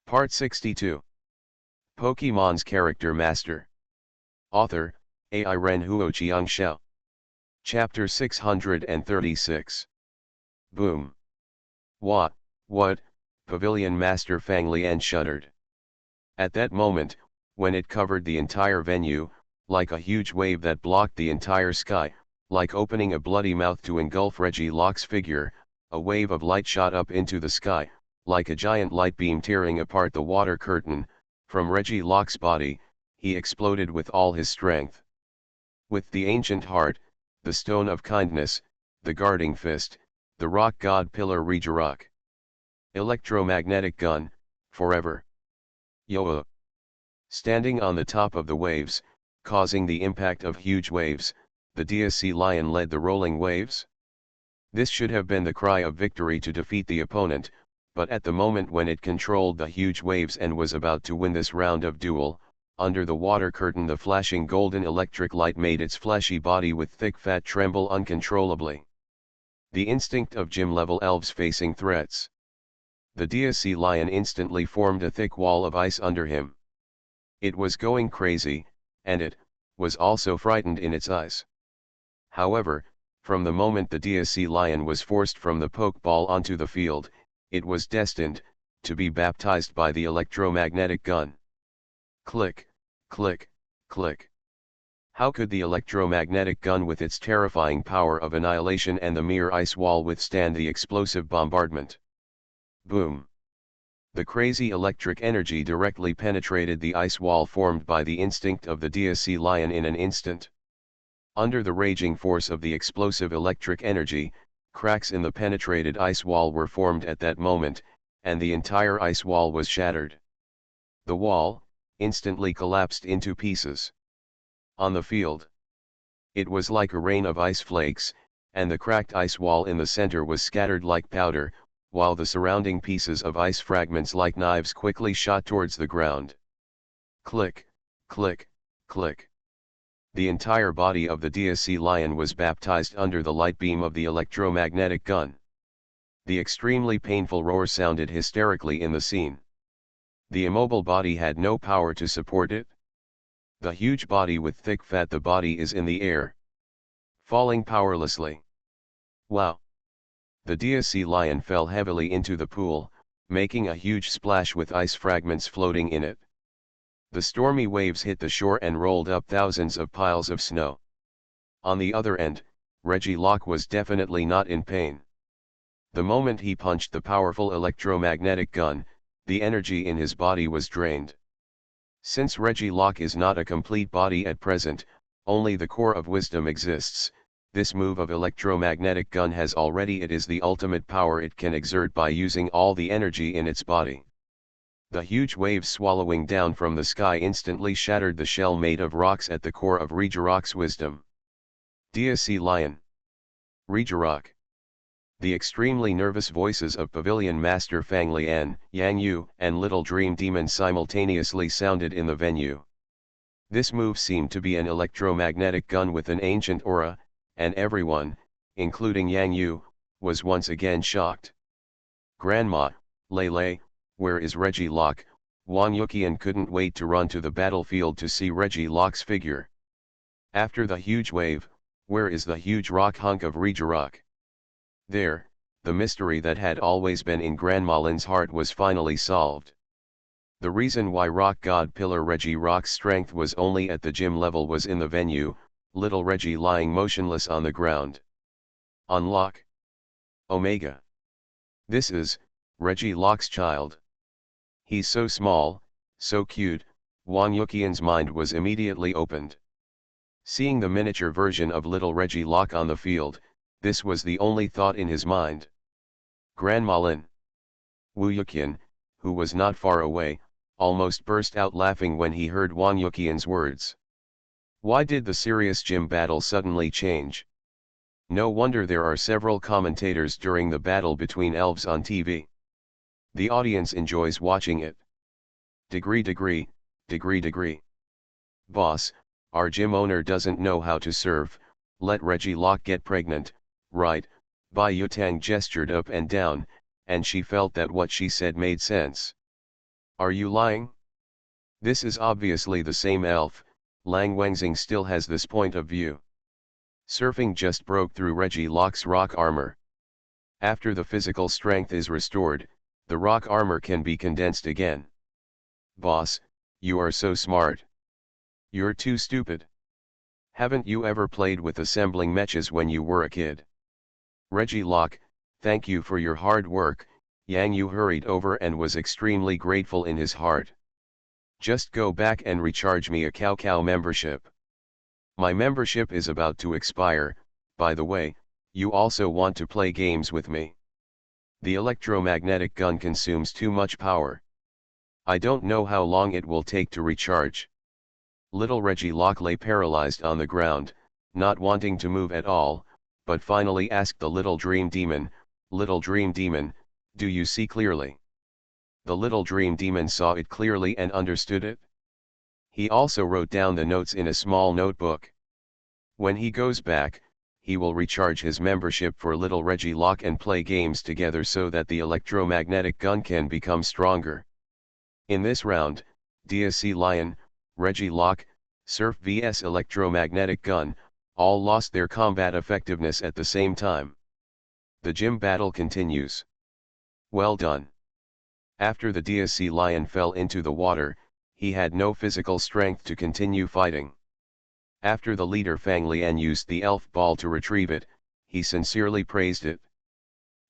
Part 62. Pokemon's Character Master. Author, Ai Ren Huoqiang Xiao. Chapter 636. Boom. What? Pavilion Master Fang Lian shuddered. At that moment, when it covered the entire venue, like a huge wave that blocked the entire sky, like opening a bloody mouth to engulf Reggie Locke's figure, a wave of light shot up into the sky, like a giant light beam tearing apart the water curtain. From Reggie Locke's body, he exploded with all his strength. With the ancient heart, the stone of kindness, the guarding fist, the rock god pillar Regirock. Electromagnetic gun, forever. Yoa. Standing on the top of the waves, causing the impact of huge waves, the DSC Lion led the rolling waves. This should have been the cry of victory to defeat the opponent, but at the moment when it controlled the huge waves and was about to win this round of duel, under the water curtain the flashing golden electric light made its fleshy body with thick fat tremble uncontrollably. The instinct of gym-level elves facing threats. The DSC Lion instantly formed a thick wall of ice under him. It was going crazy, and it was also frightened in its eyes. However, from the moment the DSC Lion was forced from the Pokeball onto the field, it was destined to be baptized by the electromagnetic gun. Click, click, click. How could the electromagnetic gun with its terrifying power of annihilation and the mere ice wall withstand the explosive bombardment? Boom. The crazy electric energy directly penetrated the ice wall formed by the instinct of the DSC Lion in an instant. Under the raging force of the explosive electric energy, cracks in the penetrated ice wall were formed at that moment, and the entire ice wall was shattered. The wall instantly collapsed into pieces. On the field, it was like a rain of ice flakes, and the cracked ice wall in the center was scattered like powder, while the surrounding pieces of ice fragments like knives quickly shot towards the ground. Click, click, click. The entire body of the DSC Lion was baptized under the light beam of the electromagnetic gun. The extremely painful roar sounded hysterically in the scene. The immobile body had no power to support it. The huge body with thick fat, the body is in the air, falling powerlessly. Wow! The DSC Lion fell heavily into the pool, making a huge splash with ice fragments floating in it. The stormy waves hit the shore and rolled up thousands of piles of snow. On the other end, Reggie Locke was definitely not in pain. The moment he punched the powerful electromagnetic gun, the energy in his body was drained. Since Reggie Locke is not a complete body at present, only the core of wisdom exists, this move of electromagnetic gun has already it is the ultimate power it can exert by using all the energy in its body. The huge waves swallowing down from the sky instantly shattered the shell made of rocks at the core of Regirock's wisdom. DSC Lion. Regirock. The extremely nervous voices of Pavilion Master Fang Lian, Yang Yu, and Little Dream Demon simultaneously sounded in the venue. This move seemed to be an electromagnetic gun with an ancient aura, and everyone, including Yang Yu, was once again shocked. Grandma, Lele, where is Reggie Locke? Wang Yuqian couldn't wait to run to the battlefield to see Reggie Locke's figure. After the huge wave, where is the huge rock hunk of Regirock? There, the mystery that had always been in Grandma Lin's heart was finally solved. The reason why rock god pillar Regirock's strength was only at the gym level was in the venue, little Reggie lying motionless on the ground. Unlock. Omega. This is Reggie Locke's child. He's so small, so cute. Wang Yuqian's mind was immediately opened. Seeing the miniature version of little Reggie Locke on the field, this was the only thought in his mind. Grandma Lin. Wu Yuqian, who was not far away, almost burst out laughing when he heard Wang Yuqian's words. Why did the serious gym battle suddenly change? No wonder there are several commentators during the battle between elves on TV. The audience enjoys watching it. Degree. Boss, our gym owner doesn't know how to serve, let Reggie Locke get pregnant, right? Bai Yutang gestured up and down, and she felt that what she said made sense. Are you lying? This is obviously the same elf. Lang Wengzing still has this point of view. Surfing just broke through Reggie Locke's rock armor. After the physical strength is restored, the rock armor can be condensed again. Boss, you are so smart. You're too stupid. Haven't you ever played with assembling mechas when you were a kid? Reggie Locke, thank you for your hard work. Yang Yu hurried over and was extremely grateful in his heart. Just go back and recharge me a Cao membership. My membership is about to expire. By the way, you also want to play games with me. The electromagnetic gun consumes too much power. I don't know how long it will take to recharge. Little Reggie Locke lay paralyzed on the ground, not wanting to move at all, but finally asked the Little Dream Demon, "Little Dream Demon, do you see clearly?" The Little Dream Demon saw it clearly and understood it. He also wrote down the notes in a small notebook. When he goes back, he will recharge his membership for Little Reggie Locke and play games together so that the electromagnetic gun can become stronger. In this round, DSC Lion, Reggie Locke, Surf vs Electromagnetic Gun, all lost their combat effectiveness at the same time. The gym battle continues. Well done. After the DSC Lion fell into the water, he had no physical strength to continue fighting. After the leader Fang Lian used the elf ball to retrieve it, he sincerely praised it.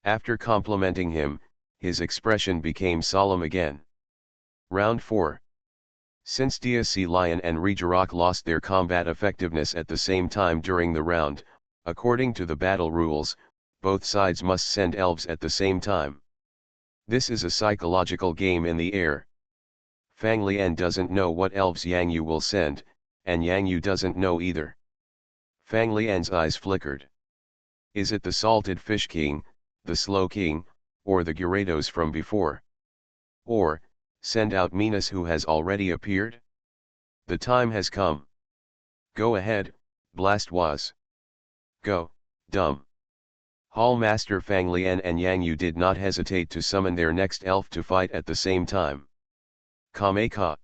After complimenting him, his expression became solemn again. Round 4. Since DSC Lion and Regirock lost their combat effectiveness at the same time during the round, according to the battle rules, both sides must send elves at the same time. This is a psychological game in the air. Fang Lian doesn't know what elves Yang Yu will send, and Yang Yu doesn't know either. Fang Lian's eyes flickered. Is it the Salted Fish King, the Slow King, or the Gyarados from before? Or, send out Minas who has already appeared? The time has come. Go ahead, Blastoise. Go, dumb. Hall Master Fang Lian and Yang Yu did not hesitate to summon their next elf to fight at the same time. Kameka.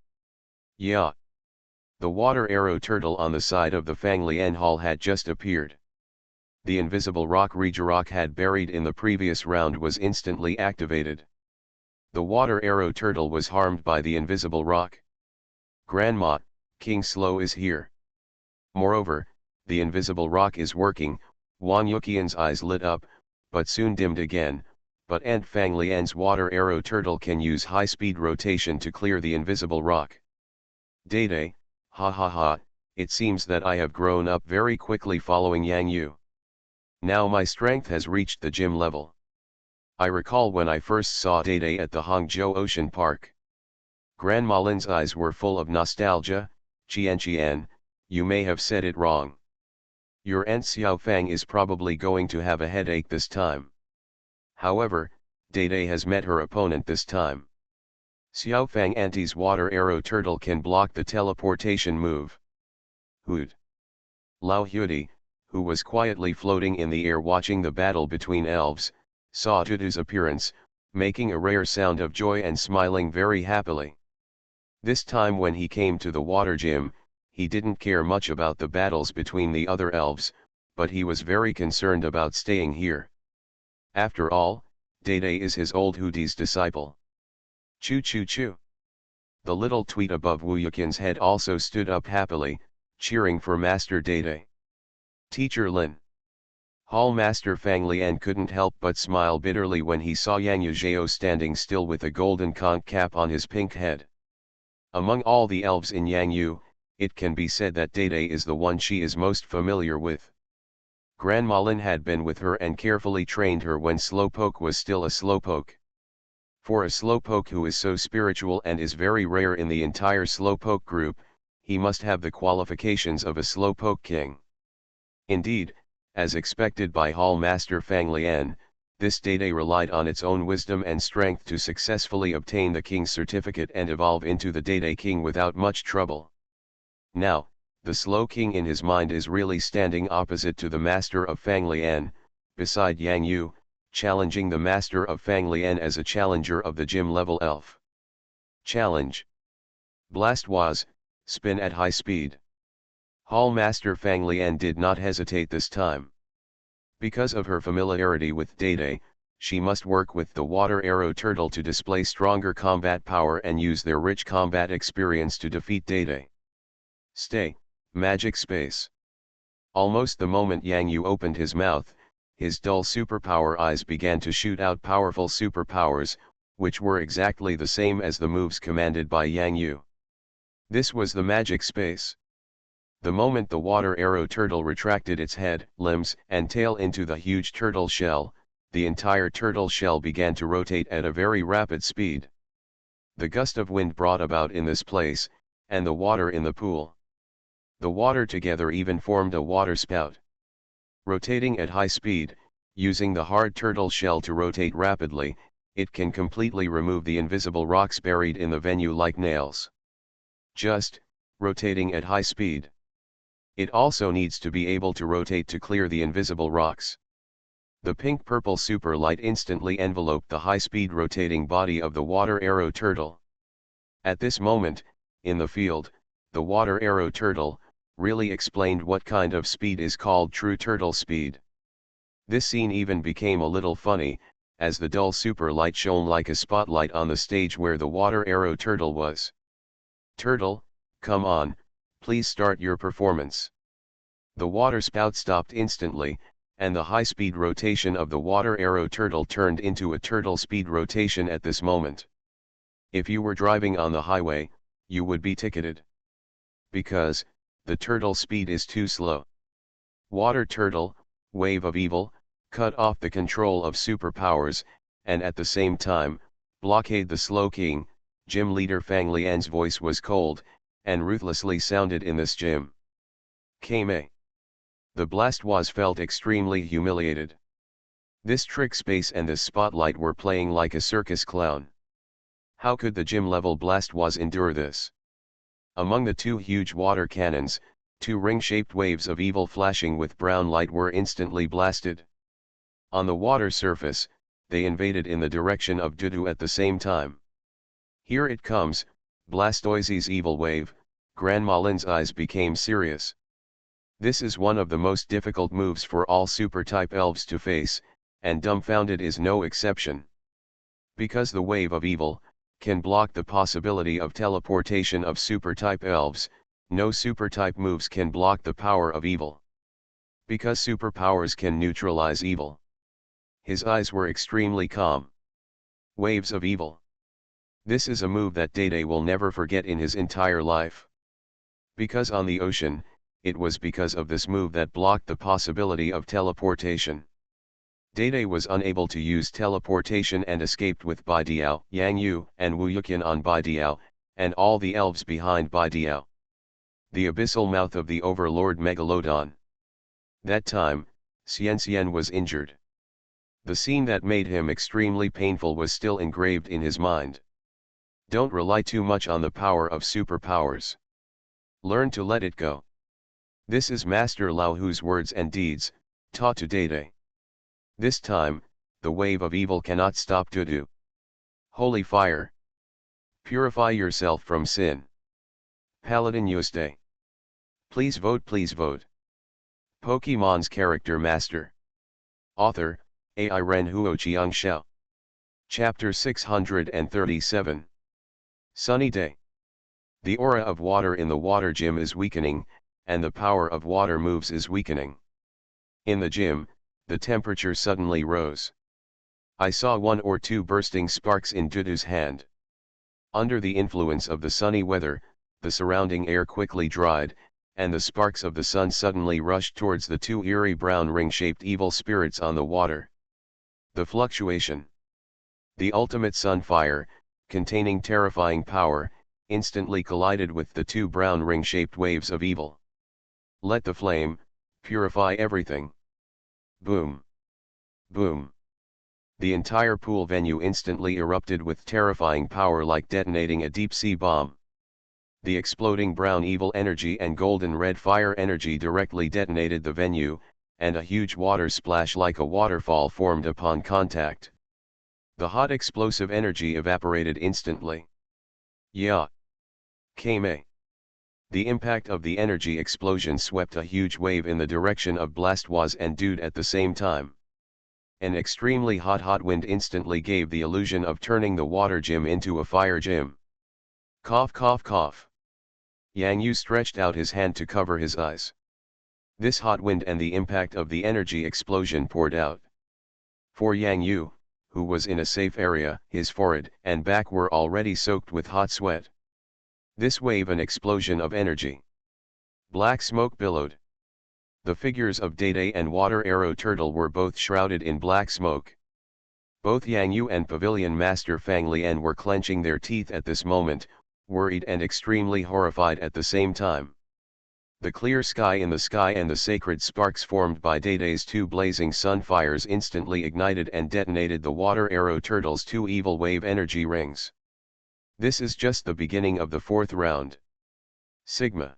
Yeah. The water arrow turtle on the side of the Fang Lian Hall had just appeared. The invisible rock Regirock had buried in the previous round was instantly activated. The water arrow turtle was harmed by the invisible rock. Grandma, King Slow is here. Moreover, the invisible rock is working. Wang Yuqian's eyes lit up, but soon dimmed again, but Aunt Fang Lian's water arrow turtle can use high-speed rotation to clear the invisible rock. Dede, ha ha ha, it seems that I have grown up very quickly following Yang Yu. Now my strength has reached the gym level. I recall when I first saw Dede at the Hangzhou Ocean Park. Grandma Lin's eyes were full of nostalgia. Qian, you may have said it wrong. Your Aunt Xiao Fang is probably going to have a headache this time. However, Dede has met her opponent this time. Xiao Fang Auntie's water arrow turtle can block the teleportation move. Hoot. Lao Huidi, who was quietly floating in the air watching the battle between elves, saw Tutu's appearance, making a rare sound of joy and smiling very happily. This time when he came to the water gym, he didn't care much about the battles between the other elves, but he was very concerned about staying here. After all, Dede is his old Hudi's disciple. Choo choo choo. The little tweet above Wu Yuqian's head also stood up happily, cheering for Master Dede. Teacher Lin. Hall Master Fang Lian couldn't help but smile bitterly when he saw Yang Yuzhao standing still with a golden conch cap on his pink head. Among all the elves in Yang Yu, it can be said that Dede is the one she is most familiar with. Grandma Lin had been with her and carefully trained her when Slowpoke was still a Slowpoke. For a Slowpoke who is so spiritual and is very rare in the entire Slowpoke group, he must have the qualifications of a Slowpoke king. Indeed, as expected by Hall Master Fang Lian, this Dede relied on its own wisdom and strength to successfully obtain the king's certificate and evolve into the Dede king without much trouble. Now, the Slow King in his mind is really standing opposite to the Master of Fang Lian, beside Yang Yu, challenging the Master of Fang Lian as a challenger of the gym level elf. Challenge. Blastoise, spin at high speed. Hall Master Fang Lian did not hesitate this time. Because of her familiarity with Dede, she must work with the water arrow turtle to display stronger combat power and use their rich combat experience to defeat Dede. Stay, magic space. Almost the moment Yang Yu opened his mouth, his dull superpower eyes began to shoot out powerful superpowers, which were exactly the same as the moves commanded by Yang Yu. This was the magic space. The moment the water arrow turtle retracted its head, limbs, and tail into the huge turtle shell, the entire turtle shell began to rotate at a very rapid speed. The gust of wind brought about in this place, and the water in the pool. The water together even formed a water spout. Rotating at high speed, using the hard turtle shell to rotate rapidly, it can completely remove the invisible rocks buried in the venue like nails. Just, rotating at high speed. It also needs to be able to rotate to clear the invisible rocks. The pink-purple super light instantly enveloped the high-speed rotating body of the water arrow turtle. At this moment, in the field, the water arrow turtle really explained what kind of speed is called true turtle speed. This scene even became a little funny, as the dull super light shone like a spotlight on the stage where the water arrow turtle was. Turtle, come on, please start your performance. The water spout stopped instantly, and the high-speed rotation of the water arrow turtle turned into a turtle speed rotation at this moment. If you were driving on the highway, you would be ticketed. Because, the turtle speed is too slow. Water turtle, wave of evil, cut off the control of superpowers, and at the same time, blockade the slow king. Gym leader Fang Lian's voice was cold, and ruthlessly sounded in this gym. Kame. The Blastoise felt extremely humiliated. This trick space and this spotlight were playing like a circus clown. How could the gym-level Blastoise endure this? Among the two huge water cannons, two ring-shaped waves of evil flashing with brown light were instantly blasted. On the water surface, they invaded in the direction of Dudu at the same time. Here it comes, Blastoise's evil wave. Grandma Lin's eyes became serious. This is one of the most difficult moves for all super-type elves to face, and Dumbfounded is no exception. Because the wave of evil can block the possibility of teleportation of super-type elves, no super-type moves can block the power of evil. Because superpowers can neutralize evil. His eyes were extremely calm. Waves of evil. This is a move that Dede will never forget in his entire life. Because on the ocean, it was because of this move that blocked the possibility of teleportation. Dede was unable to use teleportation and escaped with Baidiao, Yang Yu, and Wu Yuqian on Baidiao, and all the elves behind Baidiao. The abyssal mouth of the Overlord Megalodon. That time, Xian was injured. The scene that made him extremely painful was still engraved in his mind. Don't rely too much on the power of superpowers. Learn to let it go. This is Master Lao Hu's words and deeds, taught to Dede. This time, the wave of evil cannot stop Dudu. Holy fire! Purify yourself from sin. Paladin Yuste. Please vote, please vote. Pokemon's Character Master. Author, AI Ren Huo Chiang Xiao. Chapter 637. Sunny Day. The aura of water in the water gym is weakening, and the power of water moves is weakening. In the gym, the temperature suddenly rose. I saw one or two bursting sparks in Dudu's hand. Under the influence of the sunny weather, the surrounding air quickly dried, and the sparks of the sun suddenly rushed towards the two eerie brown ring-shaped evil spirits on the water. The fluctuation. The ultimate sun fire, containing terrifying power, instantly collided with the two brown ring-shaped waves of evil. Let the flame purify everything. Boom. Boom. The entire pool venue instantly erupted with terrifying power like detonating a deep-sea bomb. The exploding brown evil energy and golden red fire energy directly detonated the venue, and a huge water splash like a waterfall formed upon contact. The hot explosive energy evaporated instantly. Yeah. Kame. The impact of the energy explosion swept a huge wave in the direction of Blastwaz and Dude at the same time. An extremely hot wind instantly gave the illusion of turning the water gym into a fire gym. Cough cough cough. Yang Yu stretched out his hand to cover his eyes. This hot wind and the impact of the energy explosion poured out. For Yang Yu, who was in a safe area, his forehead and back were already soaked with hot sweat. This wave an explosion of energy. Black smoke billowed. The figures of Dede and Water Arrow Turtle were both shrouded in black smoke. Both Yang Yu and Pavilion Master Fang Lian were clenching their teeth at this moment, worried and extremely horrified at the same time. The clear sky in the sky and the sacred sparks formed by Dede's two blazing sun fires instantly ignited and detonated the Water Arrow Turtle's two evil wave energy rings. This is just the beginning of the fourth round. Sigma.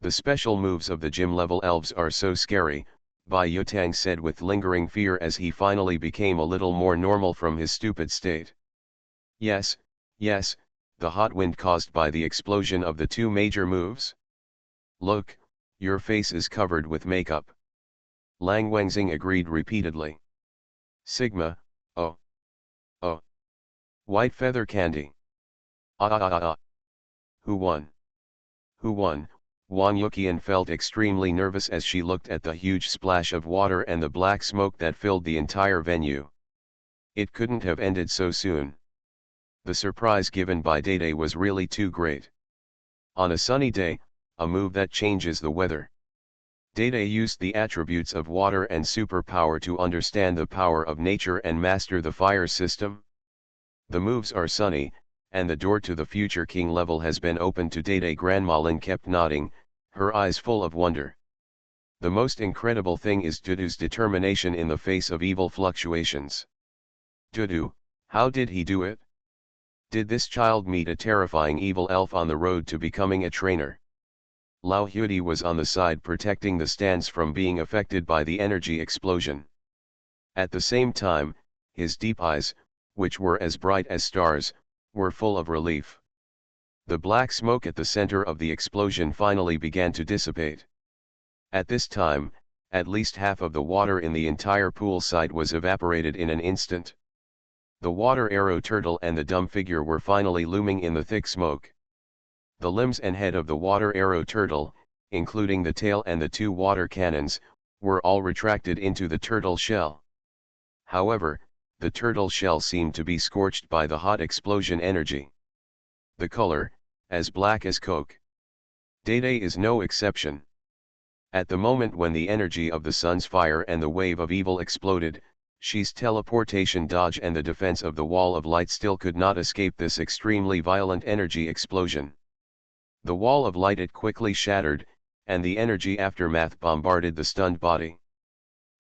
The special moves of the gym-level elves are so scary, Bai Yutang said with lingering fear as he finally became a little more normal from his stupid state. Yes, the hot wind caused by the explosion of the two major moves. Look, your face is covered with makeup. Lang Wengxing agreed repeatedly. Sigma, oh. White feather candy. Who won? Who won? Wang Yuqian felt extremely nervous as she looked at the huge splash of water and the black smoke that filled the entire venue. It couldn't have ended so soon. The surprise given by Dede was really too great. On a sunny day, a move that changes the weather. Dede used the attributes of water and superpower to understand the power of nature and master the fire system. The moves are sunny, and the door to the future king level has been opened to Dede. Grandma Lin kept nodding, her eyes full of wonder. The most incredible thing is Dudu's determination in the face of evil fluctuations. Dudu, how did he do it? Did this child meet a terrifying evil elf on the road to becoming a trainer? Lao Hudi was on the side protecting the stands from being affected by the energy explosion. At the same time, his deep eyes, which were as bright as stars, were full of relief. The black smoke at the center of the explosion finally began to dissipate. At this time, at least half of the water in the entire pool side was evaporated in an instant. The Water Arrow Turtle and the dumb figure were finally looming in the thick smoke. The limbs and head of the Water Arrow Turtle, including the tail and the two water cannons, were all retracted into the turtle shell. However, the turtle shell seemed to be scorched by the hot explosion energy. The color, as black as coke. Dede is no exception. At the moment when the energy of the sun's fire and the wave of evil exploded, she's teleportation dodge and the defense of the wall of light still could not escape this extremely violent energy explosion. The wall of light it quickly shattered, and the energy aftermath bombarded the stunned body.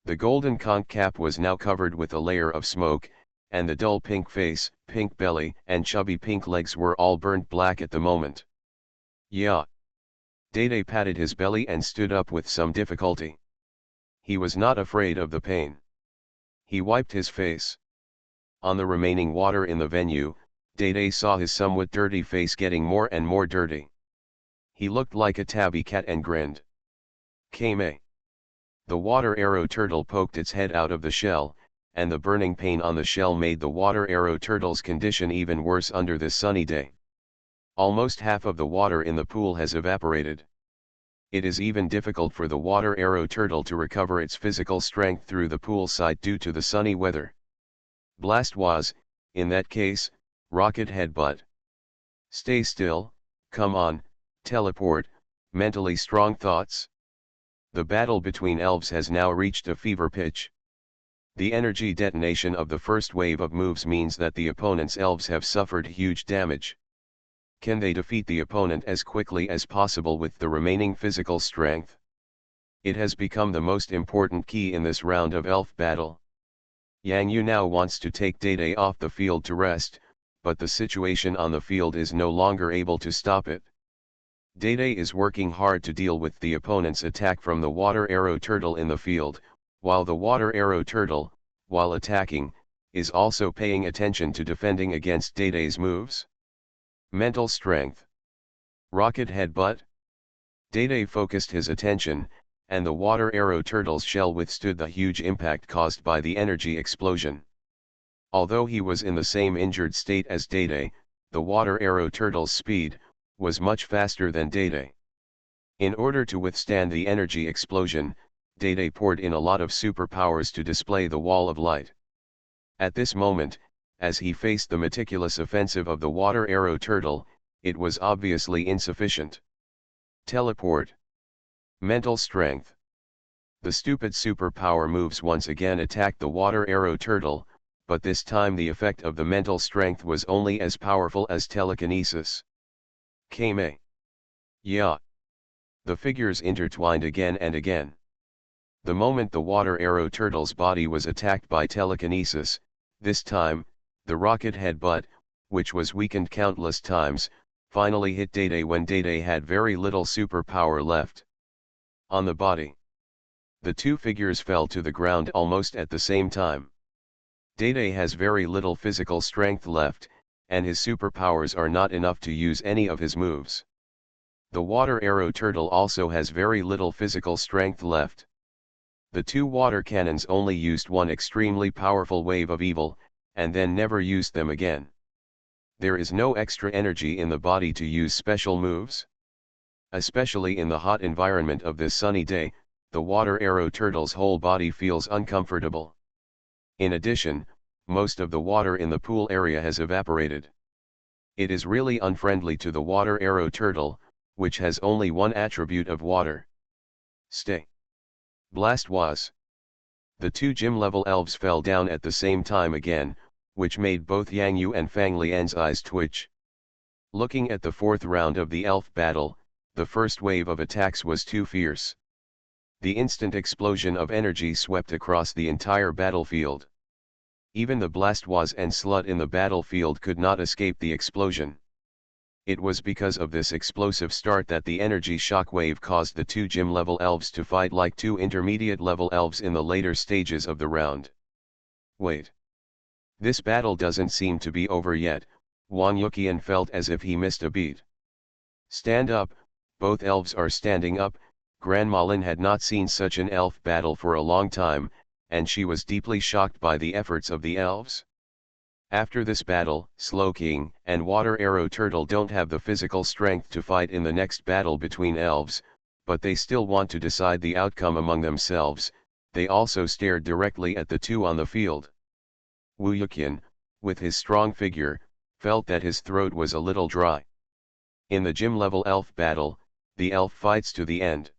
The golden conch cap was now covered with a layer of smoke, and the dull pink face, pink belly, and chubby pink legs were all burnt black at the moment. Yeah. Dede patted his belly and stood up with some difficulty. He was not afraid of the pain. He wiped his face. On the remaining water in the venue, Dede saw his somewhat dirty face getting more and more dirty. He looked like a tabby cat and grinned. Kame. The Water Arrow Turtle poked its head out of the shell, and the burning pain on the shell made the Water Arrow Turtle's condition even worse under this sunny day. Almost half of the water in the pool has evaporated. It is even difficult for the Water Arrow Turtle to recover its physical strength through the poolside due to the sunny weather. Blastwaz, in that case, rocket headbutt. Stay still, come on, teleport, mentally strong thoughts. The battle between elves has now reached a fever pitch. The energy detonation of the first wave of moves means that the opponent's elves have suffered huge damage. Can they defeat the opponent as quickly as possible with the remaining physical strength? It has become the most important key in this round of elf battle. Yang Yu now wants to take Dede off the field to rest, but the situation on the field is no longer able to stop it. Dede is working hard to deal with the opponent's attack from the Water Arrow Turtle in the field, while the Water Arrow Turtle, while attacking, is also paying attention to defending against Dede's moves. Mental strength. Rocket headbutt. Day focused his attention, and the water arrow turtle's shell withstood the huge impact caused by the energy explosion. Although he was in the same injured state as Day, the water arrow turtle's speed was much faster than Day. In order to withstand the energy explosion, Day poured in a lot of superpowers to display the wall of light. At this moment, as he faced the meticulous offensive of the water arrow turtle, it was obviously insufficient. Teleport. Mental strength. The stupid superpower moves once again attacked the water arrow turtle, but this time the effect of the mental strength was only as powerful as telekinesis. Kame. Yeah. The figures intertwined again and again. The moment the water arrow turtle's body was attacked by telekinesis, this time, the rocket headbutt, which was weakened countless times, finally hit Day when Day had very little superpower left. On the body. The two figures fell to the ground almost at the same time. Day has very little physical strength left, and his superpowers are not enough to use any of his moves. The water arrow turtle also has very little physical strength left. The two water cannons only used one extremely powerful wave of evil, and then never used them again. There is no extra energy in the body to use special moves. Especially in the hot environment of this sunny day, the water arrow turtle's whole body feels uncomfortable. In addition, most of the water in the pool area has evaporated. It is really unfriendly to the water arrow turtle, which has only one attribute of water. Stay. Blast was. The two gym-level elves fell down at the same time again, which made both Yang Yu and Fang Lian's eyes twitch. Looking at the fourth round of the elf battle, the first wave of attacks was too fierce. The instant explosion of energy swept across the entire battlefield. Even the Blastwas and Slut in the battlefield could not escape the explosion. It was because of this explosive start that the energy shockwave caused the two gym-level elves to fight like two intermediate-level elves in the later stages of the round. Wait. This battle doesn't seem to be over yet. Wang Yuqian felt as if he missed a beat. Stand up, both elves are standing up. Grandma Lin had not seen such an elf battle for a long time, and she was deeply shocked by the efforts of the elves. After this battle, Slowking and Water Arrow Turtle don't have the physical strength to fight in the next battle between elves, but they still want to decide the outcome among themselves. They also stared directly at the two on the field. Wu Yuqian, with his strong figure, felt that his throat was a little dry. In the gym-level elf battle, the elf fights to the end.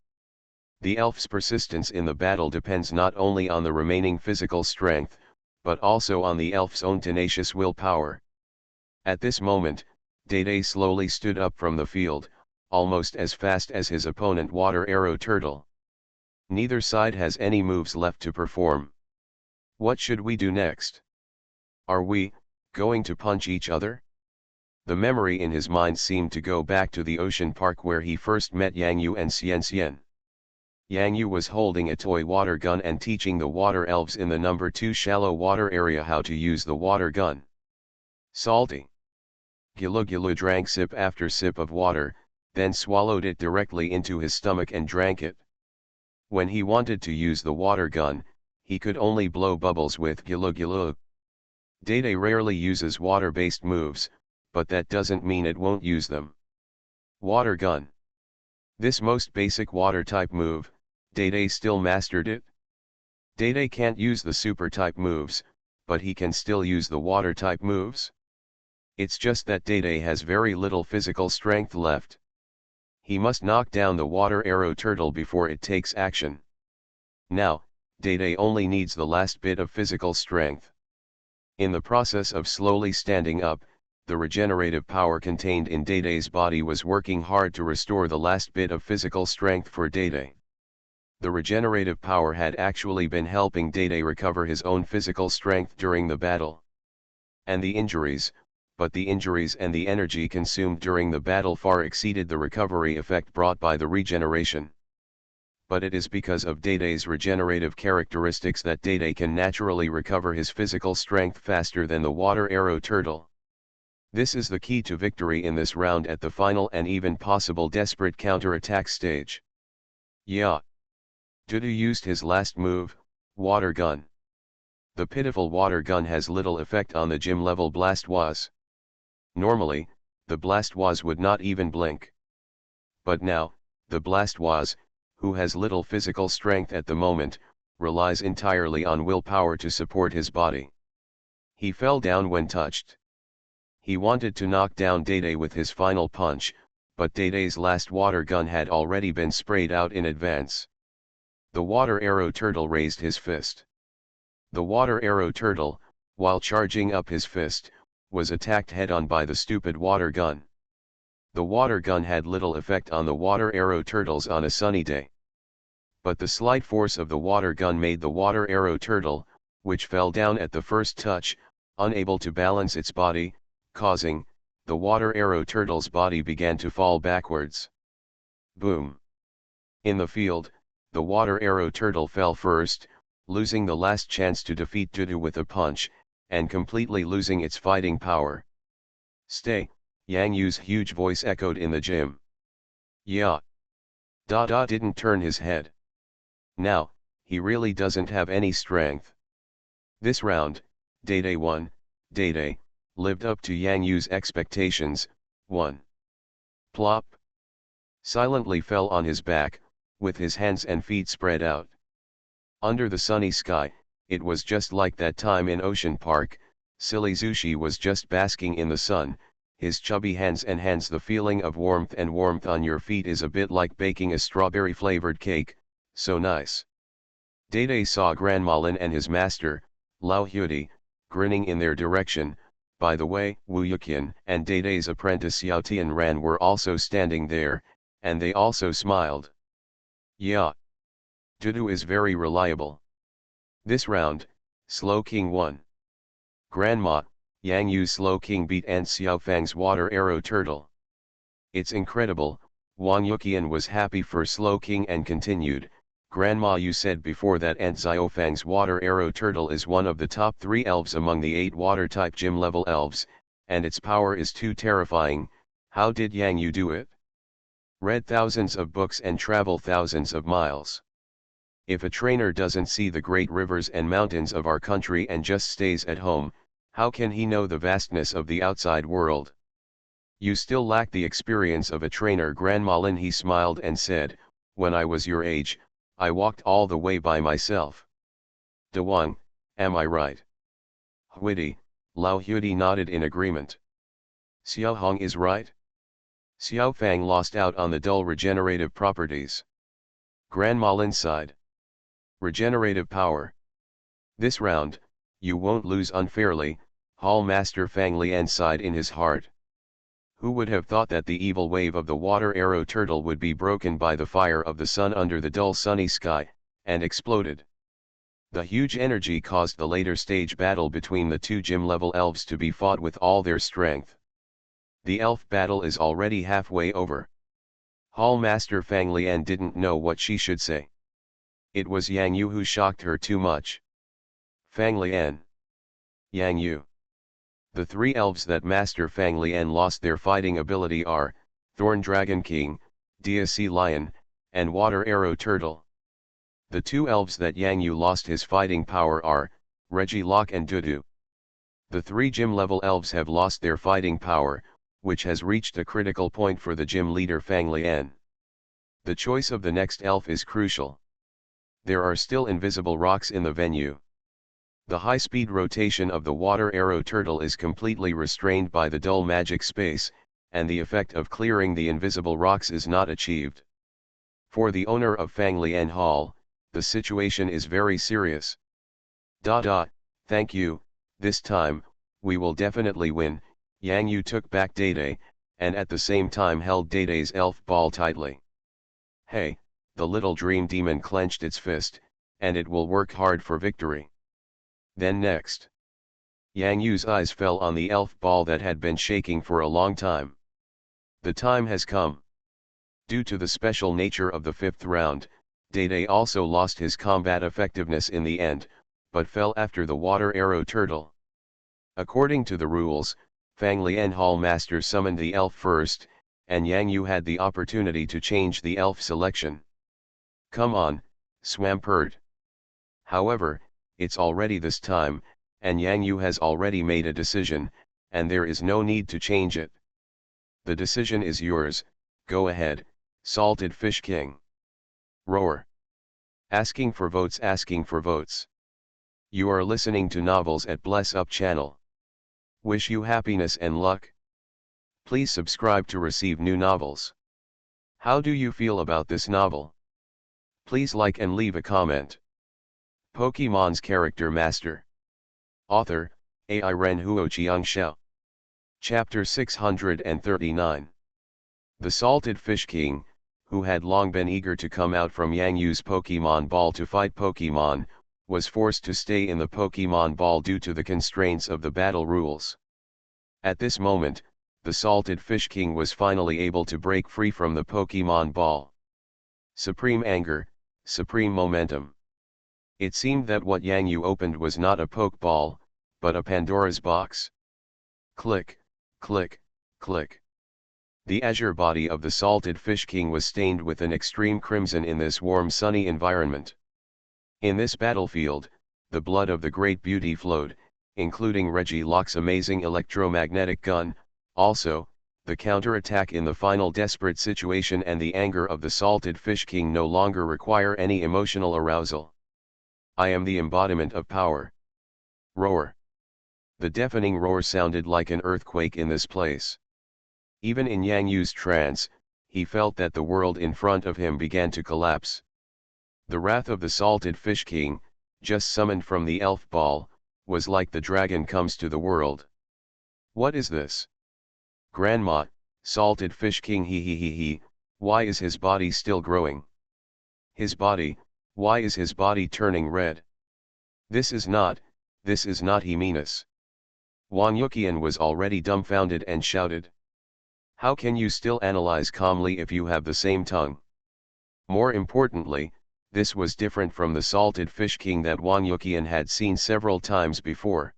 The elf's persistence in the battle depends not only on the remaining physical strength, but also on the elf's own tenacious willpower. At this moment, Day slowly stood up from the field, almost as fast as his opponent Water Arrow Turtle. Neither side has any moves left to perform. What should we do next? Are we going to punch each other? The memory in his mind seemed to go back to the ocean park where he first met Yang Yu and Xian. Yang Yu was holding a toy water gun and teaching the water elves in the number 2 shallow water area how to use the water gun. Salty. Gilu drank sip after sip of water, then swallowed it directly into his stomach and drank it. When he wanted to use the water gun, he could only blow bubbles with Gilu. Day rarely uses water-based moves, but that doesn't mean it won't use them. Water gun. This most basic water-type move, Day still mastered it. Day can't use the super-type moves, but he can still use the water-type moves. It's just that Day has very little physical strength left. He must knock down the water arrow turtle before it takes action. Now, Day only needs the last bit of physical strength. In the process of slowly standing up, the regenerative power contained in Day's body was working hard to restore the last bit of physical strength for Day. The regenerative power had actually been helping Day recover his own physical strength during the battle. And the injuries and the energy consumed during the battle far exceeded the recovery effect brought by the regeneration. But it is because of Day's regenerative characteristics that Day can naturally recover his physical strength faster than the water arrow turtle. This is the key to victory in this round at the final and even possible desperate counter-attack stage. Yeah. Dudu used his last move, water gun. The pitiful water gun has little effect on the gym level Blastoise. Normally, the Blastoise would not even blink. But now, the Blastoise, who has little physical strength at the moment, relies entirely on willpower to support his body. He fell down when touched. He wanted to knock down Dede with his final punch, but Dede's last water gun had already been sprayed out in advance. The water arrow turtle raised his fist. The water arrow turtle, while charging up his fist, was attacked head-on by the stupid water gun. The water gun had little effect on the water arrow turtles on a sunny day. But the slight force of the water gun made the water arrow turtle, which fell down at the first touch, unable to balance its body, causing, the water arrow turtle's body began to fall backwards. Boom! In the field, the water arrow turtle fell first, losing the last chance to defeat Dudu with a punch, and completely losing its fighting power. Stay, Yang Yu's huge voice echoed in the gym. Yeah. Dada didn't turn his head. Now, he really doesn't have any strength. This round, Dede won. Dede lived up to Yang Yu's expectations, won. Plop. Silently fell on his back, with his hands and feet spread out. Under the sunny sky, it was just like that time in Ocean Park. Silly Zushi was just basking in the sun, his chubby hands the feeling of warmth on your feet is a bit like baking a strawberry-flavored cake, so nice. Dede saw Grandmalin and his master, Lao Huidi, grinning in their direction. By the way, Wu Yuqian and Dede's apprentice Yao Tianran were also standing there, and they also smiled. Yeah. Dudu is very reliable. This round, Slow King won. Grandma, Yang Yu's Slow King beat Ant Xiaofang's water arrow turtle. It's incredible. Wang Yuqian was happy for Slow King and continued, Grandma, you said before that Ant Xiaofang's water arrow turtle is one of the top 3 elves among the 8 water-type gym-level elves, and its power is too terrifying. How did Yang Yu do it? Read thousands of books and travel thousands of miles. If a trainer doesn't see the great rivers and mountains of our country and just stays at home, how can he know the vastness of the outside world? You still lack the experience of a trainer, Grandmalin. He smiled and said, when I was your age, I walked all the way by myself. Dawang, am I right? Huidi, Lao Huidi nodded in agreement. Xiao Hong is right? Xiao Fang lost out on the dull regenerative properties. Grandmalin sighed. Regenerative power. This round, you won't lose unfairly, Hall Master Fang Lian sighed in his heart. Who would have thought that the evil wave of the water arrow turtle would be broken by the fire of the sun under the dull sunny sky, and exploded? The huge energy caused the later stage battle between the 2 gym-level elves to be fought with all their strength. The elf battle is already halfway over. Hall Master Fang Lian didn't know what she should say. It was Yang Yu who shocked her too much. Fang Lian. Yang Yu. The 3 elves that Master Fang Lian lost their fighting ability are, Thorn Dragon King, Dia Sea Lion, and Water Arrow Turtle. The 2 elves that Yang Yu lost his fighting power are, Regielocke and Dudu. The 3 gym-level elves have lost their fighting power, which has reached a critical point for the gym leader Fang Lian. The choice of the next elf is crucial. There are still invisible rocks in the venue. The high-speed rotation of the water arrow turtle is completely restrained by the dull magic space, and the effect of clearing the invisible rocks is not achieved. For the owner of Fang Lian Hall, the situation is very serious. Thank you, this time, we will definitely win. Yang Yu took back Dede, and at the same time held Dede's elf ball tightly. Hey, the little dream demon clenched its fist, and it will work hard for victory. Then next, Yang Yu's eyes fell on the elf ball that had been shaking for a long time. The time has come. Due to the special nature of the 5th round, Dede also lost his combat effectiveness in the end, but fell after the water arrow turtle. According to the rules, Fang Lian Hall Master summoned the elf first, and Yang Yu had the opportunity to change the elf selection. Come on, Swampert. However, it's already this time, and Yang Yu has already made a decision, and there is no need to change it. The decision is yours, go ahead, Salted Fish King. Roar. Asking for votes, asking for votes. You are listening to Novels at Bless Up channel. Wish you happiness and luck. Please subscribe to receive new novels. How do you feel about this novel? Please like and leave a comment. Pokemon's Character Master. Author, AI Ren Huoqiang Xiao. Chapter 639. The Salted Fish King, who had long been eager to come out from Yang Yu's Pokemon Ball to fight Pokemon, was forced to stay in the Pokemon Ball due to the constraints of the battle rules. At this moment, the Salted Fish King was finally able to break free from the Pokemon Ball. Supreme anger, supreme momentum. It seemed that what Yang Yu opened was not a Pokeball, but a Pandora's box. Click, click, click. The azure body of the Salted Fish King was stained with an extreme crimson in this warm sunny environment. In this battlefield, the blood of the Great Beauty flowed, including Regiloc's amazing electromagnetic gun, also, the counterattack in the final desperate situation and the anger of the Salted Fish King no longer require any emotional arousal. I am the embodiment of power. Roar. The deafening roar sounded like an earthquake in this place. Even in Yang Yu's trance, he felt that the world in front of him began to collapse. The wrath of the Salted Fish King, just summoned from the elf ball, was like the dragon comes to the world. What is this? Grandma, Salted Fish King he, why is his body still growing? His body, why is his body turning red? This is not Jimenez. Wang Yuqian was already dumbfounded and shouted. How can you still analyze calmly if you have the same tongue? More importantly, this was different from the Salted Fish King that Wang Yuqian had seen several times before.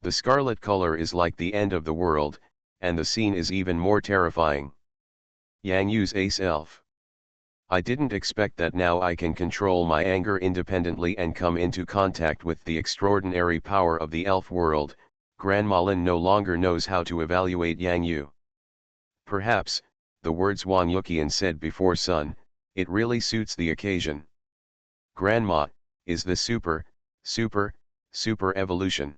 The scarlet color is like the end of the world, and the scene is even more terrifying. Yang Yu's ace elf. I didn't expect that now I can control my anger independently and come into contact with the extraordinary power of the elf world. Grandma Lin no longer knows how to evaluate Yang Yu. Perhaps, the words Wang Yuqian said before son, it really suits the occasion. Grandma, is this super evolution?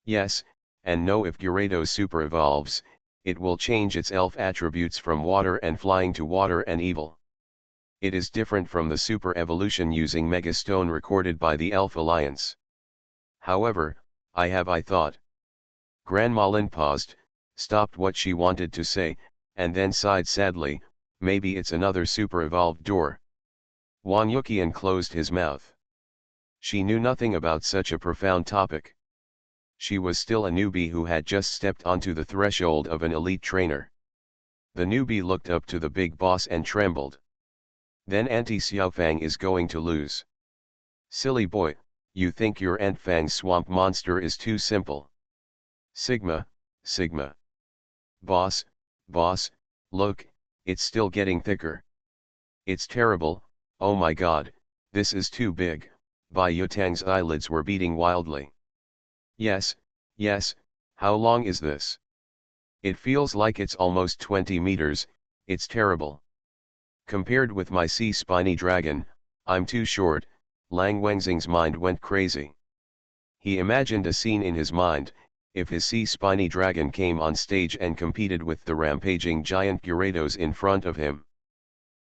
Yes, and no, if Gyarados super evolves, it will change its elf attributes from water and flying to water and evil. It is different from the super evolution using Megastone recorded by the Elf Alliance. However, I thought. Grandma Lin paused, stopped what she wanted to say, and then sighed sadly, maybe it's another super evolved door. Wang Yuqian closed his mouth. She knew nothing about such a profound topic. She was still a newbie who had just stepped onto the threshold of an elite trainer. The newbie looked up to the big boss and trembled. Then Auntie Xiaofang is going to lose. Silly boy, you think your Aunt Fang's swamp monster is too simple. Sigma. Boss, look, it's still getting thicker. It's terrible, oh my god, this is too big. Bai Yutang's eyelids were beating wildly. Yes, how long is this? It feels like it's almost 20 meters, it's terrible. Compared with my sea spiny dragon, I'm too short. Lang Wengxing's mind went crazy. He imagined a scene in his mind, if his sea spiny dragon came on stage and competed with the rampaging giant Gyarados in front of him.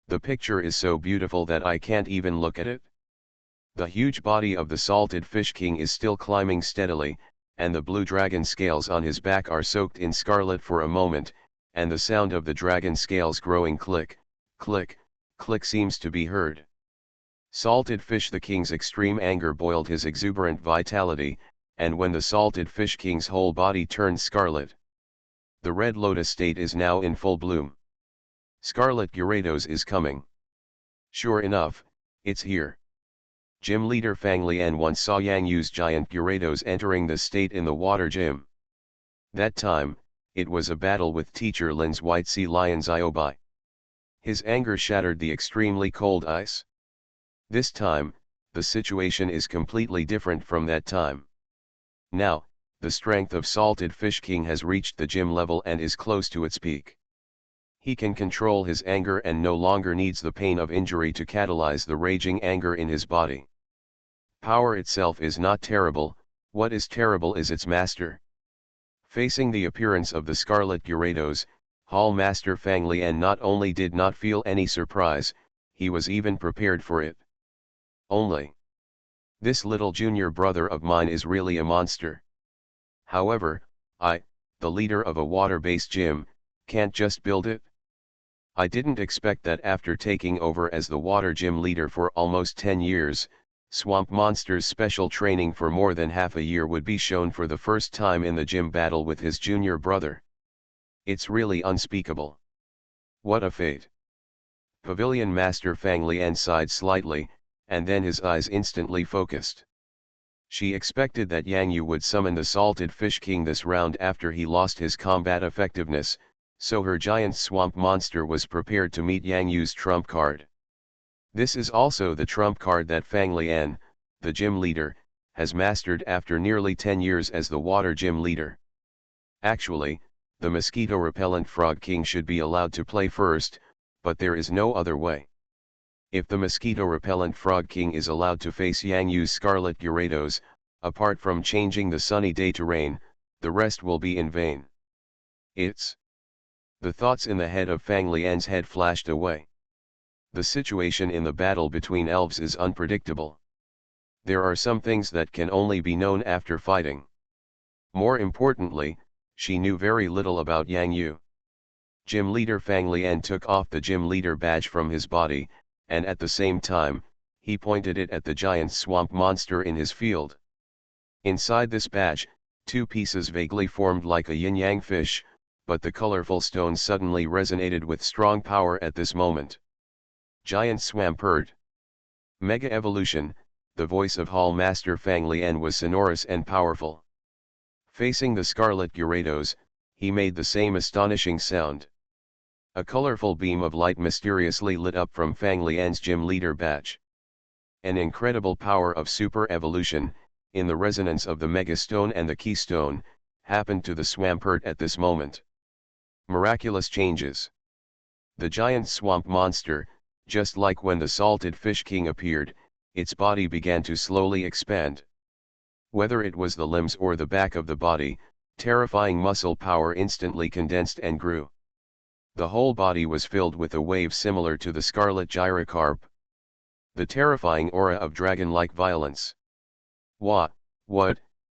The picture is so beautiful that I can't even look at it. The huge body of the Salted Fish King is still climbing steadily, and the blue dragon scales on his back are soaked in scarlet for a moment, and the sound of the dragon scales growing click, click seems to be heard. Salted Fish the King's extreme anger boiled his exuberant vitality, and when the Salted Fish King's whole body turned scarlet. The Red Lotus state is now in full bloom. Scarlet Gyarados is coming. Sure enough, it's here. Gym leader Fang Lian once saw Yang Yu's giant Gyarados entering the state in the water gym. That time, it was a battle with teacher Lin's white sea lion's Iobai. His anger shattered the extremely cold ice. This time, the situation is completely different from that time. Now, the strength of Salted Fish King has reached the gym level and is close to its peak. He can control his anger and no longer needs the pain of injury to catalyze the raging anger in his body. Power itself is not terrible, what is terrible is its master. Facing the appearance of the Scarlet Gyarados, Hall Master Fang Lian not only did not feel any surprise, he was even prepared for it. Only. This little junior brother of mine is really a monster. However, I, the leader of a water-based gym, can't just build it. I didn't expect that after taking over as the water gym leader for almost 10 years, Swamp Monster's special training for more than half a year would be shown for the first time in the gym battle with his junior brother. It's really unspeakable. What a fate. Pavilion Master Fang Lian sighed slightly, and then his eyes instantly focused. She expected that Yang Yu would summon the Salted Fish King this round after he lost his combat effectiveness, so her giant swamp monster was prepared to meet Yang Yu's trump card. This is also the trump card that Fang Lian, the gym leader, has mastered after nearly 10 years as the water gym leader. Actually, the mosquito repellent Frog King should be allowed to play first, but there is no other way. If the mosquito repellent Frog King is allowed to face Yang Yu's Scarlet Gyarados, apart from changing the sunny day to rain, the rest will be in vain. The thoughts in the head of Fang Lian's head flashed away. The situation in the battle between elves is unpredictable. There are some things that can only be known after fighting. More importantly, she knew very little about Yang Yu. Gym leader Fang Lian took off the gym leader badge from his body, and at the same time, he pointed it at the giant swamp monster in his field. Inside this badge, two pieces vaguely formed like a yin-yang fish, but the colorful stone suddenly resonated with strong power at this moment. Giant Swampert. Mega Evolution, the voice of Hall Master Fang Lian was sonorous and powerful. Facing the Scarlet Gyarados, he made the same astonishing sound. A colorful beam of light mysteriously lit up from Fang Lian's gym leader badge. An incredible power of super evolution, in the resonance of the Mega Stone and the Keystone, happened to the Swampert at this moment. Miraculous changes. The giant swamp monster, just like when the Salted Fish King appeared, its body began to slowly expand. Whether it was the limbs or the back of the body, terrifying muscle power instantly condensed and grew. The whole body was filled with a wave similar to the Scarlet Gyrocarp. The terrifying aura of dragon-like violence. What?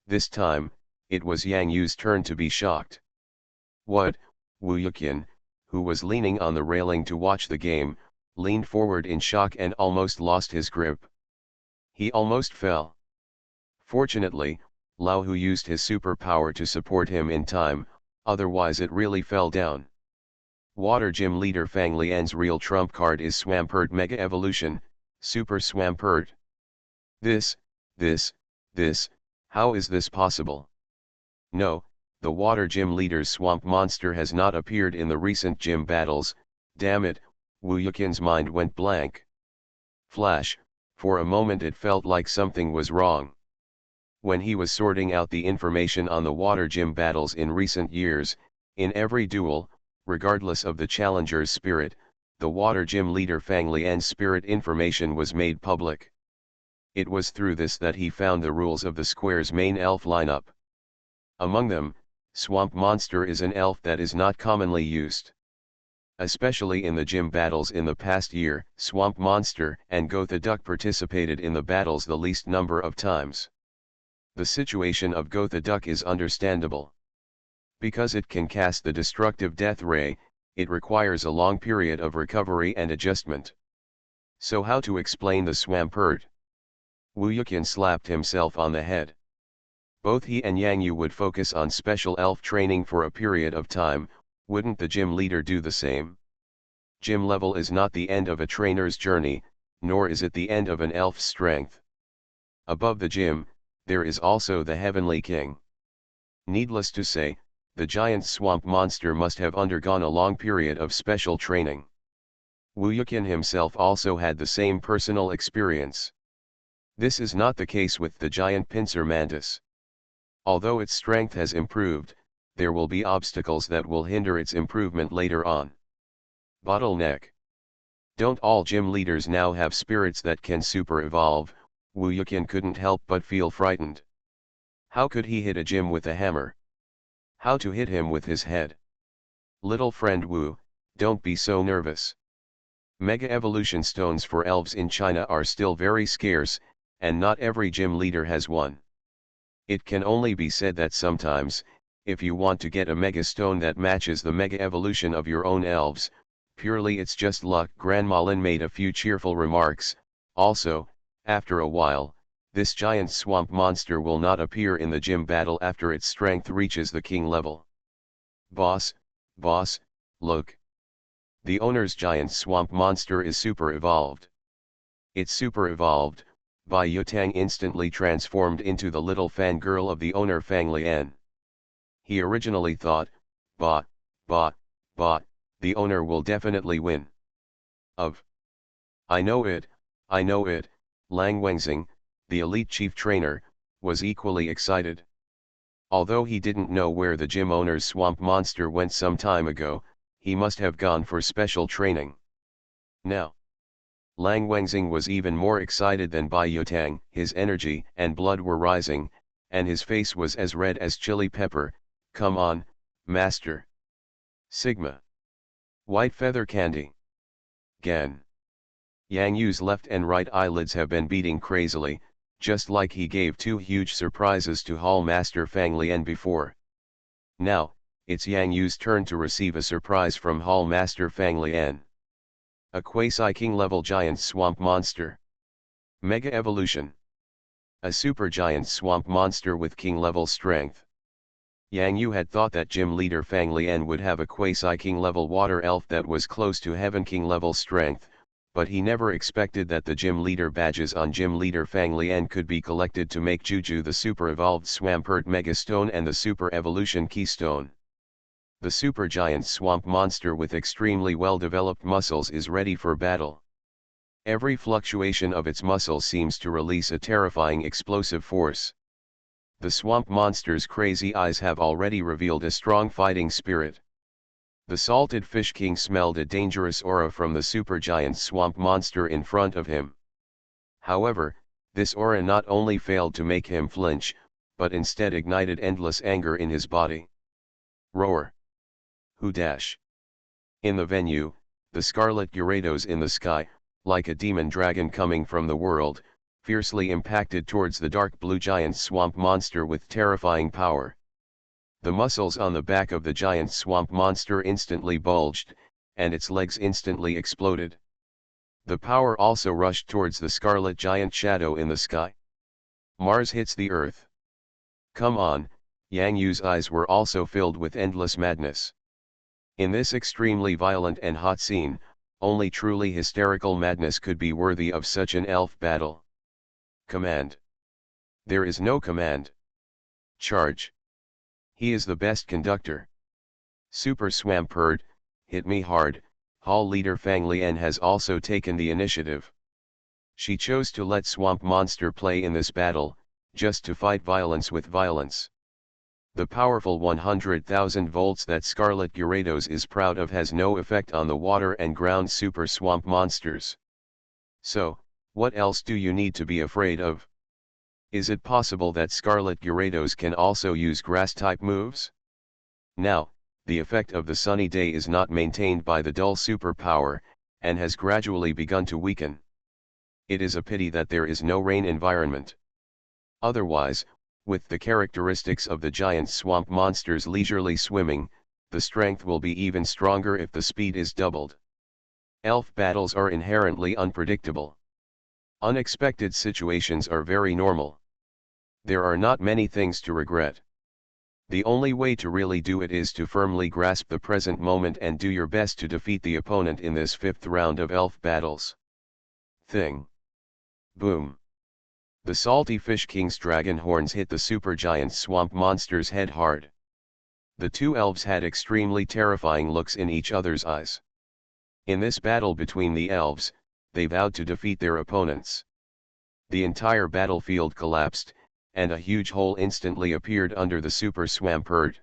This time, it was Yang Yu's turn to be shocked. What? Wu Yuqian, who was leaning on the railing to watch the game, leaned forward in shock and almost lost his grip. He almost fell. Fortunately, Lao Hu used his superpower to support him in time, otherwise it really fell down. Water Gym leader Fang Lian's real trump card is Swampert Mega Evolution, Super Swampert. How is this possible? No, the Water Gym leader's swamp monster has not appeared in the recent gym battles, damn it, Wu Yuqian's mind went blank. Flash, for a moment it felt like something was wrong. When he was sorting out the information on the Water Gym battles in recent years, in every duel, regardless of the challenger's spirit, the Water Gym leader Fang Lian's spirit information was made public. It was through this that he found the rules of the square's main elf lineup. Among them, Swamp Monster is an elf that is not commonly used. Especially in the gym battles in the past year, Swamp Monster and Gotha Duck participated in the battles the least number of times. The situation of Gotha Duck is understandable. Because it can cast the destructive Death Ray, it requires a long period of recovery and adjustment. So how to explain the Swampert? Wu Yuqian slapped himself on the head. Both he and Yang Yu would focus on special elf training for a period of time, wouldn't the gym leader do the same? Gym level is not the end of a trainer's journey, nor is it the end of an elf's strength. Above the gym, there is also the Heavenly King. Needless to say, the giant swamp monster must have undergone a long period of special training. Wu Yuqian himself also had the same personal experience. This is not the case with the giant pincer mantis. Although its strength has improved, there will be obstacles that will hinder its improvement later on. Bottleneck. Don't all gym leaders now have spirits that can super evolve? Wu Yuqian couldn't help but feel frightened. How could he hit a gym with a hammer? How to hit him with his head? Little friend Wu, don't be so nervous. Mega evolution stones for elves in China are still very scarce, and not every gym leader has one. It can only be said that sometimes, if you want to get a mega stone that matches the mega evolution of your own elves, purely it's just luck. Grandma Lin made a few cheerful remarks. Also, after a while, this giant swamp monster will not appear in the gym battle after its strength reaches the king level. Boss, look. The owner's giant swamp monster is super evolved. It's super evolved. Bai Yutang instantly transformed into the little fangirl of the owner Fang Lian. He originally thought, the owner will definitely win. I know it, Lang Wengxing, the elite chief trainer, was equally excited. Although he didn't know where the gym owner's swamp monster went some time ago, he must have gone for special training. Now, Lang Wengxing was even more excited than Bai Yutang. His energy and blood were rising, and his face was as red as chili pepper. Come on, master. Sigma. White feather candy. Gan. Yang Yu's left and right eyelids have been beating crazily, just like he gave two huge surprises to Hall Master Fang Lian before. Now, it's Yang Yu's turn to receive a surprise from Hall Master Fang Lian. A quasi-king level giant swamp monster. Mega evolution. A super giant swamp monster with king level strength. Yang Yu had thought that gym leader Fang Lian would have a quasi-king level water elf that was close to heaven king level strength, but he never expected that the gym leader badges on gym leader Fang Lian could be collected to make Juju the super evolved Swampert Megastone and the super evolution keystone. The super giant swamp monster with extremely well-developed muscles is ready for battle. Every fluctuation of its muscles seems to release a terrifying explosive force. The swamp monster's crazy eyes have already revealed a strong fighting spirit. The salted fish king smelled a dangerous aura from the supergiant swamp monster in front of him. However, this aura not only failed to make him flinch, but instead ignited endless anger in his body. Roar. Who dash. In the venue, the scarlet Gyarados in the sky, like a demon dragon coming from the world, fiercely impacted towards the dark blue giant swamp monster with terrifying power. The muscles on the back of the giant swamp monster instantly bulged, and its legs instantly exploded. The power also rushed towards the scarlet giant shadow in the sky. Mars hits the earth. Come on, Yang Yu's eyes were also filled with endless madness. In this extremely violent and hot scene, only truly hysterical madness could be worthy of such an elf battle. Command. There is no command. Charge. He is the best conductor. Super Swampert, hit me hard. Hall leader Fang Lian has also taken the initiative. She chose to let Swamp Monster play in this battle, just to fight violence with violence. The powerful 100,000 volts that Scarlet Gyarados is proud of has no effect on the water and ground super swamp monsters. So, what else do you need to be afraid of? Is it possible that Scarlet Gyarados can also use grass-type moves? Now, the effect of the sunny day is not maintained by the dull superpower, and has gradually begun to weaken. It is a pity that there is no rain environment. Otherwise, with the characteristics of the giant swamp monster's leisurely swimming, the strength will be even stronger if the speed is doubled. Elf battles are inherently unpredictable. Unexpected situations are very normal. There are not many things to regret. The only way to really do it is to firmly grasp the present moment and do your best to defeat the opponent in this fifth round of elf battles. Thing. Boom. The salty fish king's dragon horns hit the supergiant swamp monster's head hard. The two elves had extremely terrifying looks in each other's eyes. In this battle between the elves, they vowed to defeat their opponents. The entire battlefield collapsed, and a huge hole instantly appeared under the super swampert.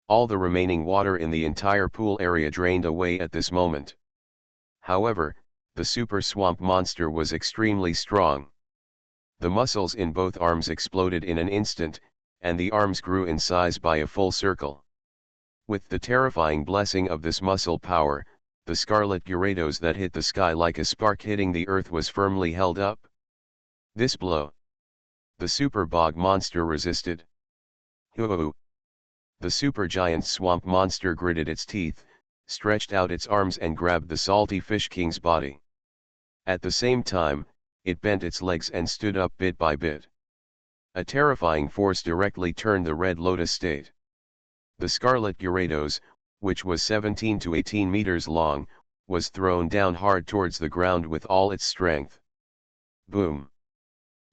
All the remaining water in the entire pool area drained away at this moment. However, the super swamp monster was extremely strong. The muscles in both arms exploded in an instant, and the arms grew in size by a full circle. With the terrifying blessing of this muscle power, the scarlet Gyarados that hit the sky like a spark hitting the earth was firmly held up. This blow, the super bog monster resisted. Hoo-hoo! The super giant swamp monster gritted its teeth, stretched out its arms and grabbed the salty fish king's body. At the same time, it bent its legs and stood up bit by bit. A terrifying force directly turned the red lotus state. The scarlet Gyarados, which was 17 to 18 meters long, was thrown down hard towards the ground with all its strength. Boom!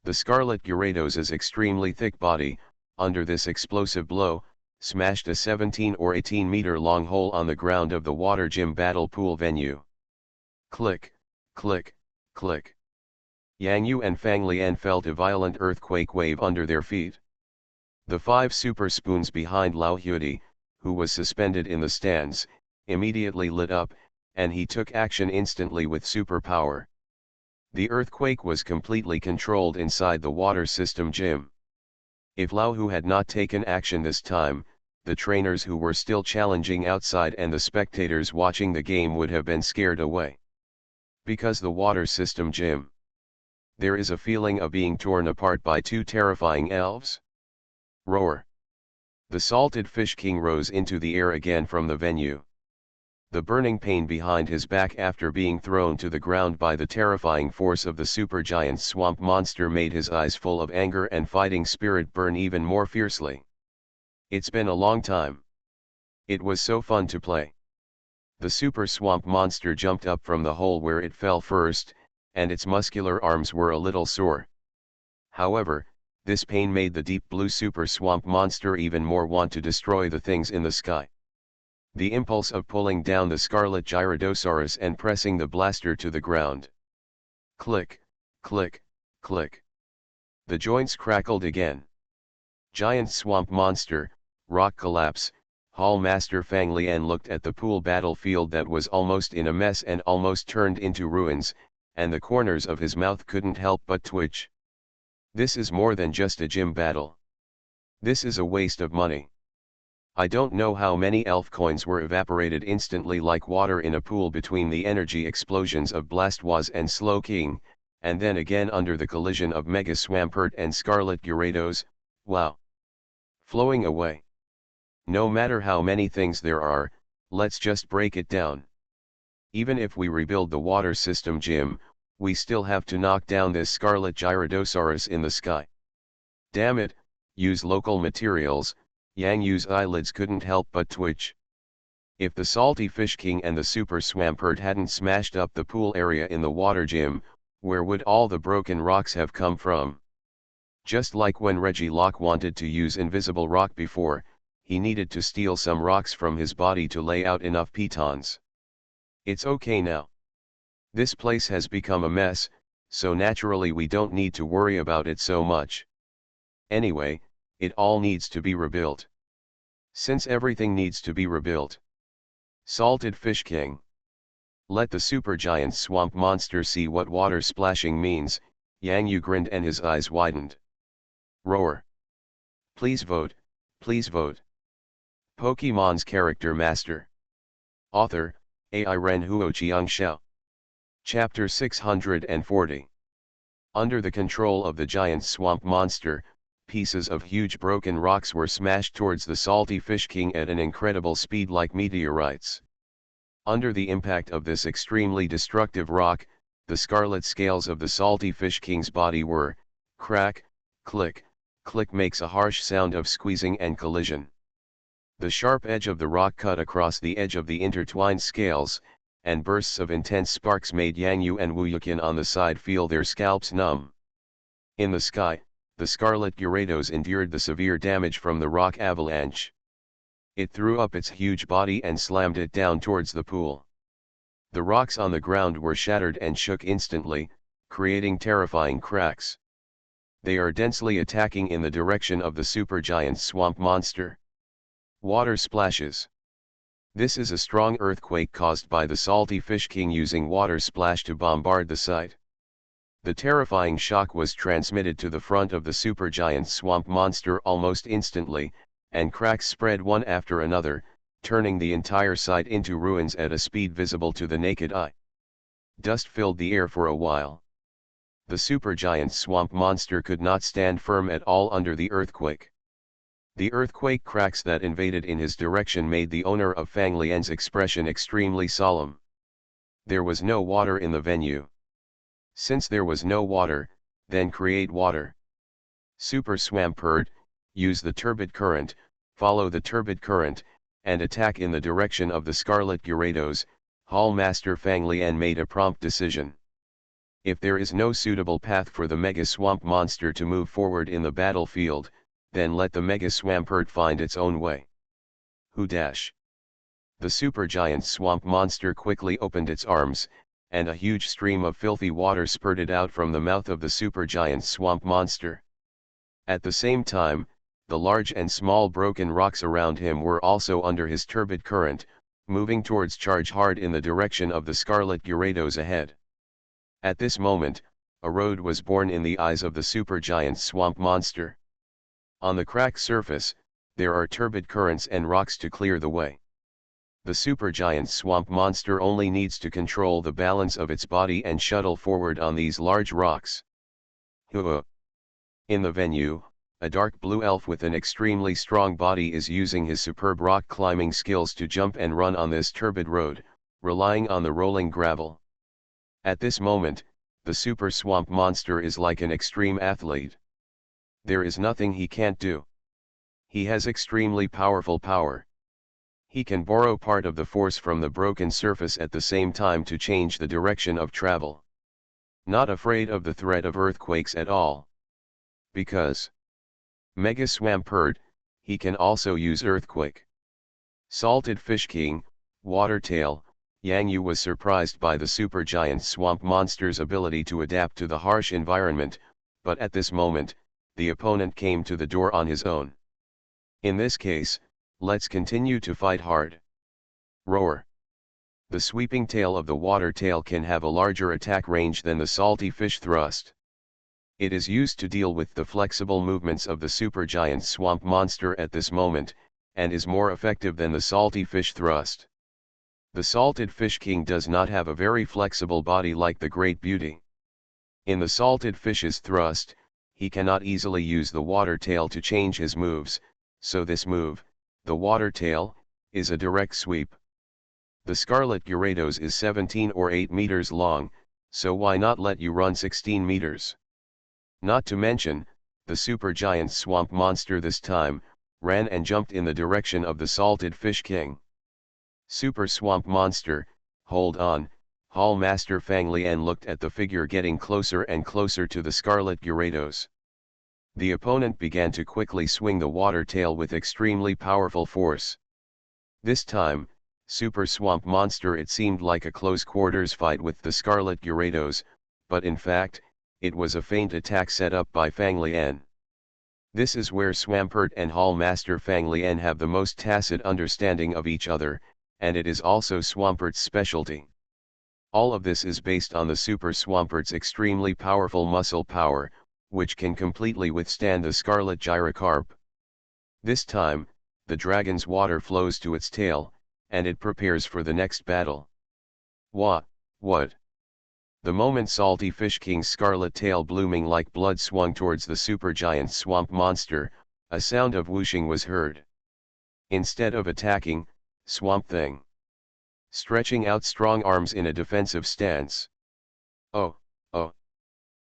The scarlet Gyarados' extremely thick body, under this explosive blow, smashed a 17 or 18 meter long hole on the ground of the water gym battle pool venue. Click, click, click. Yang Yu and Fang Lian felt a violent earthquake wave under their feet. The 5 super spoons behind Lao Huidi, who was suspended in the stands, immediately lit up, and he took action instantly with super power. The earthquake was completely controlled inside the water system gym. If Lao Hu had not taken action this time, the trainers who were still challenging outside and the spectators watching the game would have been scared away. Because the water system gym, there is a feeling of being torn apart by 2 terrifying elves. Roar! The salted fish king rose into the air again from the venue. The burning pain behind his back after being thrown to the ground by the terrifying force of the supergiant swamp monster made his eyes full of anger and fighting spirit burn even more fiercely. It's been a long time. It was so fun to play. The super swamp monster jumped up from the hole where it fell first, and its muscular arms were a little sore. However, this pain made the deep blue super swamp monster even more want to destroy the things in the sky. The impulse of pulling down the scarlet Gyaradosaurus and pressing the blaster to the ground. Click, click, click. The joints crackled again. Giant swamp monster, rock collapse. Hall Master Fang Lian looked at the pool battlefield that was almost in a mess and almost turned into ruins, and the corners of his mouth couldn't help but twitch. This is more than just a gym battle. This is a waste of money. I don't know how many elf coins were evaporated instantly like water in a pool between the energy explosions of Blastwaz and Slowking, and then again under the collision of Mega Swampert and Scarlet Gyarados. Wow! Flowing away. No matter how many things there are, let's just break it down. Even if we rebuild the water system gym, we still have to knock down this Scarlet Gyaradosaurus in the sky. Damn it, use local materials. Yang Yu's eyelids couldn't help but twitch. If the salty fish king and the super swampert hadn't smashed up the pool area in the water gym, where would all the broken rocks have come from? Just like when Reggie Locke wanted to use invisible rock before, he needed to steal some rocks from his body to lay out enough pitons. It's okay now. This place has become a mess, so naturally we don't need to worry about it so much. Anyway, it all needs to be rebuilt. Since everything needs to be rebuilt. Salted Fish King. Let the supergiant swamp monster see what water splashing means. Yang Yu grinned and his eyes widened. Roar. Please vote, please vote. Pokemon's Character Master. Author, AI Ren Huoqiang Xiao. Chapter 640. Under the control of the giant swamp monster, pieces of huge broken rocks were smashed towards the salty fish king at an incredible speed like meteorites. Under the impact of this extremely destructive rock, the scarlet scales of the salty fish king's body were, crack, click, click makes a harsh sound of squeezing and collision. The sharp edge of the rock cut across the edge of the intertwined scales, and bursts of intense sparks made Yang Yu and Wu Yuqin on the side feel their scalps numb. In the sky, the Scarlet Gyarados endured the severe damage from the rock avalanche. It threw up its huge body and slammed it down towards the pool. The rocks on the ground were shattered and shook instantly, creating terrifying cracks. They are densely attacking in the direction of the supergiant swamp monster. Water splashes. This is a strong earthquake caused by the salty fish king using water splash to bombard the site. The terrifying shock was transmitted to the front of the supergiant swamp monster almost instantly, and cracks spread one after another, turning the entire site into ruins at a speed visible to the naked eye. Dust filled the air for a while. The supergiant swamp monster could not stand firm at all under the earthquake. The earthquake cracks that invaded in his direction made the owner of Fang Lian's expression extremely solemn. There was no water in the venue. Since there was no water, then create water. Super Swampert, use the turbid current, follow the turbid current, and attack in the direction of the Scarlet Gyarados. Hall Master Fang Lian made a prompt decision. If there is no suitable path for the Mega Swamp Monster to move forward in the battlefield, then let the Mega Swampert find its own way. Who dash? The supergiant swamp monster quickly opened its arms, and a huge stream of filthy water spurted out from the mouth of the supergiant swamp monster. At the same time, the large and small broken rocks around him were also under his turbid current, moving towards charge hard in the direction of the Scarlet Gyarados ahead. At this moment, a road was born in the eyes of the supergiant swamp monster. On the cracked surface, there are turbid currents and rocks to clear the way. The supergiant swamp monster only needs to control the balance of its body and shuttle forward on these large rocks. Hoo-ah. In the venue, a dark blue elf with an extremely strong body is using his superb rock climbing skills to jump and run on this turbid road, relying on the rolling gravel. At this moment, the super swamp monster is like an extreme athlete. There is nothing he can't do. He has extremely powerful power. He can borrow part of the force from the broken surface at the same time to change the direction of travel. Not afraid of the threat of earthquakes at all. Because Mega Swampert, he can also use earthquake. Salted Fish King, Watertail, Yang Yu was surprised by the supergiant swamp monster's ability to adapt to the harsh environment, but at this moment, the opponent came to the door on his own. In this case, let's continue to fight hard. Roar. The sweeping tail of the water tail can have a larger attack range than the salty fish thrust. It is used to deal with the flexible movements of the supergiant swamp monster at this moment, and is more effective than the salty fish thrust. The salted fish king does not have a very flexible body like the great beauty. In the salted fish's thrust, he cannot easily use the water tail to change his moves, so this move, the water tail, is a direct sweep. The Scarlet Gyarados is 17 or 8 meters long, so why not let you run 16 meters? Not to mention, the supergiant swamp monster this time, ran and jumped in the direction of the salted fish king. Super swamp monster, hold on. Hall Master Fang Lian looked at the figure getting closer and closer to the Scarlet Gyarados. The opponent began to quickly swing the water tail with extremely powerful force. This time, Super Swamp Monster it seemed like a close quarters fight with the Scarlet Gyarados, but in fact, it was a feint attack set up by Fang Lian. This is where Swampert and Hall Master Fang Lian have the most tacit understanding of each other, and it is also Swampert's specialty. All of this is based on the Super Swampert's extremely powerful muscle power, which can completely withstand the Scarlet Gyrocarp. This time, the dragon's water flows to its tail, and it prepares for the next battle. What? The moment Salty Fish King's scarlet tail blooming like blood swung towards the supergiant swamp monster, a sound of whooshing was heard. Instead of attacking, Swamp Thing stretching out strong arms in a defensive stance. Oh.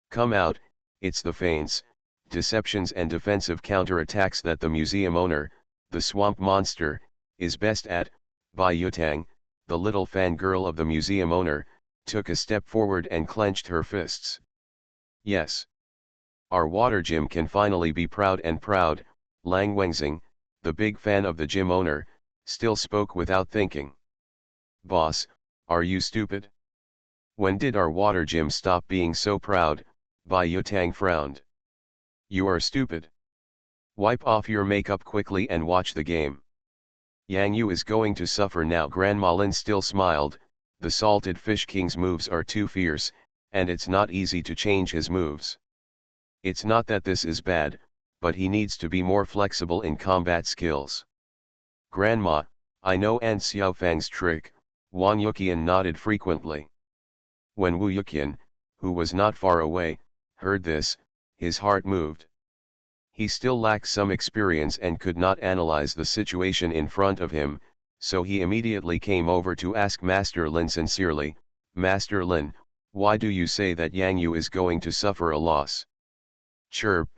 Come out, it's the feints, deceptions and defensive counterattacks that the museum owner, the swamp monster, is best at. Bai Yutang, the little fangirl of the museum owner, took a step forward and clenched her fists. Yes. Our water gym can finally be proud and proud. Lang Wengxing, the big fan of the gym owner, still spoke without thinking. "Boss, are you stupid? When did our water gym stop being so proud?" Bai Yutang frowned. "You are stupid. Wipe off your makeup quickly and watch the game. Yang Yu is going to suffer now." Grandma Lin still smiled. "The Salted Fish King's moves are too fierce, and it's not easy to change his moves. It's not that this is bad, but he needs to be more flexible in combat skills." "Grandma, I know An Xiaofang's trick." Wang Yuqian nodded frequently. When Wu Yuqian, who was not far away, heard this, his heart moved. He still lacked some experience and could not analyze the situation in front of him, so he immediately came over to ask Master Lin sincerely, "Master Lin, why do you say that Yang Yu is going to suffer a loss?" Chirp,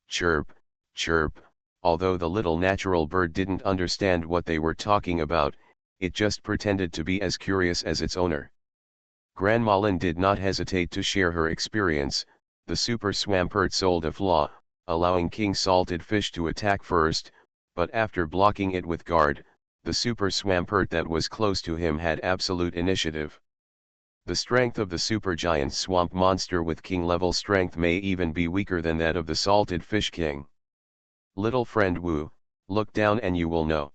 chirp, chirp. Although the little natural bird didn't understand what they were talking about, it just pretended to be as curious as its owner. Grandma Lin did not hesitate to share her experience. The Super Swampert sold a flaw, allowing King Salted Fish to attack first, but after blocking it with guard, the Super Swampert that was close to him had absolute initiative. The strength of the supergiant swamp monster with king-level strength may even be weaker than that of the Salted Fish King. "Little friend Wu, look down and you will know."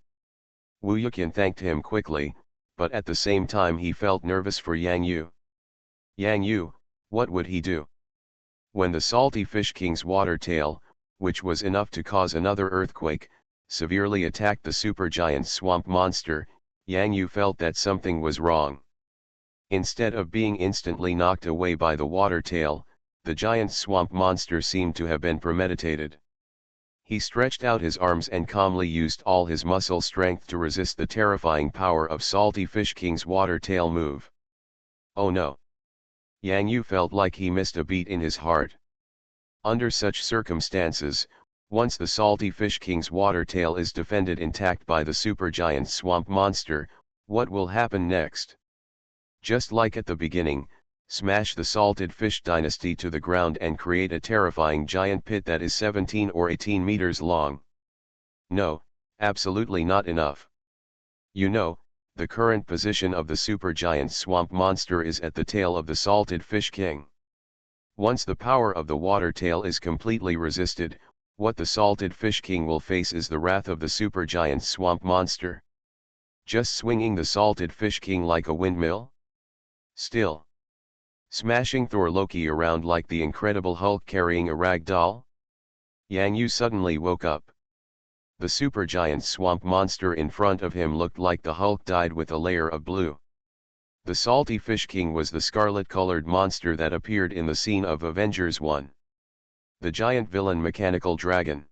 Wu Yuqian thanked him quickly, but at the same time he felt nervous for Yang Yu. Yang Yu, what would he do? When the Salty Fish King's water tail, which was enough to cause another earthquake, severely attacked the supergiant swamp monster, Yang Yu felt that something was wrong. Instead of being instantly knocked away by the water tail, the giant swamp monster seemed to have been premeditated. He stretched out his arms and calmly used all his muscle strength to resist the terrifying power of Salty Fish King's water tail move. Oh no! Yang Yu felt like he missed a beat in his heart. Under such circumstances, once the Salty Fish King's water tail is defended intact by the supergiant swamp monster, what will happen next? Just like at the beginning, smash the Salted Fish Dynasty to the ground and create a terrifying giant pit that is 17 or 18 meters long. No, absolutely not enough. You know, the current position of the supergiant swamp monster is at the tail of the Salted Fish King. Once the power of the water tail is completely resisted, what the Salted Fish King will face is the wrath of the supergiant swamp monster. Just swinging the Salted Fish King like a windmill? Still. Smashing Thor Loki around like the Incredible Hulk carrying a rag doll? Yang Yu suddenly woke up. The supergiant swamp monster in front of him looked like the Hulk dyed with a layer of blue. The Salty Fish King was the scarlet-colored monster that appeared in the scene of Avengers 1. The giant villain Mechanical Dragon.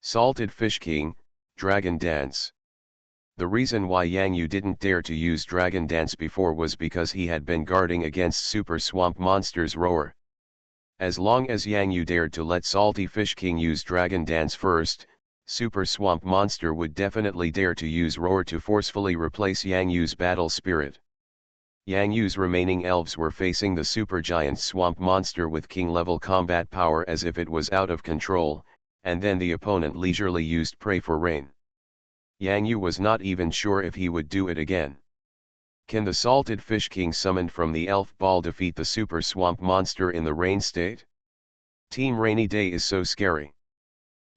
Salted Fish King, Dragon Dance. The reason why Yang Yu didn't dare to use Dragon Dance before was because he had been guarding against Super Swamp Monster's roar. As long as Yang Yu dared to let Salty Fish King use Dragon Dance first, Super Swamp Monster would definitely dare to use Roar to forcefully replace Yang Yu's battle spirit. Yang Yu's remaining elves were facing the supergiant swamp monster with king-level combat power as if it was out of control, and then the opponent leisurely used Pray for Rain. Yang Yu was not even sure if he would do it again. Can the Salted Fish King summoned from the Elf Ball defeat the Super Swamp Monster in the rain state? Team Rainy Day is so scary.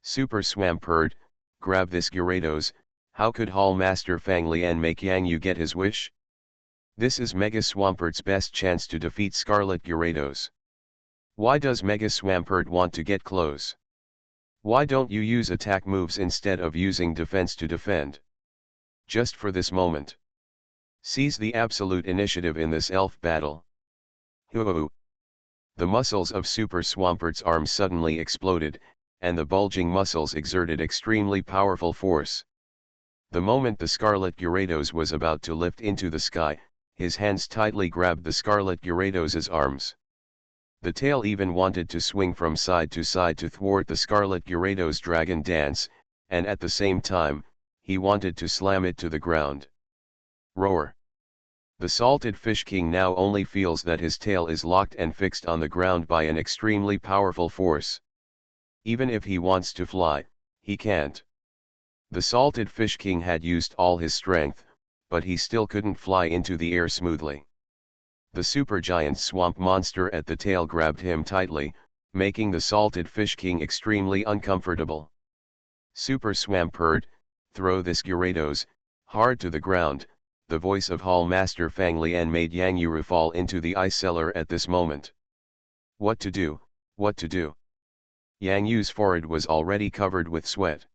Super Swampert, grab this Gyarados. How could Hall Master Fang Lian make Yang Yu get his wish? This is Mega Swampert's best chance to defeat Scarlet Gyarados. Why does Mega Swampert want to get close? Why don't you use attack moves instead of using defense to defend? Just for this moment. Seize the absolute initiative in this elf battle. Hoo-hoo! The muscles of Super Swampert's arms suddenly exploded, and the bulging muscles exerted extremely powerful force. The moment the Scarlet Gyarados was about to lift into the sky, his hands tightly grabbed the Scarlet Gyarados' arms. The tail even wanted to swing from side to side to thwart the Scarlet Gyarados' Dragon Dance, and at the same time, he wanted to slam it to the ground. Roar! The Salted Fish King now only feels that his tail is locked and fixed on the ground by an extremely powerful force. Even if he wants to fly, he can't. The salted fish king had used all his strength, but he still couldn't fly into the air smoothly. The supergiant swamp monster at the tail grabbed him tightly, making the salted fish king extremely uncomfortable. Super Swampert, throw this Gyarados hard to the ground. The voice of Hall Master Fang Lian made Yang Yu fall into the ice cellar at this moment. What to do, what to do? Yang Yu's forehead was already covered with sweat.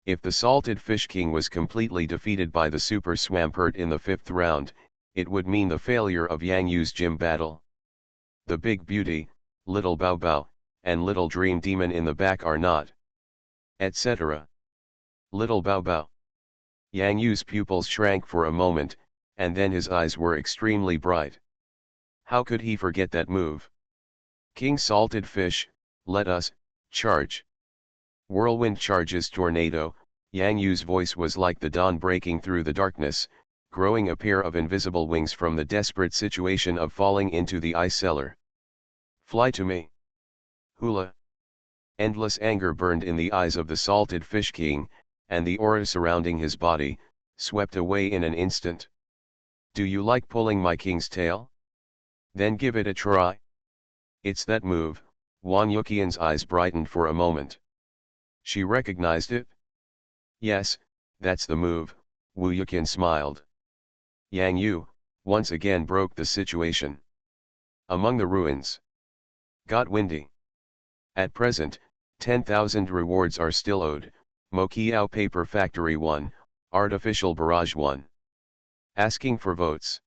If the salted fish king was completely defeated by the Super Swampert in the 5th round, it would mean the failure of Yang Yu's gym battle. The big beauty, little Bao Bao, and little dream demon in the back are not, etc. Little Bao Bao. Yang Yu's pupils shrank for a moment, and then his eyes were extremely bright. How could he forget that move? King Salted Fish, let us charge. Whirlwind charges tornado. Yang Yu's voice was like the dawn breaking through the darkness, growing a pair of invisible wings from the desperate situation of falling into the ice cellar. Fly to me. Hula. Endless anger burned in the eyes of the salted fish king, and the aura surrounding his body swept away in an instant. Do you like pulling my king's tail? Then give it a try. It's that move. Wang Yuqian's eyes brightened for a moment. She recognized it. Yes, that's the move. Wu Yuqian smiled. Yang Yu once again broke the situation. Among the ruins. Got windy. At present, 10,000 rewards are still owed. Mokiao Paper Factory 1, Artificial Barrage 1. Asking for votes.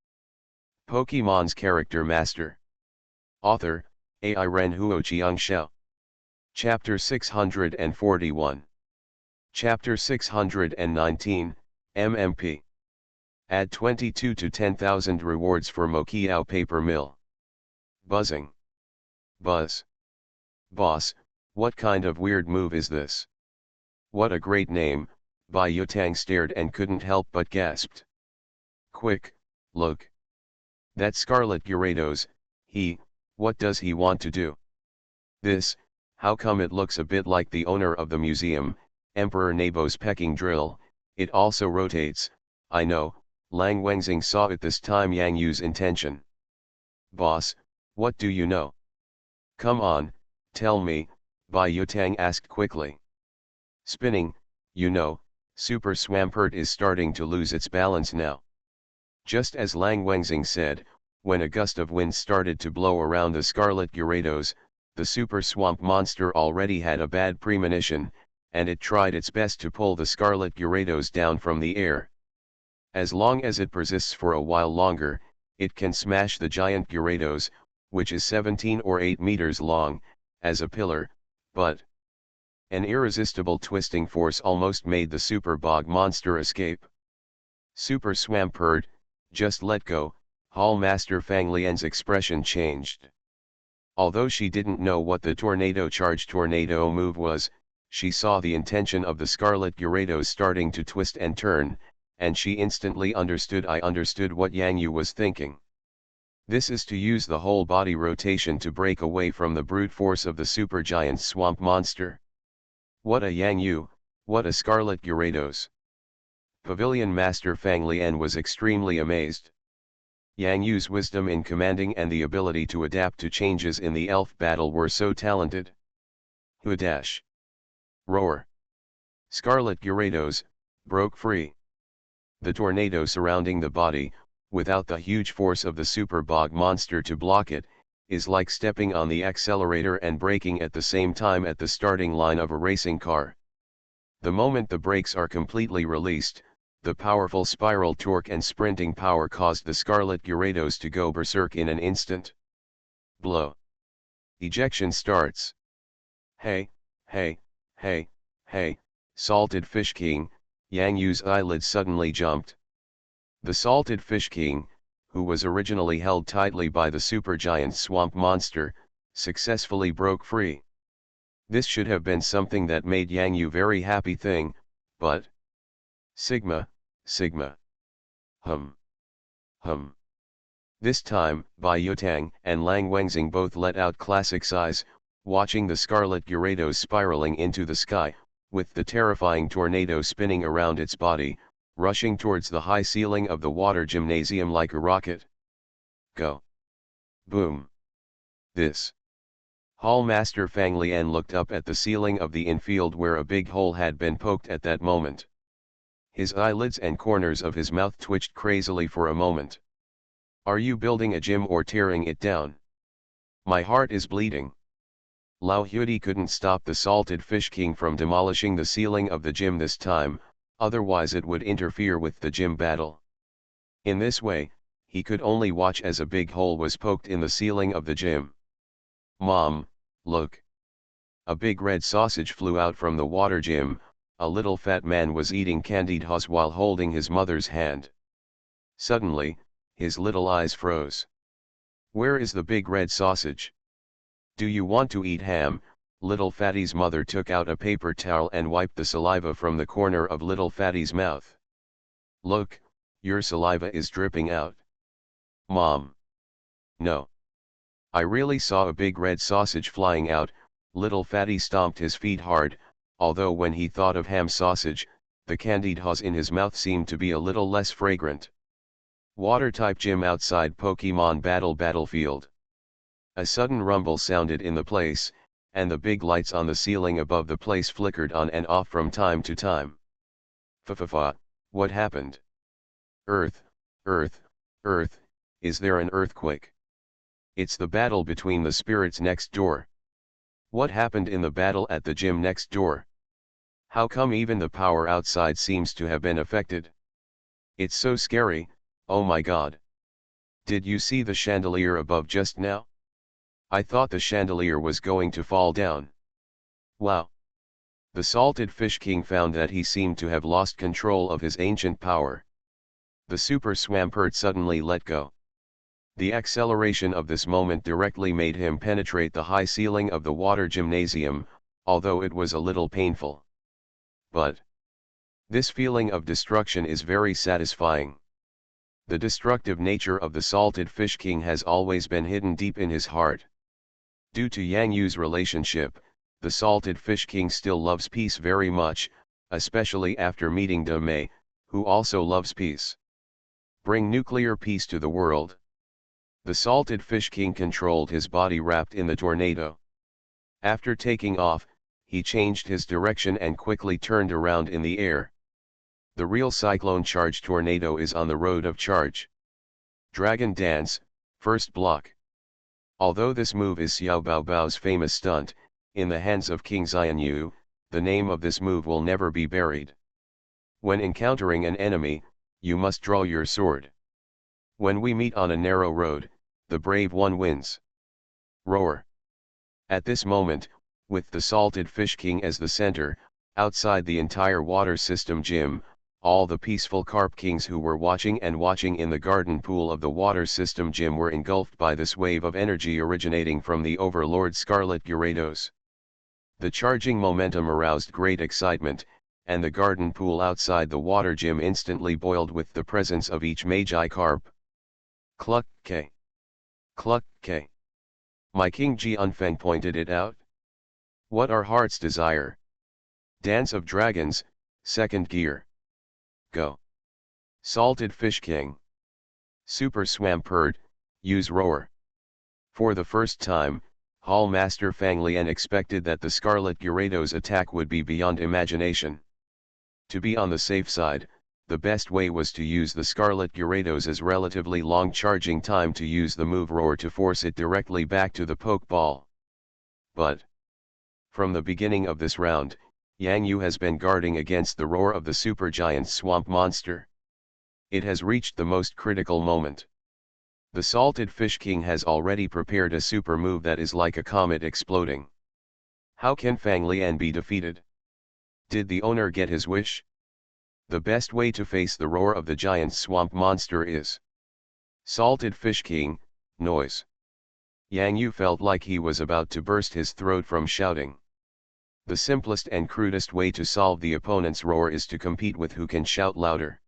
Pokemon's Character Master. Author, AI Ren Huo Xiangxiao. Chapter 641. Chapter 619, MMP. Add 22 to 10,000 rewards for Mokiao Paper Mill. Buzzing. Buzz. Boss, what kind of weird move is this? What a great name. Bai Yutang stared and couldn't help but gasped. Quick, look. That Scarlet Gyarados, what does he want to do? This, how come it looks a bit like the owner of the museum, Emperor Nabo's pecking drill? It also rotates. I know. Lang Wengxing saw it this time. Yang Yu's intention. Boss, what do you know? Come on, tell me, Bai Yutang asked quickly. Spinning, you know, Super Swampert is starting to lose its balance now. Just as Lang Wengxing said, when a gust of wind started to blow around the Scarlet Gyarados, the Super Swamp Monster already had a bad premonition, and it tried its best to pull the Scarlet Gyarados down from the air. As long as it persists for a while longer, it can smash the giant Gyarados, which is 17 or 8 meters long, as a pillar, but an irresistible twisting force almost made the Super Bog Monster escape. Super Swampert, just let go. Hall Master Fang Lian's expression changed. Although she didn't know what the Tornado Charge tornado move was, she saw the intention of the Scarlet Gyarados starting to twist and turn, and she instantly understood. I understood what Yang Yu was thinking. This is to use the whole body rotation to break away from the brute force of the supergiant swamp monster. What a Yang Yu, what a Scarlet Gyarados. Pavilion Master Fang Lian was extremely amazed. Yang Yu's wisdom in commanding and the ability to adapt to changes in the elf battle were so talented. Huadash. Roar. Scarlet Gyarados broke free. The tornado surrounding the body, without the huge force of the Super Bog Monster to block it, is like stepping on the accelerator and braking at the same time at the starting line of a racing car. The moment the brakes are completely released, the powerful spiral torque and sprinting power caused the Scarlet Gyarados to go berserk in an instant. Blow. Ejection starts. Hey, hey, hey, hey, Salted Fish King. Yang Yu's eyelids suddenly jumped. The Salted Fish King, who was originally held tightly by the supergiant swamp monster, successfully broke free. This should have been something that made Yang Yu very happy thing, but... Sigma, Sigma. Hum. Hum. This time, Bai Yutang and Lang Wengxing both let out classic sighs, watching the Scarlet Gyarados spiraling into the sky, with the terrifying tornado spinning around its body, rushing towards the high ceiling of the water gymnasium like a rocket. Go. Boom. This. Hall Master Fang Lian looked up at the ceiling of the infield where a big hole had been poked at that moment. His eyelids and corners of his mouth twitched crazily for a moment. Are you building a gym or tearing it down? My heart is bleeding. Lao Hudi couldn't stop the Salted Fish King from demolishing the ceiling of the gym this time, otherwise it would interfere with the gym battle. In this way, he could only watch as a big hole was poked in the ceiling of the gym. Mom, look. A big red sausage flew out from the water gym. A little fat man was eating candied haws while holding his mother's hand. Suddenly, his little eyes froze. Where is the big red sausage? Do you want to eat ham? Little Fatty's mother took out a paper towel and wiped the saliva from the corner of Little Fatty's mouth. Look, your saliva is dripping out. Mom. No. I really saw a big red sausage flying out. Little Fatty stomped his feet hard, although when he thought of ham sausage, the candied haws in his mouth seemed to be a little less fragrant. Water-type gym outside Pokemon Battlefield. A sudden rumble sounded in the place, and the big lights on the ceiling above the place flickered on and off from time to time. Fa, what happened? Earth, Earth, Earth, is there an earthquake? It's the battle between the spirits next door. What happened in the battle at the gym next door? How come even the power outside seems to have been affected? It's so scary, oh my god. Did you see the chandelier above just now? I thought the chandelier was going to fall down. Wow. The Salted Fish King found that he seemed to have lost control of his ancient power. The Super Swampert suddenly let go. The acceleration of this moment directly made him penetrate the high ceiling of the water gymnasium, although it was a little painful. But this feeling of destruction is very satisfying. The destructive nature of the Salted Fish King has always been hidden deep in his heart. Due to Yang Yu's relationship, the Salted Fish King still loves peace very much, especially after meeting De Mei, who also loves peace. Bring nuclear peace to the world. The Salted Fish King controlled his body wrapped in the tornado. After taking off, he changed his direction and quickly turned around in the air. The real cyclone charge tornado is on the road of charge. Dragon Dance, first block. Although this move is Xiao Baobao's famous stunt, in the hands of King Xianyu, the name of this move will never be buried. When encountering an enemy, you must draw your sword. When we meet on a narrow road, the brave one wins. Roar. At this moment, with the Salted Fish King as the center, outside the entire water system gym, all the peaceful carp kings who were watching in the garden pool of the water system gym were engulfed by this wave of energy originating from the overlord Scarlet Gyarados. The charging momentum aroused great excitement, and the garden pool outside the water gym instantly boiled with the presence of each Magi carp. Cluck K. Cluck K. My King Ji Unfeng pointed it out. What our hearts desire. Dance of Dragons, second gear. Go. Salted Fish King. Super Swampert, use Roar. For the first time, Hall Master Fang Lian expected that the Scarlet Gyarados attack would be beyond imagination. To be on the safe side, the best way was to use the Scarlet Gyarados' relatively long charging time to use the move Roar to force it directly back to the Pokeball. But from the beginning of this round, Yang Yu has been guarding against the roar of the supergiant swamp monster. It has reached the most critical moment. The Salted Fish King has already prepared a super move that is like a comet exploding. How can Fang Lian be defeated? Did the owner get his wish? The best way to face the roar of the giant swamp monster is Salted Fish King, noise. Yang Yu felt like he was about to burst his throat from shouting. The simplest and crudest way to solve the opponent's roar is to compete with who can shout louder.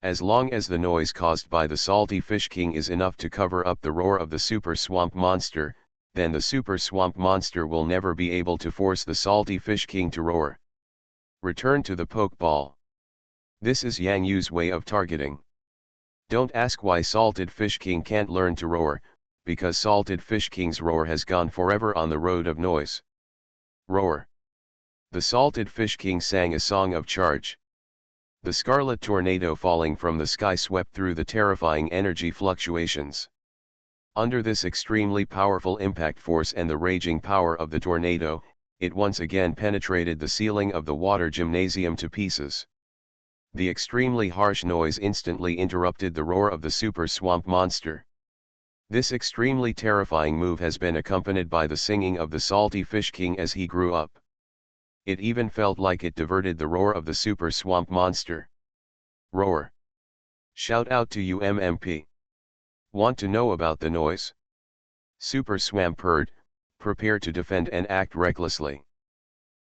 As long as the noise caused by the Salty Fish King is enough to cover up the roar of the Super Swamp Monster, then the Super Swamp Monster will never be able to force the Salty Fish King to roar. Return to the pokeball. This is Yang Yu's way of targeting. Don't ask why Salted Fish King can't learn to roar, because Salted Fish King's roar has gone forever on the road of noise. Roar. The Salted Fish King sang a song of charge. The scarlet tornado falling from the sky swept through the terrifying energy fluctuations. Under this extremely powerful impact force and the raging power of the tornado, it once again penetrated the ceiling of the water gymnasium to pieces. The extremely harsh noise instantly interrupted the roar of the super swamp monster. This extremely terrifying move has been accompanied by the singing of the Salty Fish King as he grew up. It even felt like it diverted the roar of the super swamp monster. Roar. Shout out to you MMP. Want to know about the noise? Super Swampert, prepare to defend and act recklessly.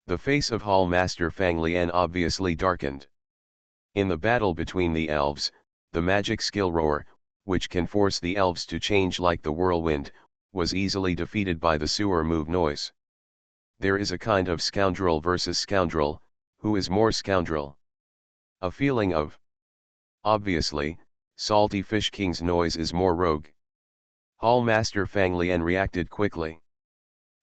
The face of Hall Master Fang Lian obviously darkened. In the battle between the elves, the magic skill Roar, which can force the elves to change like the whirlwind, was easily defeated by the sewer move Noise. There is a kind of scoundrel versus scoundrel, who is more scoundrel? A feeling of. Obviously, Salty Fish King's Noise is more rogue. Hall Master Fang Lian reacted quickly.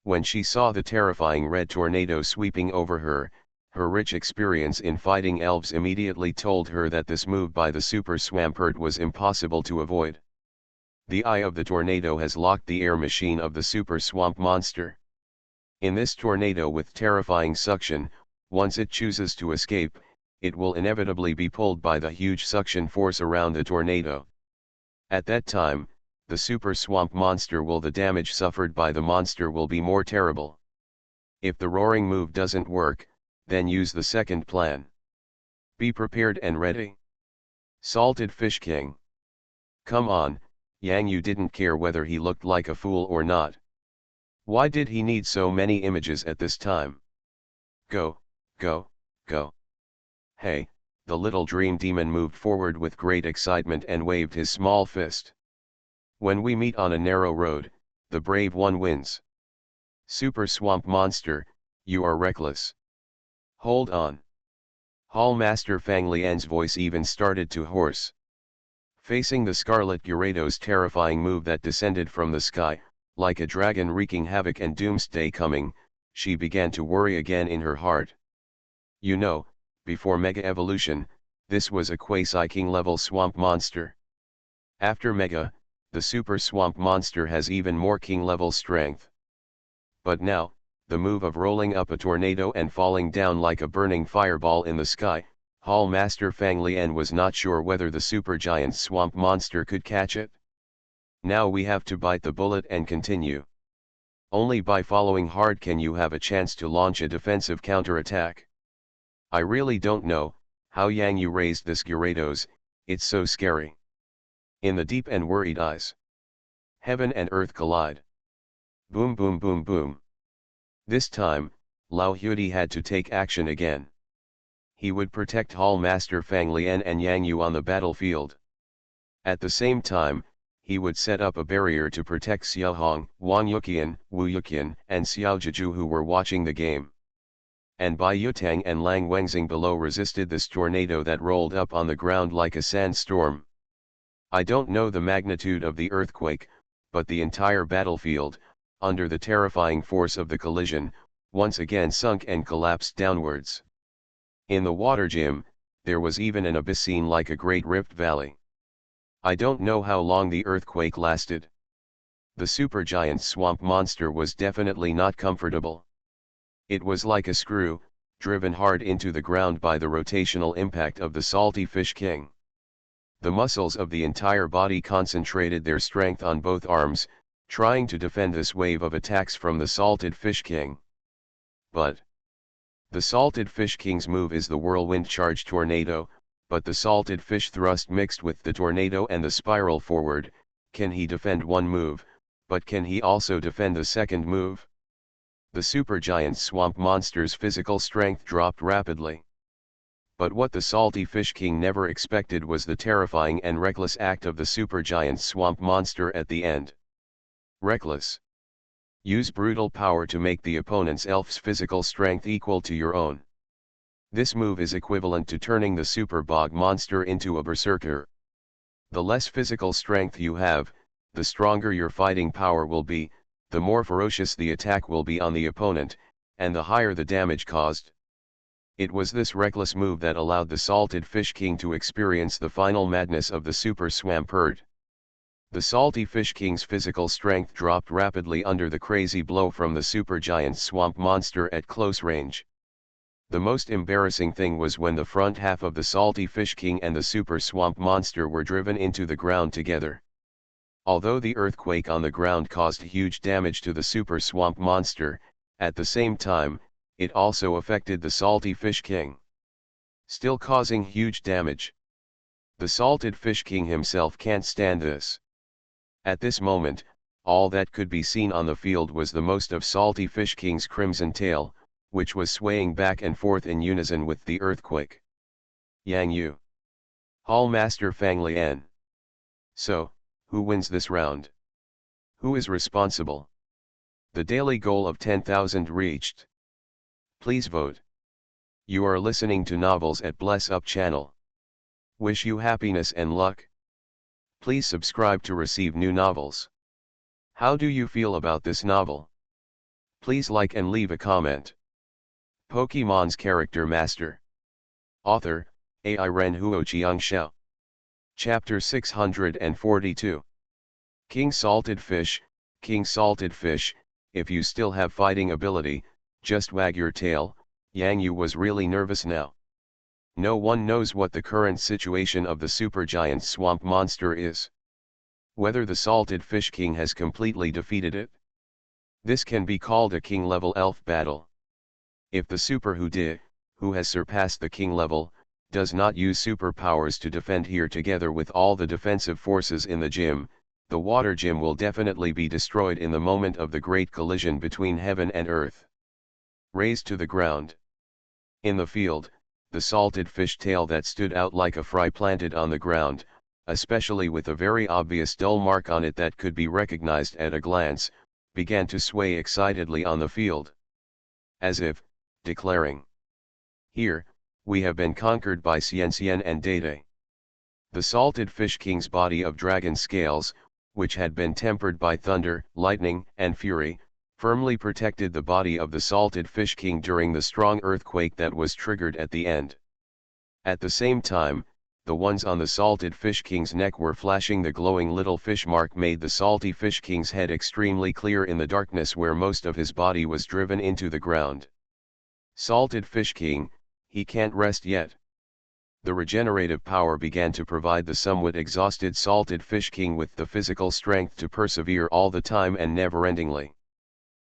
When she saw the terrifying red tornado sweeping over her, her rich experience in fighting elves immediately told her that this move by the Super Swampert was impossible to avoid. The eye of the tornado has locked the air machine of the Super Swamp Monster. In this tornado with terrifying suction, once it chooses to escape, it will inevitably be pulled by the huge suction force around the tornado. At that time, the Super Swamp Monster the damage suffered by the monster will be more terrible. If the roaring move doesn't work, then use the second plan. Be prepared and ready. Salted Fish King. Come on, Yang Yu didn't care whether he looked like a fool or not. Why did he need so many images at this time? Go, go, go. Hey, the little dream demon moved forward with great excitement and waved his small fist. When we meet on a narrow road, the brave one wins. Super Swamp Monster, you are reckless. Hold on. Hall Master Fang Lian's voice even started to hoarse. Facing the Scarlet Gyarados' terrifying move that descended from the sky, like a dragon wreaking havoc and doomsday coming, she began to worry again in her heart. You know, before Mega Evolution, this was a Quasi-King level swamp monster. After Mega, the Super Swamp Monster has even more King level strength. But now, the move of rolling up a tornado and falling down like a burning fireball in the sky, Hall Master Fang Lian was not sure whether the supergiant swamp monster could catch it. Now we have to bite the bullet and continue. Only by following hard can you have a chance to launch a defensive counterattack. I really don't know how Yang Yu raised this Gyarados, it's so scary. In the deep and worried eyes, heaven and earth collide. Boom boom boom boom. This time, Lao Huidi had to take action again. He would protect Hall Master Fang Lian and Yang Yu on the battlefield. At the same time, he would set up a barrier to protect Xiao Hong, Wang Yuqian, Wu Yuqian, and Xiao Zhizhu who were watching the game. And Bai Yutang and Lang Wengxing below resisted this tornado that rolled up on the ground like a sandstorm. I don't know the magnitude of the earthquake, but the entire battlefield, under the terrifying force of the collision, once again sunk and collapsed downwards. In the water gym, there was even an abyss seen like a great rift valley. I don't know how long the earthquake lasted. The supergiant swamp monster was definitely not comfortable. It was like a screw, driven hard into the ground by the rotational impact of the Salty Fish King. The muscles of the entire body concentrated their strength on both arms, trying to defend this wave of attacks from the Salted Fish King. But the Salted Fish King's move is the Whirlwind Charge Tornado, but the Salted Fish Thrust mixed with the Tornado and the Spiral Forward. Can he defend one move, but can he also defend the second move? The supergiant swamp monster's physical strength dropped rapidly. But what the Salty Fish King never expected was the terrifying and reckless act of the supergiant swamp monster at the end. Reckless. Use brutal power to make the opponent's elf's physical strength equal to your own. This move is equivalent to turning the super bog monster into a berserker. The less physical strength you have, the stronger your fighting power will be, the more ferocious the attack will be on the opponent, and the higher the damage caused. It was this reckless move that allowed the Salted Fish King to experience the final madness of the Super Swampert. The Salty Fish King's physical strength dropped rapidly under the crazy blow from the supergiant swamp monster at close range. The most embarrassing thing was when the front half of the Salty Fish King and the Super Swamp Monster were driven into the ground together. Although the earthquake on the ground caused huge damage to the Super Swamp Monster, at the same time, it also affected the Salty Fish King, still causing huge damage. The Salted Fish King himself can't stand this. At this moment, all that could be seen on the field was the most of Salty Fish King's crimson tail, which was swaying back and forth in unison with the earthquake. Yang Yu. Hall Master Fang Lian. So, who wins this round? Who is responsible? The daily goal of 10,000 reached. Please vote. You are listening to Novels at Bless Up channel. Wish you happiness and luck. Please subscribe to receive new novels. How do you feel about this novel? Please like and leave a comment. Pokemon's Character Master. Author, AI Ren Huoqiang Xiao. Chapter 642. King Salted Fish, King Salted Fish, if you still have fighting ability, just wag your tail. Yang Yu was really nervous now. No one knows what the current situation of the supergiant swamp monster is. Whether the Salted Fish King has completely defeated it. This can be called a king-level elf battle. If the super who has surpassed the king level, does not use superpowers to defend here together with all the defensive forces in the gym, the water gym will definitely be destroyed in the moment of the great collision between heaven and earth. Razed to the ground. In the field, the salted fish tail that stood out like a fry planted on the ground, especially with a very obvious dull mark on it that could be recognized at a glance, began to sway excitedly on the field. As if, declaring, "Here, we have been conquered by Xian and Dede." The Salted Fish King's body of dragon scales, which had been tempered by thunder, lightning, and fury, firmly protected the body of the Salted Fish King during the strong earthquake that was triggered at the end. At the same time, the ones on the Salted Fish King's neck were flashing. The glowing little fish mark made the Salty Fish King's head extremely clear in the darkness where most of his body was driven into the ground. Salted Fish King, he can't rest yet. The regenerative power began to provide the somewhat exhausted Salted Fish King with the physical strength to persevere all the time and never-endingly.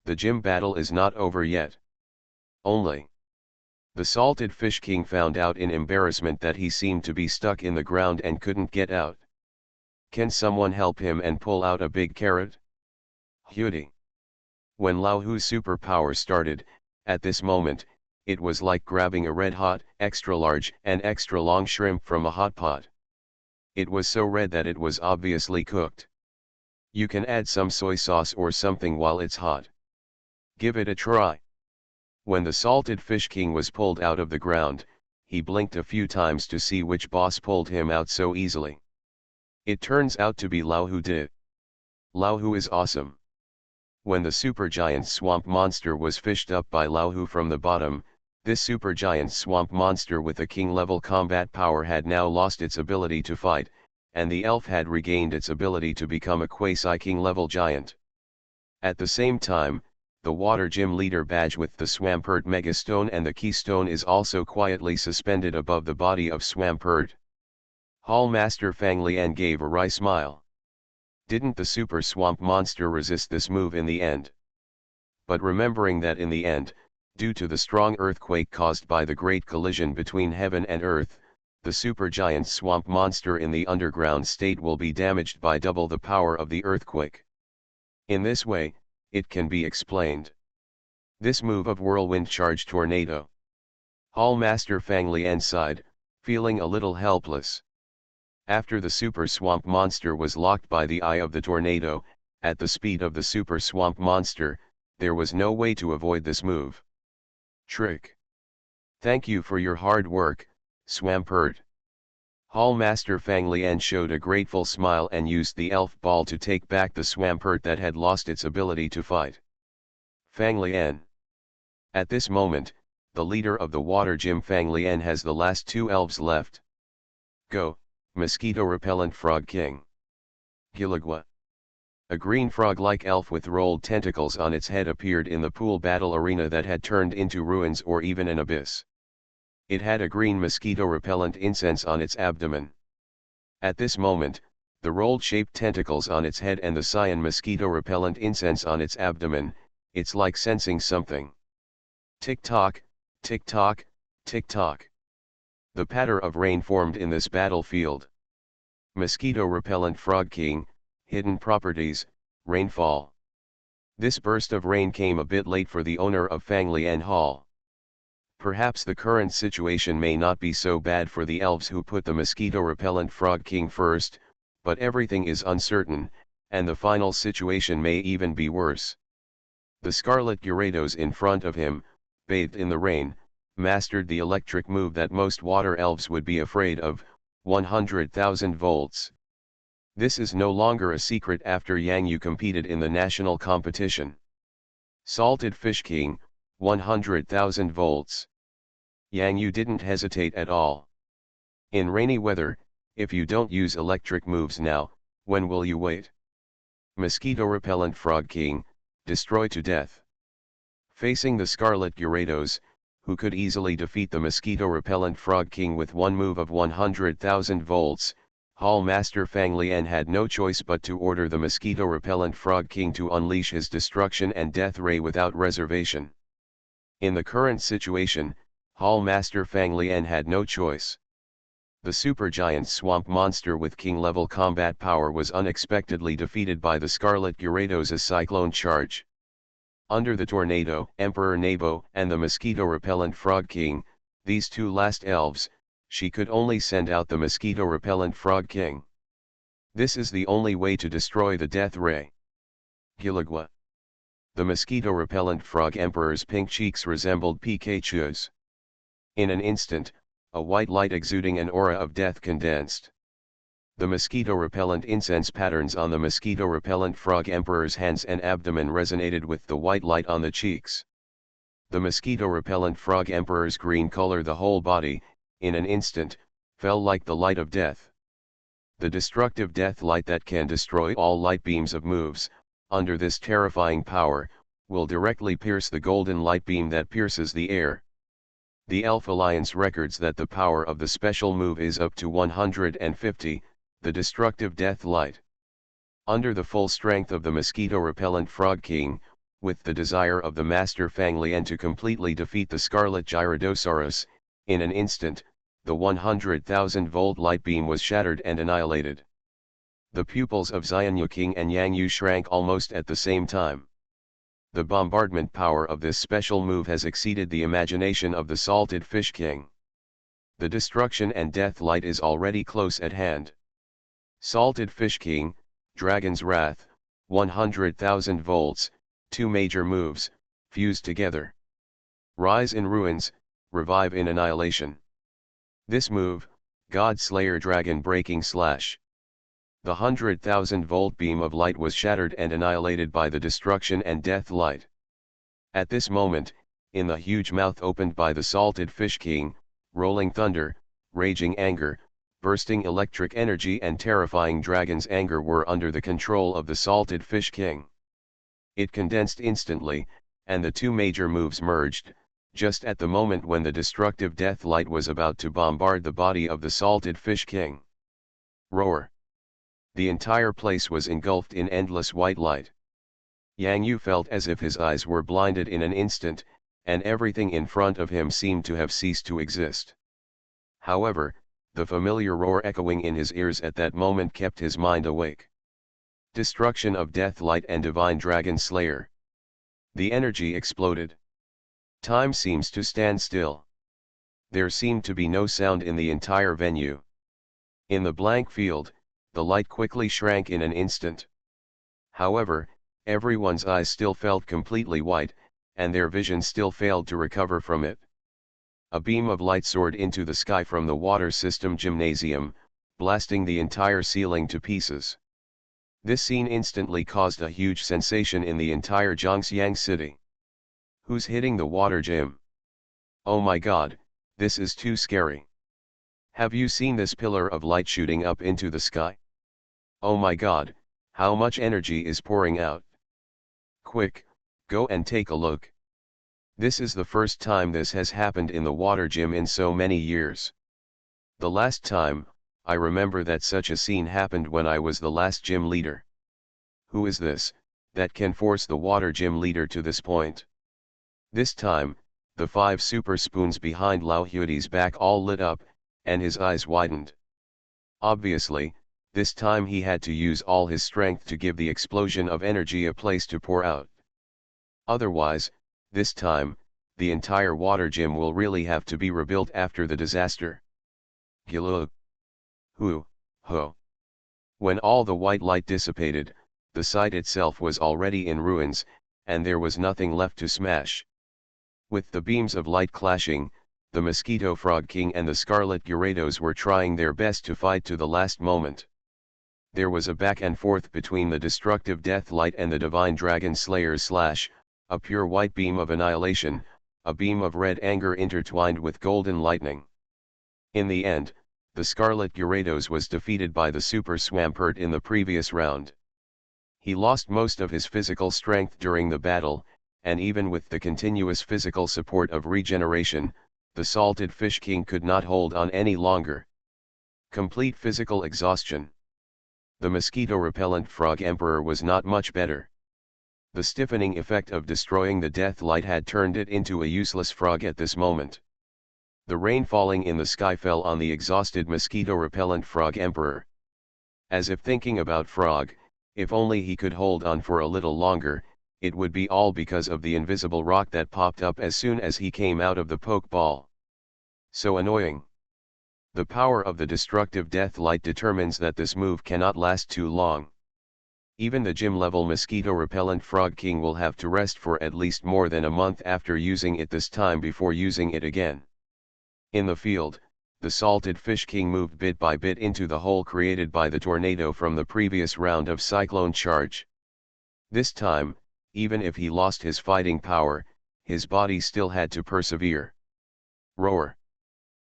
The gym battle is not over yet. Only. The Salted Fish King found out in embarrassment that he seemed to be stuck in the ground and couldn't get out. Can someone help him and pull out a big carrot? Hudi. When Lao Hu's superpower started, at this moment, it was like grabbing a red-hot, extra-large and extra-long shrimp from a hot pot. It was so red that it was obviously cooked. You can add some soy sauce or something while it's hot. Give it a try. When the Salted Fish King was pulled out of the ground, he blinked a few times to see which boss pulled him out so easily. It turns out to be Lao Hu did. Lao Hu is awesome. When the supergiant swamp monster was fished up by Lao Hu from the bottom, this supergiant swamp monster with a king-level combat power had now lost its ability to fight, and the elf had regained its ability to become a quasi-king-level giant. At the same time, the water gym leader badge with the Swampert Megastone and the Keystone is also quietly suspended above the body of Swampert. Hall Master Fang Lian gave a wry smile. Didn't the super swamp monster resist this move in the end? But remembering that in the end, due to the strong earthquake caused by the great collision between heaven and earth, the supergiant swamp monster in the underground state will be damaged by double the power of the earthquake. In this way, it can be explained. This move of Whirlwind Charge Tornado. Hall Master Fang Lian sighed, feeling a little helpless. After the super swamp monster was locked by the eye of the tornado, at the speed of the super swamp monster, there was no way to avoid this move. Trick. Thank you for your hard work, Swampert. Hall Master Fang Lian showed a grateful smile and used the elf ball to take back the Swampert that had lost its ability to fight. Fang Lian. At this moment, the leader of the water gym Fang Lian has the last two elves left. Go, Mosquito Repellent Frog King. Gilagua. A green frog-like elf with rolled tentacles on its head appeared in the pool battle arena that had turned into ruins or even an abyss. It had a green mosquito-repellent incense on its abdomen. At this moment, the rolled-shaped tentacles on its head and the cyan mosquito-repellent incense on its abdomen, it's like sensing something. Tick-tock, tick-tock, tick-tock. The patter of rain formed in this battlefield. Mosquito-repellent Frog King, hidden properties, rainfall. This burst of rain came a bit late for the owner of Fang Lian Hall. Perhaps the current situation may not be so bad for the elves who put the mosquito-repellent Frog King first, but everything is uncertain, and the final situation may even be worse. The Scarlet Gyarados in front of him, bathed in the rain, mastered the electric move that most water elves would be afraid of, 100,000 volts. This is no longer a secret after Yang Yu competed in the national competition. Salted Fish King, 100,000 volts. Yang Yu didn't hesitate at all. In rainy weather, if you don't use electric moves now, when will you wait? Mosquito Repellent Frog King, destroy to death. Facing the Scarlet Gyarados, who could easily defeat the Mosquito Repellent Frog King with one move of 100,000 volts, Hall Master Fang Lian had no choice but to order the Mosquito Repellent Frog King to unleash his destruction and death ray without reservation. In the current situation, Hall Master Fang Lian had no choice. The supergiant swamp monster with king-level combat power was unexpectedly defeated by the Scarlet Gyarados' Cyclone Charge. Under the Tornado, Emperor Nabo and the Mosquito Repellent Frog King, these two last elves, she could only send out the Mosquito Repellent Frog King. This is the only way to destroy the Death Ray. Gilagua. The Mosquito Repellent Frog Emperor's pink cheeks resembled Pikachu's. In an instant, a white light exuding an aura of death condensed. The mosquito-repellent incense patterns on the mosquito-repellent Frog Emperor's hands and abdomen resonated with the white light on the cheeks. The mosquito-repellent Frog Emperor's green color, the whole body, in an instant, fell like the light of death. The destructive death light that can destroy all light beams of moves, under this terrifying power, will directly pierce the golden light beam that pierces the air. The Elf Alliance records that the power of the special move is up to 150, the destructive death light. Under the full strength of the mosquito-repellent Frog King, with the desire of the Master Fang Lian to completely defeat the Scarlet Gyaradosaurus, in an instant, the 100,000 volt light beam was shattered and annihilated. The pupils of Xianyu King and Yang Yu shrank almost at the same time. The bombardment power of this special move has exceeded the imagination of the Salted Fish King. The destruction and death light is already close at hand. Salted Fish King, Dragon's Wrath, 100,000 volts, two major moves, fused together. Rise in ruins, revive in annihilation. This move, God Slayer Dragon Breaking Slash. The 100,000 volt beam of light was shattered and annihilated by the destruction and death light. At this moment, in the huge mouth opened by the Salted Fish King, rolling thunder, raging anger, bursting electric energy and terrifying dragon's anger were under the control of the Salted Fish King. It condensed instantly, and the two major moves merged, just at the moment when the destructive death light was about to bombard the body of the Salted Fish King. Roar! The entire place was engulfed in endless white light. Yang Yu felt as if his eyes were blinded in an instant, and everything in front of him seemed to have ceased to exist. However, the familiar roar echoing in his ears at that moment kept his mind awake. Destruction of Death Light and Divine Dragon Slayer. The energy exploded. Time seems to stand still. There seemed to be no sound in the entire venue. In the blank field, the light quickly shrank in an instant. However, everyone's eyes still felt completely white, and their vision still failed to recover from it. A beam of light soared into the sky from the water system gymnasium, blasting the entire ceiling to pieces. This scene instantly caused a huge sensation in the entire Zhangxiang city. Who's hitting the water gym? Oh my god, this is too scary. Have you seen this pillar of light shooting up into the sky? Oh my god, how much energy is pouring out? Quick, go and take a look. This is the first time this has happened in the water gym in so many years. The last time, I remember that such a scene happened when I was the last gym leader. Who is this, that can force the water gym leader to this point? This time, the 5 super spoons behind Lao Huidi's back all lit up, and his eyes widened. Obviously, this time he had to use all his strength to give the explosion of energy a place to pour out. Otherwise, this time, the entire water gym will really have to be rebuilt after the disaster. Gilug. Hu, ho. When all the white light dissipated, the site itself was already in ruins, and there was nothing left to smash. With the beams of light clashing, the Mosquito Frog King and the Scarlet Gyarados were trying their best to fight to the last moment. There was a back and forth between the destructive Death Light and the Divine Dragon Slayer's slash, a pure white beam of annihilation, a beam of red anger intertwined with golden lightning. In the end, the Scarlet Gyarados was defeated by the Super Swampert in the previous round. He lost most of his physical strength during the battle, and even with the continuous physical support of regeneration, the Salted Fish King could not hold on any longer. Complete physical exhaustion. The mosquito-repellent Frog Emperor was not much better. The stiffening effect of destroying the Death Light had turned it into a useless frog at this moment. The rain falling in the sky fell on the exhausted mosquito-repellent Frog Emperor. As if thinking about Frog, if only he could hold on for a little longer, it would be all because of the invisible rock that popped up as soon as he came out of the Pokeball. So annoying. The power of the destructive Death Light determines that this move cannot last too long. Even the gym-level mosquito-repellent Frog King will have to rest for at least more than a month after using it this time before using it again. In the field, the Salted Fish King moved bit by bit into the hole created by the tornado from the previous round of Cyclone Charge. This time, even if he lost his fighting power, his body still had to persevere. Roar.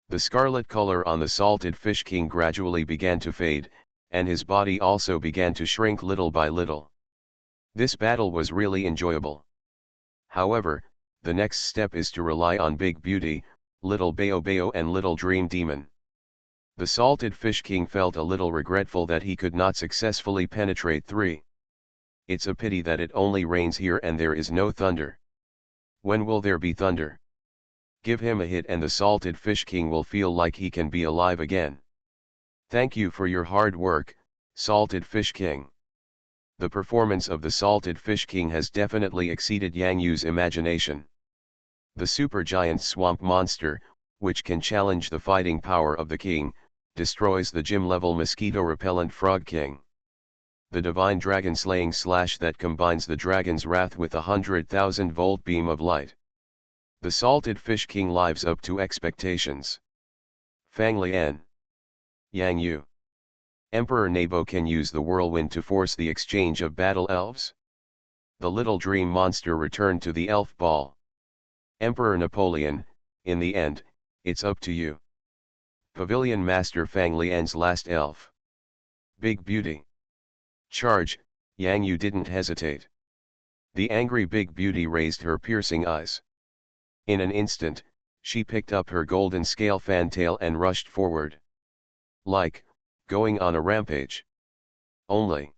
The scarlet color on the Salted Fish King gradually began to fade, and his body also began to shrink little by little. This battle was really enjoyable. However, the next step is to rely on Big Beauty, Little Bayo Bayo and Little Dream Demon. The Salted Fish King felt a little regretful that he could not successfully penetrate 3. It's a pity that it only rains here and there is no thunder. When will there be thunder? Give him a hit and the Salted Fish King will feel like he can be alive again. Thank you for your hard work, Salted Fish King. The performance of the Salted Fish King has definitely exceeded Yang Yu's imagination. The supergiant swamp monster, which can challenge the fighting power of the king, destroys the gym-level mosquito-repellent Frog King. The divine dragon slaying slash that combines the dragon's wrath with a 100,000-volt beam of light. The Salted Fish King lives up to expectations. Fang Lian. Yang Yu. Emperor Nabo can use the whirlwind to force the exchange of battle elves. The little dream monster returned to the elf ball. Emperor Napoleon, in the end, it's up to you. Pavilion Master Fang Lian's last elf. Big Beauty. Charge, Yang Yu didn't hesitate. The angry Big Beauty raised her piercing eyes. In an instant, she picked up her golden scale fantail and rushed forward. Like, going on a rampage. Only.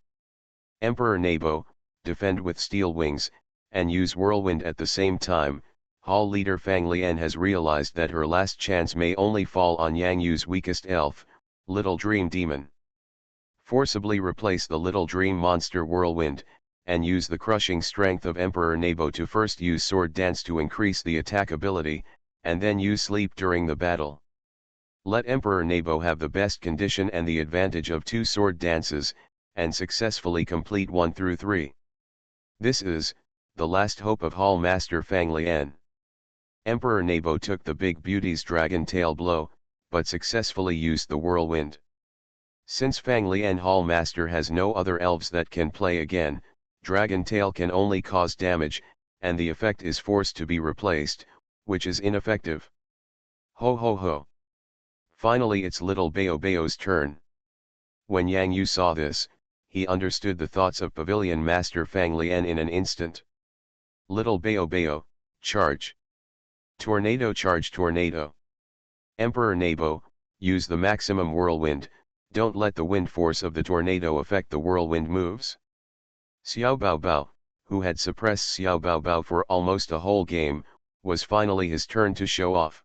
Emperor Nabo, defend with steel wings, and use whirlwind at the same time. Hall leader Fang Lian has realized that her last chance may only fall on Yang Yu's weakest elf, Little Dream Demon. Forcibly replace the Little Dream Monster Whirlwind, and use the crushing strength of Emperor Nabo to first use Sword Dance to increase the attack ability, and then use Sleep during the battle. Let Emperor Nabo have the best condition and the advantage of 2 sword dances, and successfully complete 1 through 3. This is the last hope of Hall Master Fang Lian. Emperor Nebo took the big beauty's dragon tail blow, but successfully used the whirlwind. Since Fang Lian Hall Master has no other elves that can play again, Dragon Tail can only cause damage, and the effect is forced to be replaced, which is ineffective. Ho ho ho. Finally it's little Bao Bao's turn. When Yang Yu saw this, he understood the thoughts of Pavilion Master Fang Lian in an instant. Little Bao Bao, charge. Tornado charge tornado. Emperor Nebo, use the maximum whirlwind, don't let the wind force of the tornado affect the whirlwind moves. Xiao Bao Bao, who had suppressed Xiao Bao Bao for almost a whole game, was finally his turn to show off.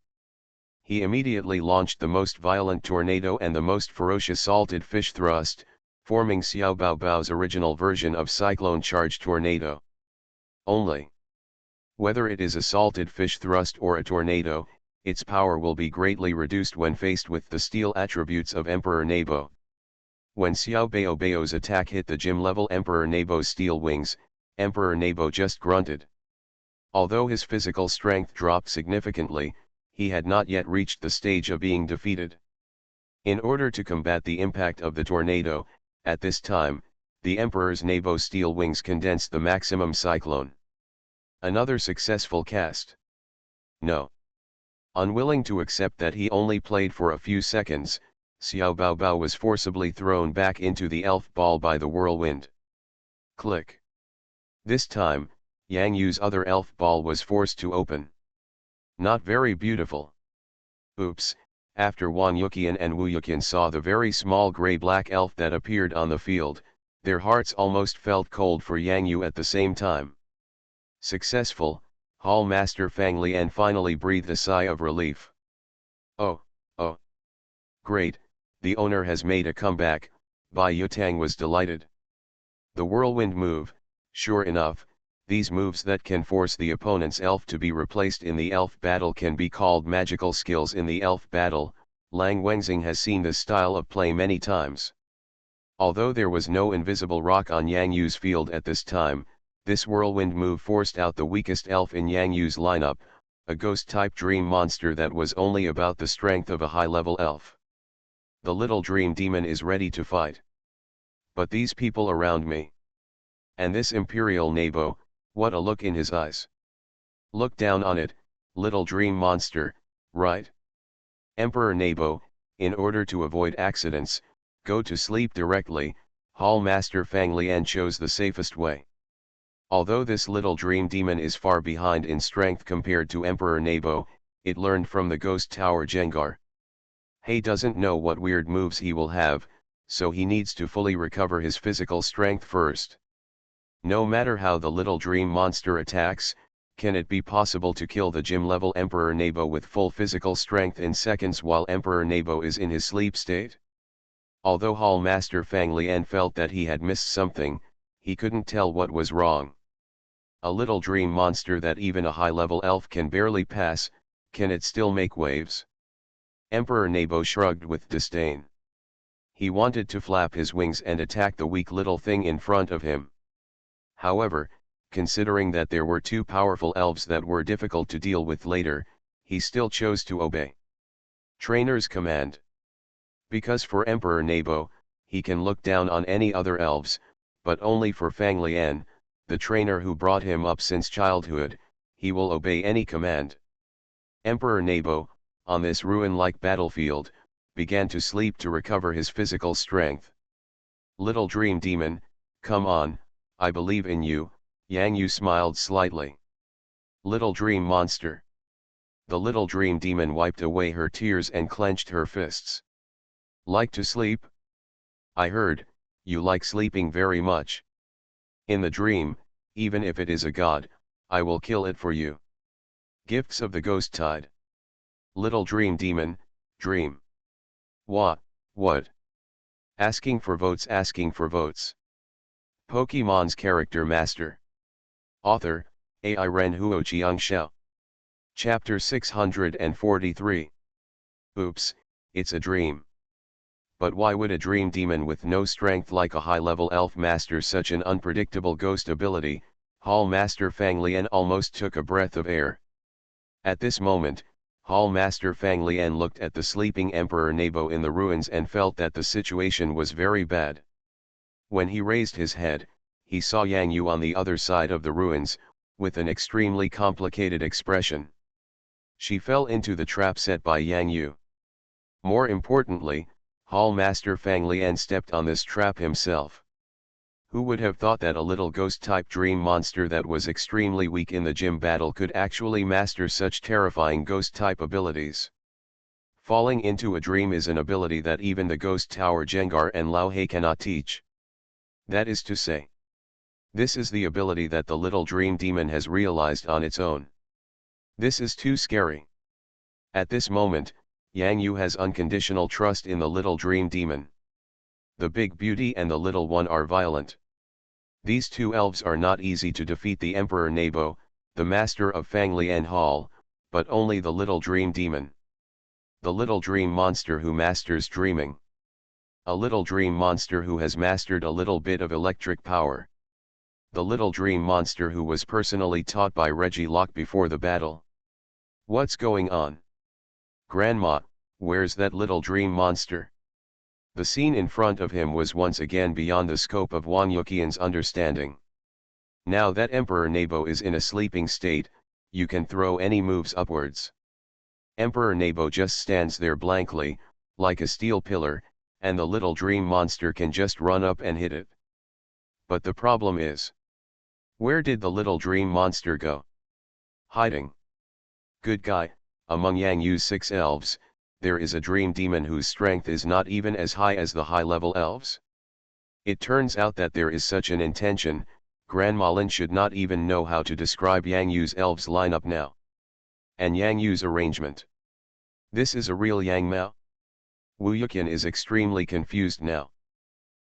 He immediately launched the most violent tornado and the most ferocious salted fish thrust, forming Xiao Bao Bao's original version of Cyclone Charge Tornado. Only, whether it is a salted fish thrust or a tornado, its power will be greatly reduced when faced with the steel attributes of Emperor Nebo. When Xiao Bao Bao's attack hit the gym-level Emperor Nebo's steel wings, Emperor Nebo just grunted. Although his physical strength dropped significantly, he had not yet reached the stage of being defeated. In order to combat the impact of the tornado, at this time, the Emperor's Nebo steel wings condensed the maximum cyclone. Another successful cast. No. Unwilling to accept that he only played for a few seconds, Xiao Bao Bao was forcibly thrown back into the elf ball by the whirlwind. Click. This time, Yang Yu's other elf ball was forced to open. Not very beautiful. Oops, after Wan Yuqian and Wu Yuqian saw the very small gray-black elf that appeared on the field, their hearts almost felt cold for Yang Yu at the same time. Successful, Hall Master Fang Lian finally breathed a sigh of relief. Oh, oh. Great, the owner has made a comeback, Bai Yutang was delighted. The whirlwind move, sure enough, these moves that can force the opponent's elf to be replaced in the elf battle can be called magical skills in the elf battle. Lang Wengxing has seen this style of play many times. Although there was no invisible rock on Yang Yu's field at this time, this whirlwind move forced out the weakest elf in Yang Yu's lineup, a ghost-type dream monster that was only about the strength of a high-level elf. The little dream demon is ready to fight. But these people around me. And this Imperial Nebo, what a look in his eyes. Look down on it, little dream monster, right? Emperor Nebo, in order to avoid accidents, go to sleep directly. Hall Master Fang Lian chose the safest way. Although this little dream demon is far behind in strength compared to Emperor Nebo, it learned from the Ghost Tower Jengar. He doesn't know what weird moves he will have, so he needs to fully recover his physical strength first. No matter how the little dream monster attacks, can it be possible to kill the gym-level Emperor Nebo with full physical strength in seconds while Emperor Nebo is in his sleep state? Although Hall Master Fang Lian felt that he had missed something, he couldn't tell what was wrong. A little dream monster that even a high-level elf can barely pass, can it still make waves? Emperor Nebo shrugged with disdain. He wanted to flap his wings and attack the weak little thing in front of him. However, considering that there were two powerful elves that were difficult to deal with later, he still chose to obey Trainer's command. Because for Emperor Nebo, he can look down on any other elves, but only for Fang Lian, the trainer who brought him up since childhood, he will obey any command. Emperor Nebo, on this ruin-like battlefield, began to sleep to recover his physical strength. Little dream demon, come on, I believe in you. Yang Yu smiled slightly. Little dream monster. The little dream demon wiped away her tears and clenched her fists. Like to sleep? I heard, you like sleeping very much. In the dream, even if it is a god, I will kill it for you. Gifts of the Ghost Tide. Little dream demon, dream. What? Asking for votes. Pokemon's Character Master. Author, AI Ren Huo Chiang Xiao. Chapter 643. Oops, it's a dream. But why would a dream demon with no strength like a high-level elf master such an unpredictable ghost ability? Hall Master Fang Lian almost took a breath of air. At this moment, Hall Master Fang Lian looked at the sleeping Emperor Nebo in the ruins and felt that the situation was very bad. When he raised his head, he saw Yang Yu on the other side of the ruins, with an extremely complicated expression. She fell into the trap set by Yang Yu. More importantly, Hall Master Fang Lian stepped on this trap himself. Who would have thought that a little ghost-type dream monster that was extremely weak in the gym battle could actually master such terrifying ghost-type abilities? Falling into a dream is an ability that even the Ghost Tower Jengar and Lao He cannot teach. That is to say, this is the ability that the little dream demon has realized on its own. This is too scary. At this moment, Yang Yu has unconditional trust in the little dream demon. The big beauty and the little one are violent. These two elves are not easy to defeat the Emperor Nebo, the master of Fang Lian Hall, but only the little dream demon. The little dream monster who masters dreaming. A little dream monster who has mastered a little bit of electric power. The little dream monster who was personally taught by Reggie Locke before the battle. What's going on? Grandma, where's that little dream monster? The scene in front of him was once again beyond the scope of Wang Yuqian's understanding. Now that Emperor Nebo is in a sleeping state, you can throw any moves upwards. Emperor Nebo just stands there blankly, like a steel pillar, and the little dream monster can just run up and hit it. But the problem is, where did the little dream monster go? Hiding. Good guy, among Yang Yu's 6 elves, there is a dream demon whose strength is not even as high as the high-level elves. It turns out that there is such an intention. Grandma Lin should not even know how to describe Yang Yu's elves lineup now. And Yang Yu's arrangement. This is a real Yang Mao? Wu Yuqian is extremely confused now.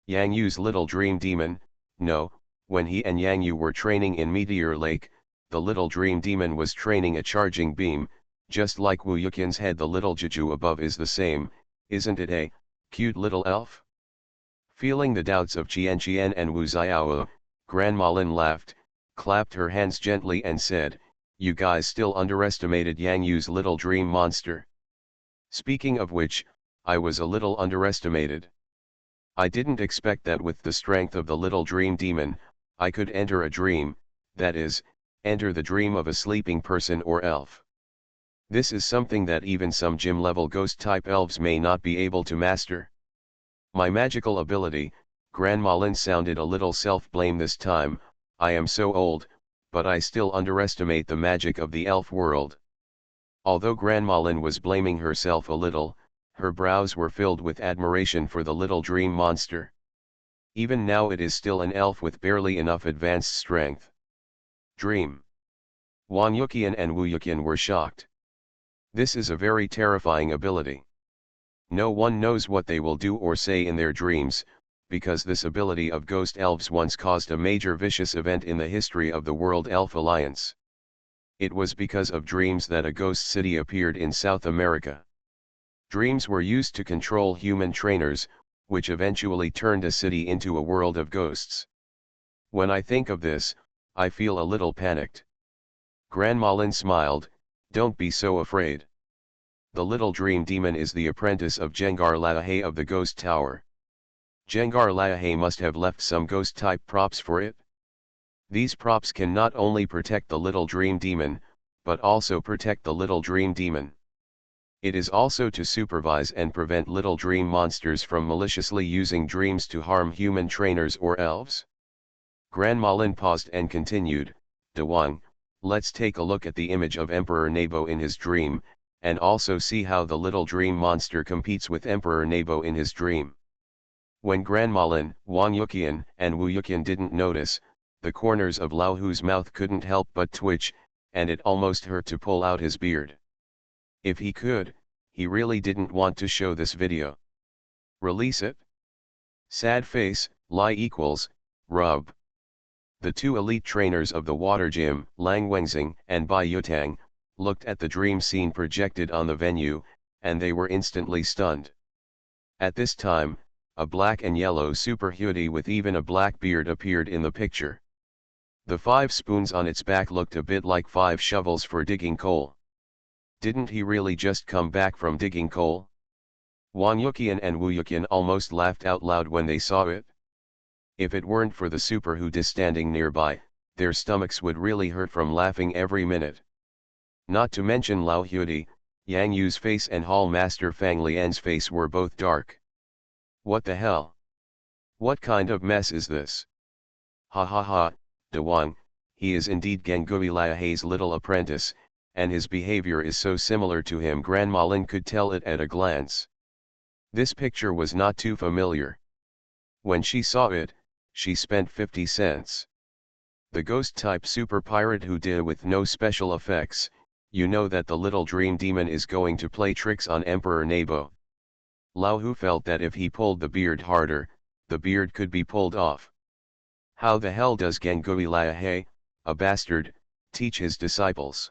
Yang Yu's little dream demon, no, when he and Yang Yu were training in Meteor Lake, the little dream demon was training a charging beam. Just like Wu Yuqian's head, the little Juju above is the same, isn't it, a cute little elf? Feeling the doubts of Qian and Wu Xiao, Grandma Lin laughed, clapped her hands gently and said, "You guys still underestimated Yang Yu's little dream monster. Speaking of which, I was a little underestimated. I didn't expect that with the strength of the little dream demon, I could enter a dream, that is, enter the dream of a sleeping person or elf. This is something that even some gym-level ghost-type elves may not be able to master. My magical ability," Grandma Lin sounded a little self-blame this time, "I am so old, but I still underestimate the magic of the elf world." Although Grandma Lin was blaming herself a little, her brows were filled with admiration for the little dream monster. Even now it is still an elf with barely enough advanced strength. Dream. Wang Yuqian and Wu Yuqian were shocked. This is a very terrifying ability. No one knows what they will do or say in their dreams, because this ability of ghost elves once caused a major vicious event in the history of the World Elf Alliance. It was because of dreams that a ghost city appeared in South America. Dreams were used to control human trainers, which eventually turned a city into a world of ghosts. When I think of this, I feel a little panicked. Grandma Lin smiled, "Don't be so afraid. The little dream demon is the apprentice of Jengar Lahe of the Ghost Tower. Jengar Lahe must have left some ghost-type props for it. These props can not only protect the little dream demon, but also protect the little dream demon. It is also to supervise and prevent little dream monsters from maliciously using dreams to harm human trainers or elves." Grandma Lin paused and continued, "De Wang, let's take a look at the image of Emperor Nebo in his dream, and also see how the little dream monster competes with Emperor Nebo in his dream." When Grandma Lin, Wang Yuqian, and Wu Yuqian didn't notice, the corners of Lao Hu's mouth couldn't help but twitch, and it almost hurt to pull out his beard. If he could, he really didn't want to show this video. Release it? Sad face, lie equals, rub. The two elite trainers of the water gym, Lang Wengxing and Bai Yutang, looked at the dream scene projected on the venue, and they were instantly stunned. At this time, a black and yellow super hoodie with even a black beard appeared in the picture. The 5 spoons on its back looked a bit like 5 shovels for digging coal. Didn't he really just come back from digging coal? Wan Yukian and Wu Yukian almost laughed out loud when they saw it. If it weren't for the super Hoodie standing nearby, their stomachs would really hurt from laughing every minute. Not to mention Lao Hudi, Yang Yu's face and Hall Master Fang Lian's face were both dark. What the hell? What kind of mess is this? Ha ha ha, De Wang, he is indeed Gengui Liahei's little apprentice, and his behavior is so similar to him Grandma Lin could tell it at a glance. This picture was not too familiar. When she saw it, she spent 50 cents. The ghost-type super pirate who did with no special effects, you know that the little dream demon is going to play tricks on Emperor Nebo. Lao Hu felt that if he pulled the beard harder, the beard could be pulled off. How the hell does Gengui Liahei, a bastard, teach his disciples?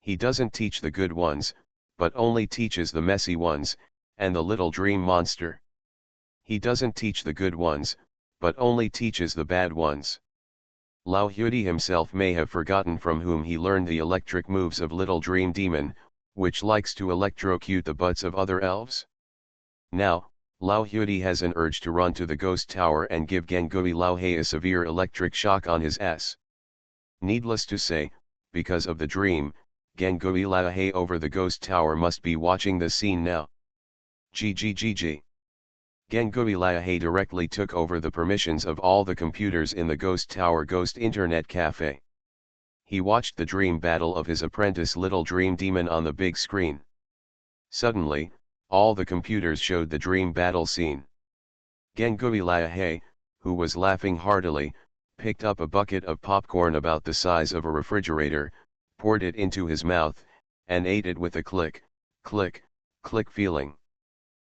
He doesn't teach the good ones, but only teaches the messy ones, and the little dream monster. He doesn't teach the good ones, but only teaches the bad ones. Lao Hudi himself may have forgotten from whom he learned the electric moves of Little Dream Demon, which likes to electrocute the butts of other elves. Now, Lao Hudi has an urge to run to the ghost tower and give Gengui Liahei a severe electric shock on his ass. Needless to say, because of the dream, Gengui Liahei over the ghost tower must be watching the scene now. GGGG. Gengui Liahei directly took over the permissions of all the computers in the Ghost Tower Ghost Internet Cafe. He watched the dream battle of his apprentice Little Dream Demon on the big screen. Suddenly, all the computers showed the dream battle scene. Gengui Liahei, who was laughing heartily, picked up a bucket of popcorn about the size of a refrigerator, poured it into his mouth, and ate it with a click, click, click feeling.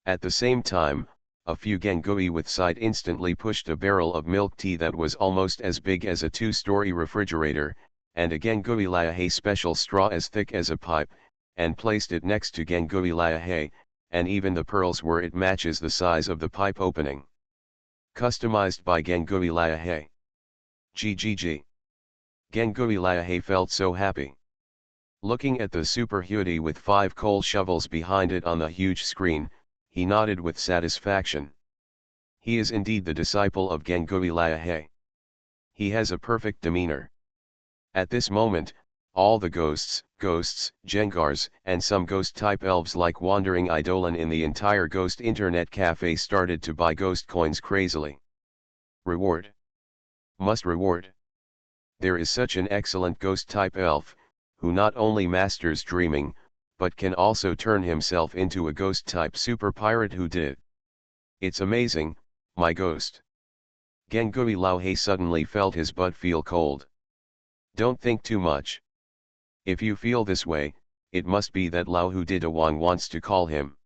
At the same time, a few Gengui with sight instantly pushed a barrel of milk tea that was almost as big as a two-story refrigerator, and a Gengui Liahei special straw as thick as a pipe, and placed it next to Gengui Liahei, and even the pearls where it matches the size of the pipe opening. Customized by Gengui Liahei. GGG. Gengui Liahei felt so happy. Looking at the super Hudi with 5 coal shovels behind it on the huge screen, he nodded with satisfaction. He is indeed the disciple of Gengui Liahei. He has a perfect demeanor. At this moment, all the ghosts, Jengars, and some ghost-type elves like Wandering Eidolon in the entire Ghost Internet Cafe started to buy ghost coins crazily. Reward. Must reward. There is such an excellent ghost-type elf, who not only masters dreaming, but can also turn himself into a ghost-type super pirate who did. It's amazing, my ghost. Gengui Liahei suddenly felt his butt feel cold. Don't think too much. If you feel this way, it must be that Lao Hu Dida Wang wants to call him.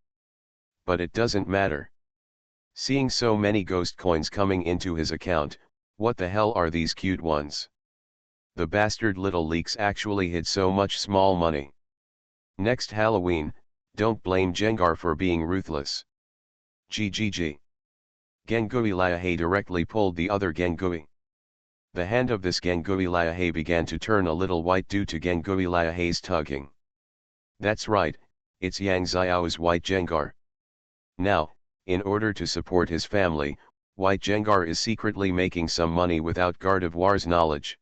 But it doesn't matter. Seeing so many ghost coins coming into his account, what the hell are these cute ones? The bastard little leaks actually hid so much small money. Next Halloween, don't blame Jengar for being ruthless. GGG. Gengui Liahei directly pulled the other Gengui. The hand of this Gengui Liahei began to turn a little white due to Gengui Liahei's tugging. That's right, it's Yang Xiao's white Jengar. Now, in order to support his family, white Jengar is secretly making some money without Gardevoir's knowledge.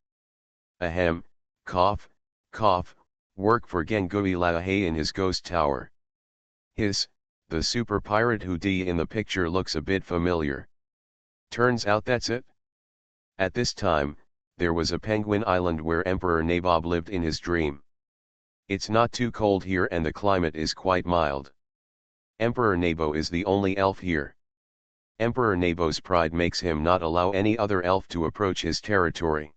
Ahem, cough, cough. Work for Gengui Liahei in his ghost tower. The super pirate Hudi in the picture looks a bit familiar. Turns out that's it. At this time, there was a penguin island where Emperor Nabob lived in his dream. It's not too cold here and the climate is quite mild. Emperor Nabo is the only elf here. Emperor Nabo's pride makes him not allow any other elf to approach his territory.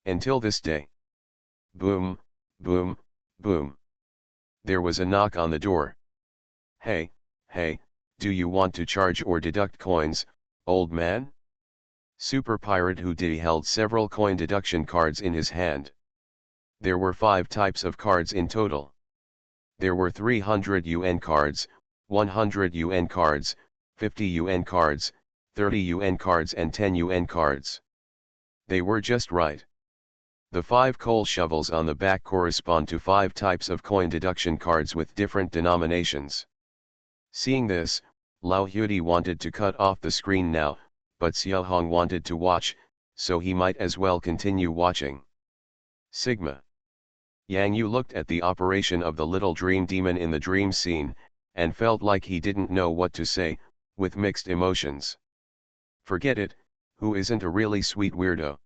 Until this day. Boom. Boom, boom. There was a knock on the door. Hey, do you want to charge or deduct coins, old man? Super Pirate Hudi held several coin deduction cards in his hand. There were 5 types of cards in total. There were 300 UN cards, 100 UN cards, 50 UN cards, 30 UN cards and 10 UN cards. They were just right. The 5 coal shovels on the back correspond to 5 types of coin deduction cards with different denominations. Seeing this, Lao Huidi wanted to cut off the screen now, but Xiao Hong wanted to watch, so he might as well continue watching. Sigma. Yang Yu looked at the operation of the little dream demon in the dream scene, and felt like he didn't know what to say, with mixed emotions. Forget it, who isn't a really sweet weirdo?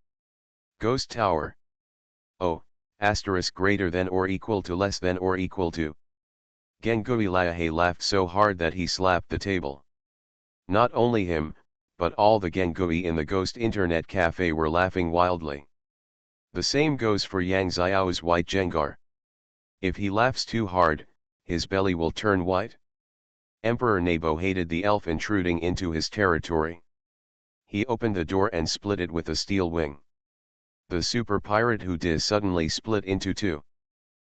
Ghost Tower. Oh, asterisk greater than or equal to less than or equal to. Gengui Liahe laughed so hard that he slapped the table. Not only him, but all the Gengui in the ghost internet cafe were laughing wildly. The same goes for Yang Xiao's white Jengar. If he laughs too hard, his belly will turn white. Emperor Nebo hated the elf intruding into his territory. He opened the door and split it with a steel wing. The super pirate Hoodi suddenly split into two.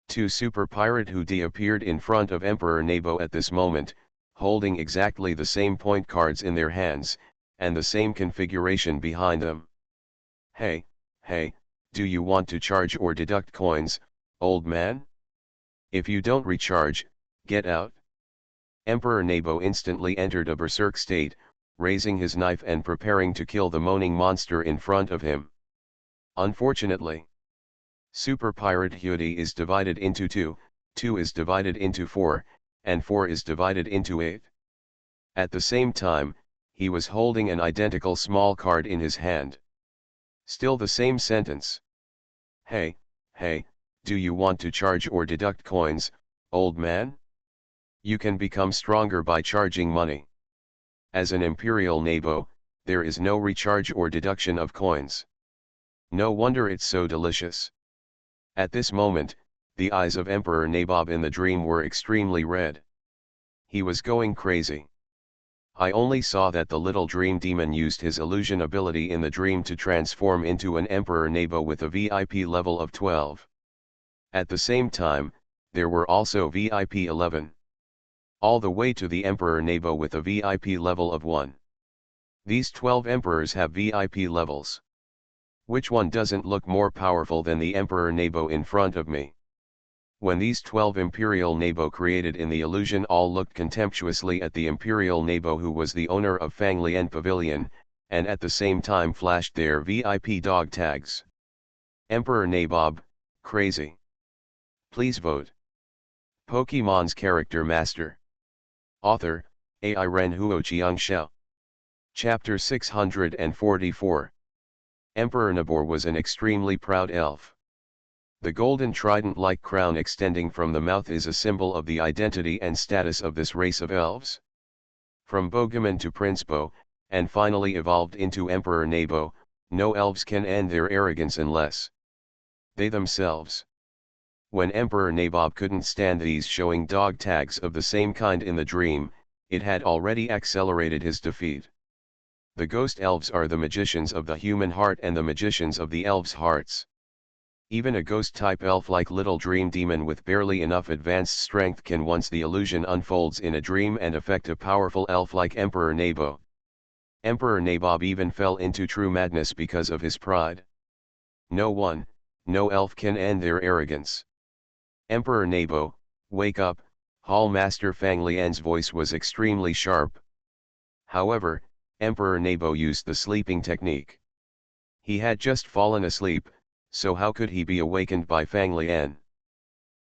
2 super pirate Hoodi appeared in front of Emperor Nebo at this moment, holding exactly the same point cards in their hands, and the same configuration behind them. Hey, do you want to charge or deduct coins, old man? If you don't recharge, get out. Emperor Nebo instantly entered a berserk state, raising his knife and preparing to kill the moaning monster in front of him. Unfortunately, Super Pirate Hoodi is divided into 2, 2 is divided into 4, and 4 is divided into 8. At the same time, he was holding an identical small card in his hand. Still the same sentence. Hey, do you want to charge or deduct coins, old man? You can become stronger by charging money. As an Imperial Nebo, there is no recharge or deduction of coins. No wonder it's so delicious. At this moment, the eyes of Emperor Nabob in the dream were extremely red. He was going crazy. I only saw that the little dream demon used his illusion ability in the dream to transform into an Emperor Nebo with a VIP level of 12. At the same time, there were also VIP 11. All the way to the Emperor Nebo with a VIP level of 1. These 12 emperors have VIP levels. Which one doesn't look more powerful than the Emperor Nebo in front of me? When these 12 Imperial Nebo created in the illusion all looked contemptuously at the Imperial Nebo who was the owner of Fanglian Pavilion, and at the same time flashed their VIP dog tags. Emperor Nabob, crazy. Please vote. Pokemon's Character Master. Author, AI Ren Huo Chiang Shao. Chapter 644. Emperor Nabor was an extremely proud elf. The golden trident-like crown extending from the mouth is a symbol of the identity and status of this race of elves. From Bogeman to Prince Bo, and finally evolved into Emperor Nebo, no elves can end their arrogance unless they themselves. When Emperor Nabob couldn't stand these showing dog tags of the same kind in the dream, it had already accelerated his defeat. The ghost elves are the magicians of the human heart and the magicians of the elves' hearts. Even a ghost-type elf like Little Dream Demon with barely enough advanced strength can once the illusion unfolds in a dream and affect a powerful elf like Emperor Nebo. Emperor Nabob even fell into true madness because of his pride. No elf can end their arrogance. Emperor Nebo, wake up, Hall Master Fang Lian's voice was extremely sharp. However, Emperor Nebo used the sleeping technique. He had just fallen asleep, so how could he be awakened by Fang Lian?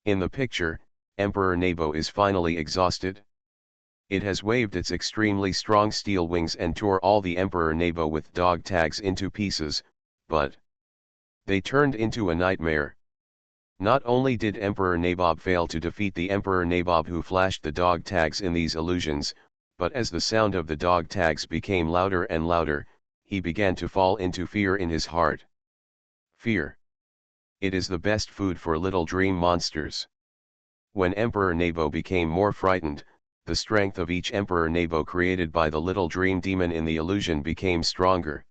In the picture, Emperor Nebo is finally exhausted. It has waved its extremely strong steel wings and tore all the Emperor Nebo with dog tags into pieces, but they turned into a nightmare. Not only did Emperor Nabob fail to defeat the Emperor Nabob who flashed the dog tags in these illusions, but as the sound of the dog tags became louder and louder, he began to fall into fear in his heart. Fear. It is the best food for little dream monsters. When Emperor Nebo became more frightened, the strength of each Emperor Nebo created by the little dream demon in the illusion became stronger.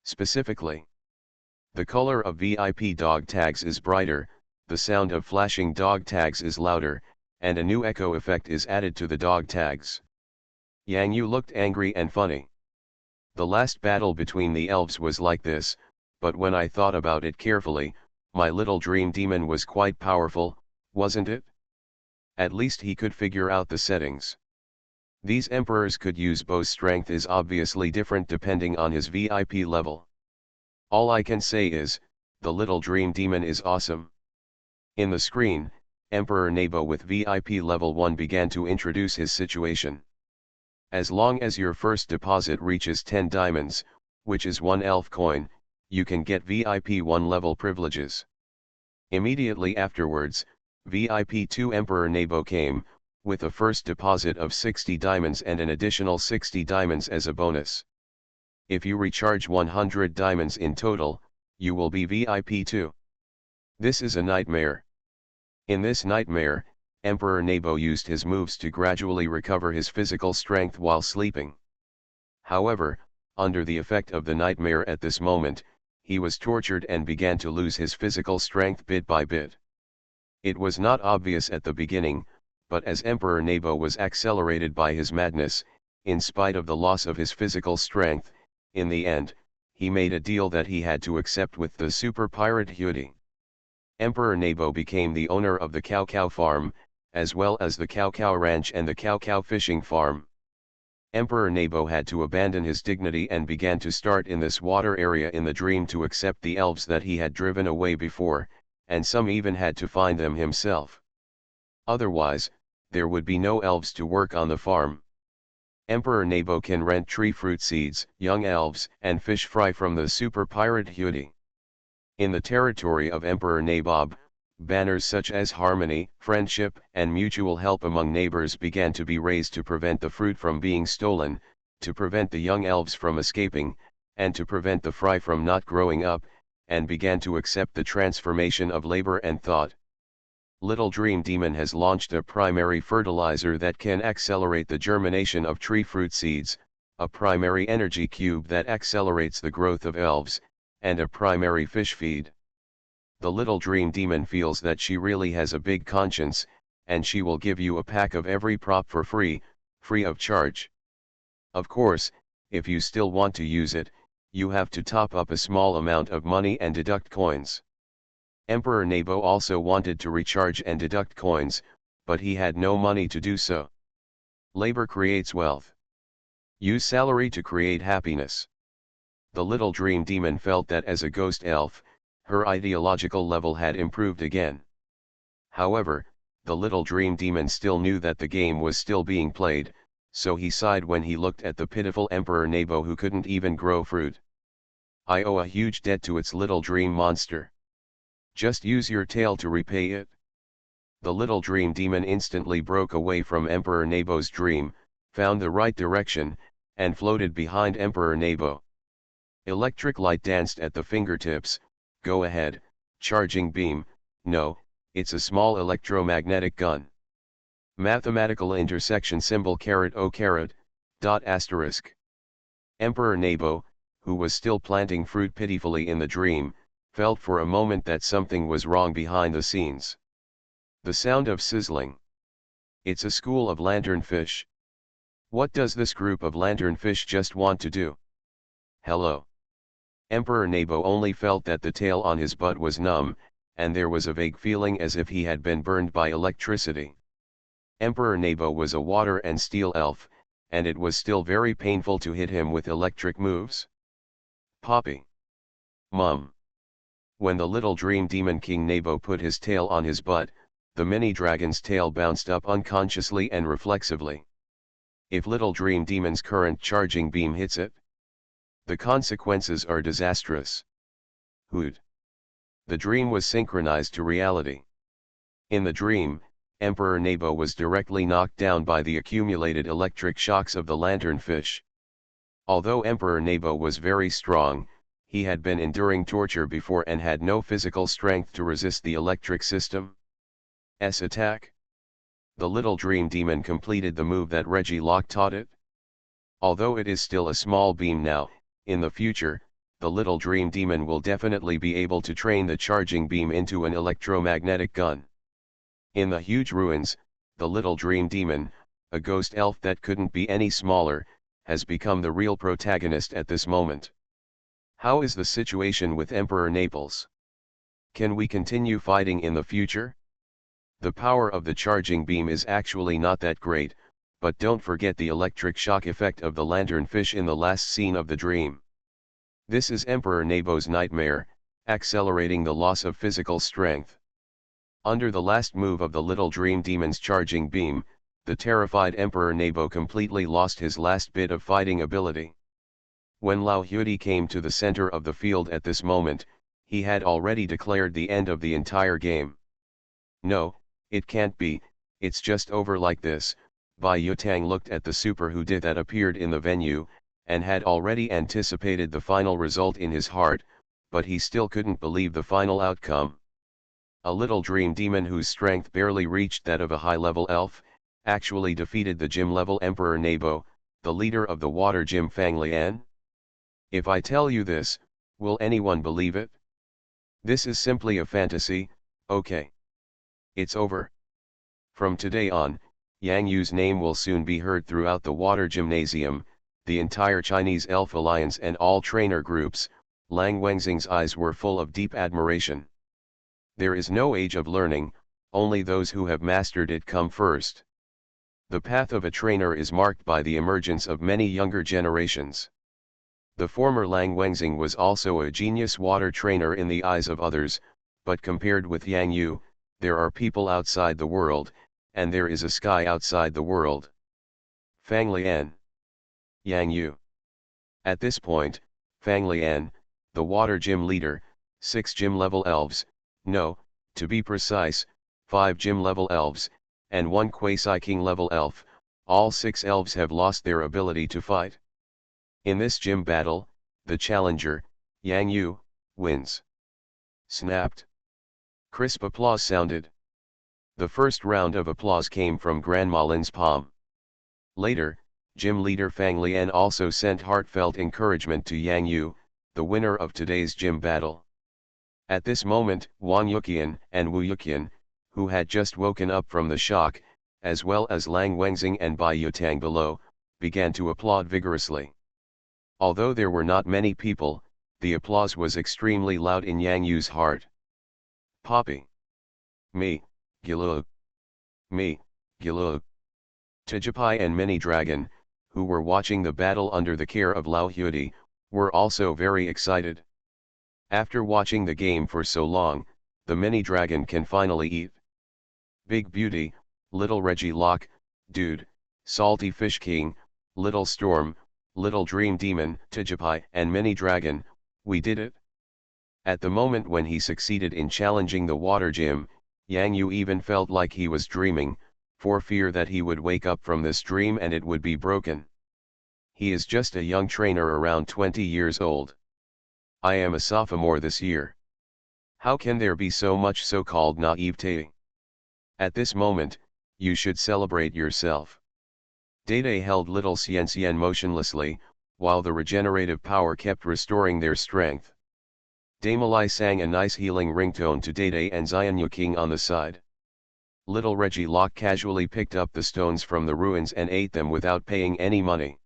Specifically, the color of VIP dog tags is brighter, the sound of flashing dog tags is louder, and a new echo effect is added to the dog tags. Yang Yu looked angry and funny. The last battle between the elves was like this, but when I thought about it carefully, My little dream demon was quite powerful, wasn't it? At least he could figure out the settings. These emperors could use both. Strength is obviously different depending on his VIP level. All I can say is, the little dream demon is awesome. In the screen, Emperor Nebo with VIP level 1 began to introduce his situation. As long as your first deposit reaches 10 diamonds, which is 1 elf coin, you can get VIP 1 level privileges. Immediately afterwards, VIP 2 Emperor Nebo came, with a first deposit of 60 diamonds and an additional 60 diamonds as a bonus. If you recharge 100 diamonds in total, you will be VIP 2. This is a nightmare. In this nightmare, Emperor Nebo used his moves to gradually recover his physical strength while sleeping. However, under the effect of the nightmare at this moment, he was tortured and began to lose his physical strength bit by bit. It was not obvious at the beginning, but as Emperor Nebo was accelerated by his madness, in spite of the loss of his physical strength, in the end, he made a deal that he had to accept with the super pirate Hudi. Emperor Nebo became the owner of the Cow Cow farm, as well as the Cow Cow ranch and the Cow Cow fishing farm. Emperor Nebo had to abandon his dignity and began to start in this water area in the dream to accept the elves that he had driven away before, and some even had to find them himself. Otherwise, there would be no elves to work on the farm. Emperor Nebo can rent tree fruit seeds, young elves, and fish fry from the super pirate Hudi. In the territory of Emperor Nabob, banners such as harmony, friendship, and mutual help among neighbors began to be raised to prevent the fruit from being stolen, to prevent the young elves from escaping, and to prevent the fry from not growing up, and began to accept the transformation of labor and thought. Little Dream Demon has launched a primary fertilizer that can accelerate the germination of tree fruit seeds, a primary energy cube that accelerates the growth of elves, and a primary fish feed. The Little Dream Demon feels that she really has a big conscience, and she will give you a pack of every prop for free of charge. Of course, if you still want to use it, you have to top up a small amount of money and deduct coins. Emperor Nebo also wanted to recharge and deduct coins, but he had no money to do so. Labor creates wealth. Use salary to create happiness. The Little Dream Demon felt that as a ghost elf, her ideological level had improved again. However, the Little Dream Demon still knew that the game was still being played, so he sighed when he looked at the pitiful Emperor Nebo who couldn't even grow fruit. I owe a huge debt to its little dream monster. Just use your tail to repay it. The Little Dream Demon instantly broke away from Emperor Nebo's dream, found the right direction, and floated behind Emperor Nebo. Electric light danced at the fingertips. Go ahead, charging beam. No, it's a small electromagnetic gun. Mathematical intersection symbol (O). Asterisk. Emperor Nebo, who was still planting fruit pitifully in the dream, felt for a moment that something was wrong behind the scenes. The sound of sizzling. It's a school of lanternfish. What does this group of lanternfish just want to do? Hello. Emperor Nebo only felt that the tail on his butt was numb, and there was a vague feeling as if he had been burned by electricity. Emperor Nebo was a water and steel elf, and it was still very painful to hit him with electric moves. Poppy. Mum. When the Little Dream Demon King Nebo put his tail on his butt, the mini dragon's tail bounced up unconsciously and reflexively. If Little Dream Demon's current charging beam hits it, the consequences are disastrous. Hoot. The dream was synchronized to reality. In the dream, Emperor Nebo was directly knocked down by the accumulated electric shocks of the lanternfish. Although Emperor Nebo was very strong, he had been enduring torture before and had no physical strength to resist the electric system's attack. The Little Dream Demon completed the move that Reggie Locke taught it. Although it is still a small beam now, in the future, the Little Dream Demon will definitely be able to train the charging beam into an electromagnetic gun. In the huge ruins, the Little Dream Demon, a ghost elf that couldn't be any smaller, has become the real protagonist at this moment. How is the situation with Emperor Naples? Can we continue fighting in the future? The power of the charging beam is actually not that great, but don't forget the electric shock effect of the lanternfish in the last scene of the dream. This is Emperor Nabo's nightmare, accelerating the loss of physical strength. Under the last move of the little dream demon's charging beam, the terrified Emperor Nabo completely lost his last bit of fighting ability. When Lao Huidi came to the center of the field at this moment, he had already declared the end of the entire game. No, it can't be, it's just over like this. Bai Yutang looked at the super who did that appeared in the venue, and had already anticipated the final result in his heart, but he still couldn't believe the final outcome. A little dream demon whose strength barely reached that of a high-level elf, actually defeated the gym-level Emperor Nabo, the leader of the water gym Fang Lian? If I tell you this, will anyone believe it? This is simply a fantasy, okay. It's over. From today on, Yang Yu's name will soon be heard throughout the water gymnasium, the entire Chinese Elf Alliance and all trainer groups. Lang Wengxing's eyes were full of deep admiration. There is no age of learning, only those who have mastered it come first. The path of a trainer is marked by the emergence of many younger generations. The former Lang Wengxing was also a genius water trainer in the eyes of others, but compared with Yang Yu, there are people outside the world, and there is a sky outside the world. Fang Lian. Yang Yu. At this point, Fang Lian, the water gym leader, 6 gym level elves, no, to be precise, 5 gym level elves, and 1 quasi-king level elf, all 6 elves have lost their ability to fight. In this gym battle, the challenger, Yang Yu, wins. Snapped. Crisp applause sounded. The first round of applause came from Grandma Lin's palm. Later, gym leader Fang Lian also sent heartfelt encouragement to Yang Yu, the winner of today's gym battle. At this moment, Wang Yuqian and Wu Yuqian, who had just woken up from the shock, as well as Lang Wengxing and Bai Yutang below, began to applaud vigorously. Although there were not many people, the applause was extremely loud in Yang Yu's heart. Poppy. Me, Gilug. Me, Gilug. Tijipai and Mini Dragon, who were watching the battle under the care of Lao Huidi, were also very excited. After watching the game for so long, the Mini Dragon can finally eat. Big Beauty, Little Reggie Locke, Dude, Salty Fish King, Little Storm, Little Dream Demon, Tijipai and Mini Dragon, we did it. At the moment when he succeeded in challenging the water gym, Yang Yu even felt like he was dreaming, for fear that he would wake up from this dream and it would be broken. He is just a young trainer around 20 years old. I am a sophomore this year. How can there be so much so-called naivete? At this moment, you should celebrate yourself. Dede held little Xian motionlessly, while the regenerative power kept restoring their strength. Damalai sang a nice healing ringtone to Dede and Xian Yuking on the side. Little Reggie Locke casually picked up the stones from the ruins and ate them without paying any money.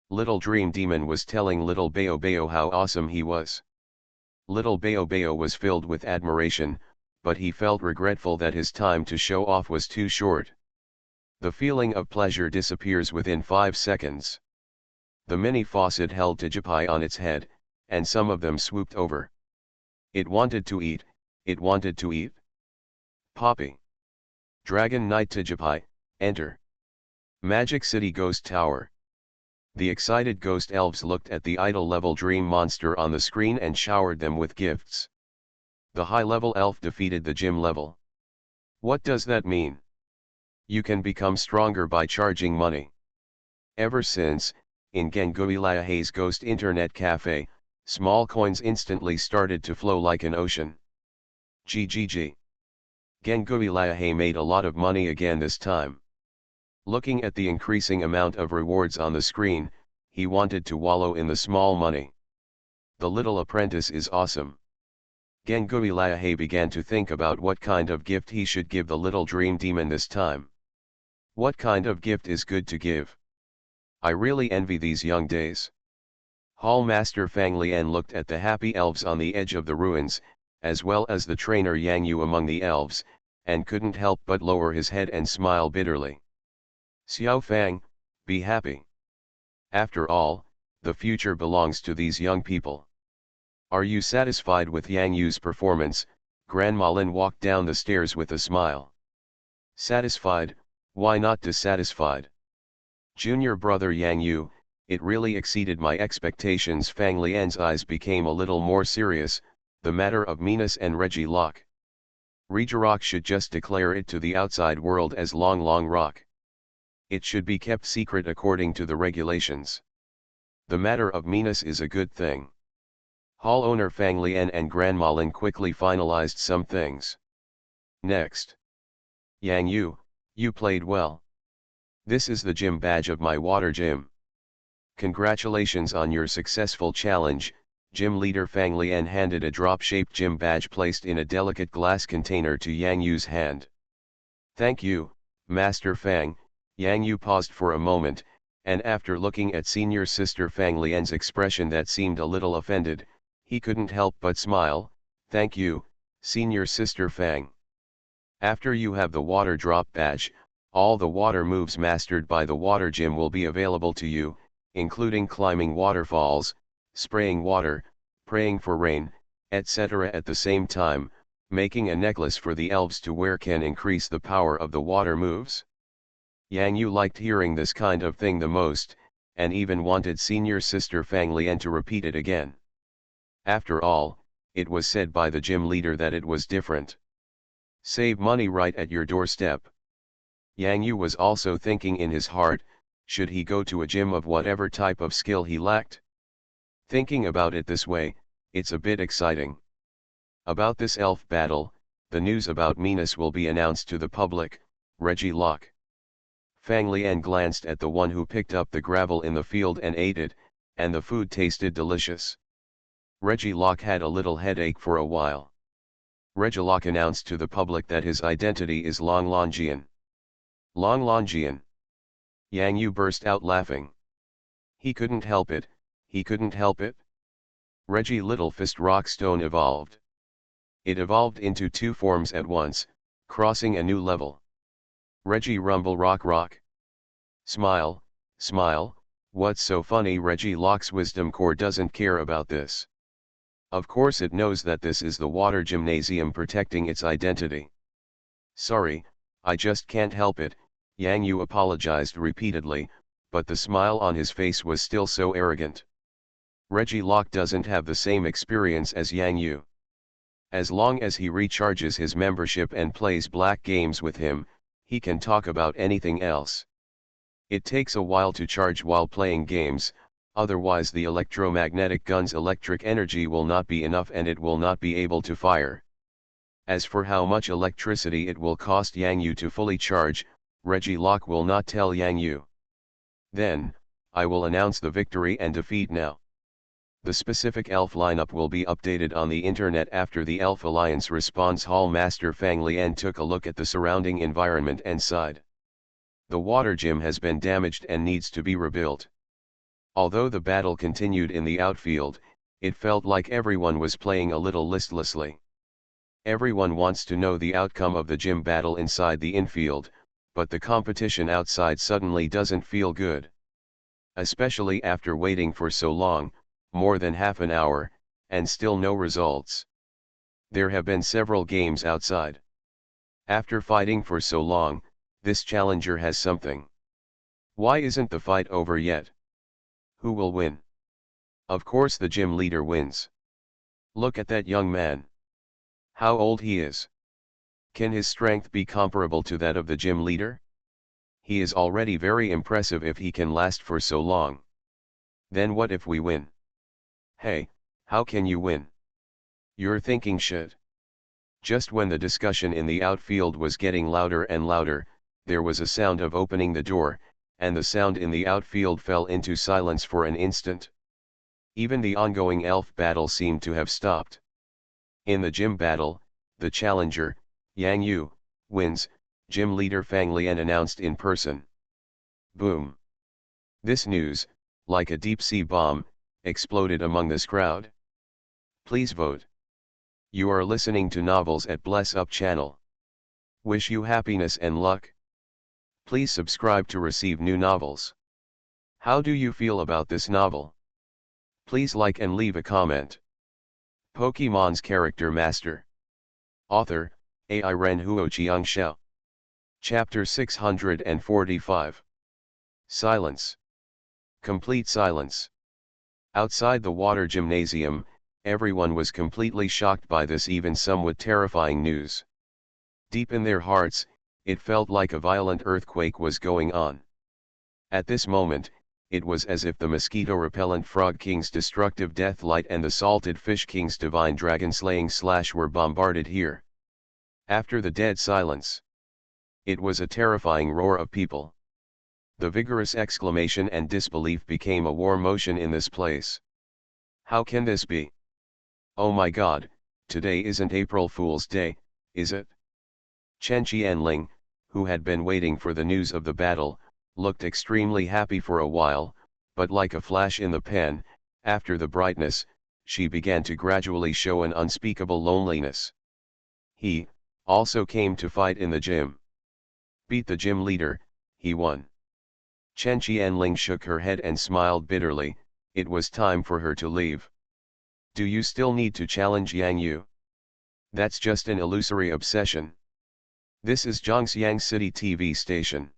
Little Dream Demon was telling Little Bayo Bayo how awesome he was. Little Bayo Bayo was filled with admiration, but he felt regretful that his time to show off was too short. The feeling of pleasure disappears within 5 seconds. The mini faucet held Tijipai on its head, and some of them swooped over. It wanted to eat, it wanted to eat. Poppy. Dragon Knight Tijipai, enter. Magic City Ghost Tower. The excited ghost elves looked at the idol-level dream monster on the screen and showered them with gifts. The high-level elf defeated the gym level. What does that mean? You can become stronger by charging money. Ever since, in Gengui Liahe's Ghost Internet Cafe, small coins instantly started to flow like an ocean. GGG. Gengui Liahe made a lot of money again this time. Looking at the increasing amount of rewards on the screen, he wanted to wallow in the small money. The little apprentice is awesome. Gengui Liahe began to think about what kind of gift he should give the little dream demon this time. What kind of gift is good to give? I really envy these young days. Hall Master Fang Lian looked at the happy elves on the edge of the ruins, as well as the trainer Yang Yu among the elves, and couldn't help but lower his head and smile bitterly. Xiao Fang, be happy. After all, the future belongs to these young people. Are you satisfied with Yang Yu's performance? Grandma Lin walked down the stairs with a smile. Satisfied, why not dissatisfied? Junior brother Yang Yu, it really exceeded my expectations. Fang Lian's eyes became a little more serious, the matter of Minas and Reggie Locke. Regirock should just declare it to the outside world as Long Long Rock. It should be kept secret according to the regulations. The matter of Minas is a good thing. Hall owner Fang Lian and Grandma Lin quickly finalized some things. Next. Yang Yu, you played well. This is the gym badge of my water gym. Congratulations on your successful challenge. Gym leader Fang Lian handed a drop-shaped gym badge placed in a delicate glass container to Yang Yu's hand. Thank you, Master Fang. Yang Yu paused for a moment, and after looking at senior sister Fang Lian's expression that seemed a little offended, he couldn't help but smile. Thank you, senior sister Fang. After you have the water drop badge, all the water moves mastered by the water gym will be available to you, including climbing waterfalls, spraying water, praying for rain, etc. At the same time, making a necklace for the elves to wear can increase the power of the water moves. Yang Yu liked hearing this kind of thing the most, and even wanted senior sister Fang Lian to repeat it again. After all, it was said by the gym leader that it was different. Save money right at your doorstep. Yang Yu was also thinking in his heart, should he go to a gym of whatever type of skill he lacked? Thinking about it this way, it's a bit exciting. About this elf battle, the news about Minas will be announced to the public. Reggie Locke. Fang Lian glanced at the one who picked up the gravel in the field and ate it, and the food tasted delicious. Reggie Locke had a little headache for a while. Reggie Locke announced to the public that his identity is Long Longian. Long Longian. Yang Yu burst out laughing. He couldn't help it, he couldn't help it. Reggie Little Fist Rockstone evolved. It evolved into two forms at once, crossing a new level. Reggie Rumble Rock Rock. Smile, smile, what's so funny? Reggie Locke's wisdom core doesn't care about this. Of course it knows that this is the water gymnasium protecting its identity. Sorry, I just can't help it, Yang Yu apologized repeatedly, but the smile on his face was still so arrogant. Reggie Locke doesn't have the same experience as Yang Yu. As long as he recharges his membership and plays black games with him, he can talk about anything else. It takes a while to charge while playing games, otherwise the electromagnetic gun's electric energy will not be enough and it will not be able to fire. As for how much electricity it will cost Yang Yu to fully charge, Reggie Locke will not tell Yang Yu. Then, I will announce the victory and defeat now. The specific elf lineup will be updated on the internet after the Elf Alliance response. Hall Master Fang Lian took a look at the surrounding environment and sighed. The water gym has been damaged and needs to be rebuilt. Although the battle continued in the outfield, it felt like everyone was playing a little listlessly. Everyone wants to know the outcome of the gym battle inside the infield, but the competition outside suddenly doesn't feel good. Especially after waiting for so long, more than half an hour, and still no results. There have been several games outside. After fighting for so long, this challenger has something. Why isn't the fight over yet? Who will win? Of course the gym leader wins. Look at that young man. How old he is. Can his strength be comparable to that of the gym leader? He is already very impressive if he can last for so long. Then what if we win? Hey, how can you win? You're thinking shit. Just when the discussion in the outfield was getting louder and louder, there was a sound of opening the door, and the sound in the outfield fell into silence for an instant. Even the ongoing elf battle seemed to have stopped. In the gym battle, the challenger, Yang Yu, wins, gym leader Fang Lian announced in person. Boom. This news, like a deep-sea bomb, exploded among this crowd. Please vote. You are listening to Novels at Bless Up channel. Wish you happiness and luck. Please subscribe to receive new novels. How do you feel about this novel? Please like and leave a comment. Pokemon's Character Master. Author, AI Ren Huoqiang Xiao. Chapter 645. Silence. Complete silence. Outside the water gymnasium, everyone was completely shocked by this even somewhat terrifying news. Deep in their hearts, it felt like a violent earthquake was going on. At this moment, it was as if the mosquito-repellent Frog King's destructive death light and the Salted Fish King's divine dragon-slaying slash were bombarded here. After the dead silence, it was a terrifying roar of people. The vigorous exclamation and disbelief became a war motion in this place. How can this be? Oh my God, today isn't April Fool's Day, is it? Chen Qianling, who had been waiting for the news of the battle, looked extremely happy for a while, but like a flash in the pan, after the brightness, she began to gradually show an unspeakable loneliness. He, also came to fight in the gym. Beat the gym leader, he won. Chen Qianling shook her head and smiled bitterly. It was time for her to leave. Do you still need to challenge Yang Yu? That's just an illusory obsession. This is Zhangxiang City TV station.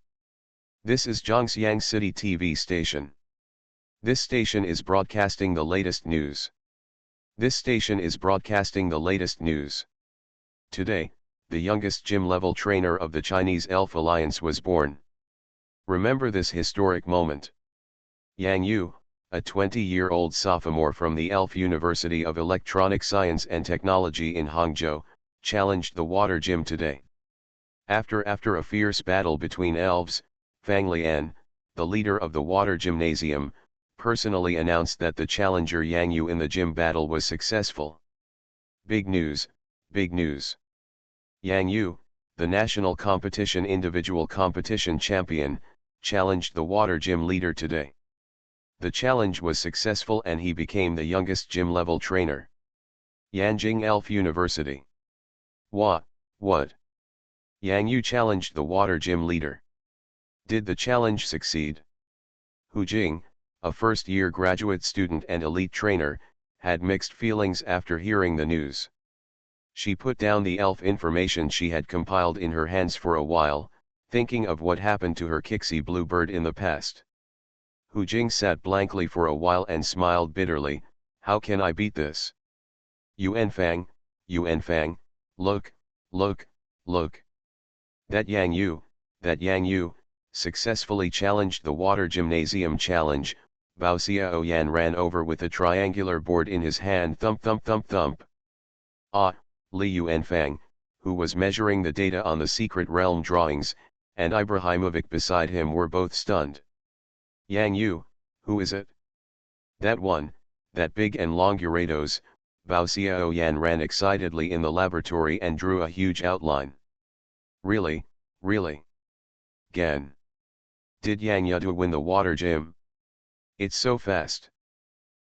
This is Zhangxiang City TV station. This station is broadcasting the latest news. This station is broadcasting the latest news. Today, the youngest gym-level trainer of the Chinese Elf Alliance was born. Remember this historic moment. Yang Yu, a 20-year-old sophomore from the Elf University of Electronic Science and Technology in Hangzhou, challenged the water gym today. After a fierce battle between elves, Fang Lian, the leader of the water gymnasium, personally announced that the challenger Yang Yu in the gym battle was successful. Big news, big news. Yang Yu, the national competition individual competition champion, challenged the water gym leader today. The challenge was successful and he became the youngest gym-level trainer. Yanjing Elf University. What? Yang Yu challenged the water gym leader. Did the challenge succeed? Hu Jing, a first-year graduate student and elite trainer, had mixed feelings after hearing the news. She put down the elf information she had compiled in her hands for a while, thinking of what happened to her Kixie Bluebird in the past. Hu Jing sat blankly for a while and smiled bitterly. How can I beat this? Yuanfang, look. That Yang Yu, successfully challenged the water gymnasium challenge. Bao Xiaoyan ran over with a triangular board in his hand. Thump. Ah, Li Yuanfang, who was measuring the data on the secret realm drawings, and Ibrahimovic beside him were both stunned. Yang Yu, who is it? That one, that big and long Urados. Bao Xiaoyan ran excitedly in the laboratory and drew a huge outline. Really? Gan. Did Yang Yu win the water gym? It's so fast.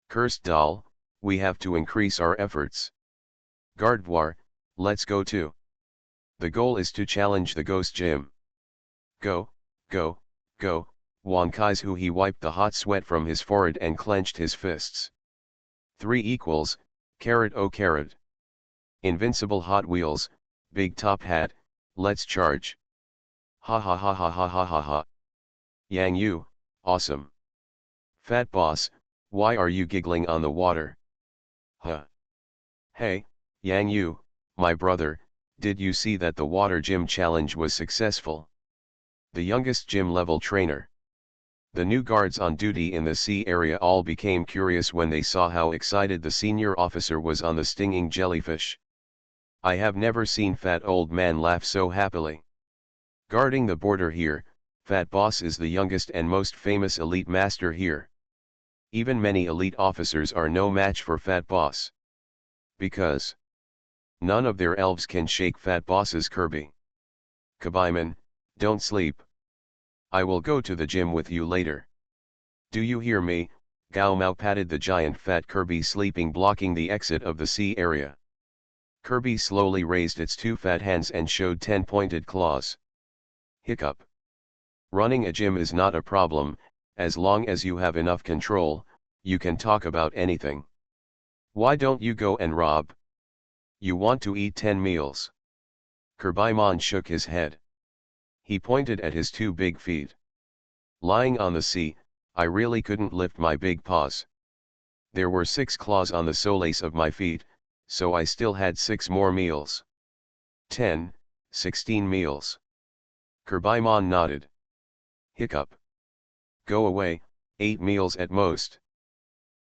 Cursed doll, we have to increase our efforts. Gardewar, let's go too. The goal is to challenge the ghost gym. Go. Wang Kai's he wiped the hot sweat from his forehead and clenched his fists. 3 equals, carat oh carat. Invincible Hot Wheels, big top hat, let's charge. Ha. Yang Yu, awesome. Fat boss, why are you giggling on the water? Huh. Hey, Yang Yu, my brother, did you see that the water gym challenge was successful? The youngest gym level trainer. The new guards on duty in the sea area all became curious when they saw how excited the senior officer was on the stinging jellyfish. I have never seen fat old man laugh so happily. Guarding the border here, Fat Boss is the youngest and most famous elite master here. Even many elite officers are no match for Fat Boss. Because none of their elves can shake Fat Boss's Kirby. Kabaiman, don't sleep. I will go to the gym with you later. Do you hear me? Gao Mao patted the giant fat Kirby sleeping blocking the exit of the sea area. Kirby slowly raised its two fat hands and showed 10 pointed claws. Hiccup. Running a gym is not a problem, as long as you have enough control, you can talk about anything. Why don't you go and rob? You want to eat 10 meals. Kirbymon shook his head. He pointed at his two big feet. Lying on the sea, I really couldn't lift my big paws. There were 6 claws on the soles of my feet, so I still had 6 more meals. 10, 16 meals. Kirbymon nodded. Hiccup. Go away, 8 meals at most.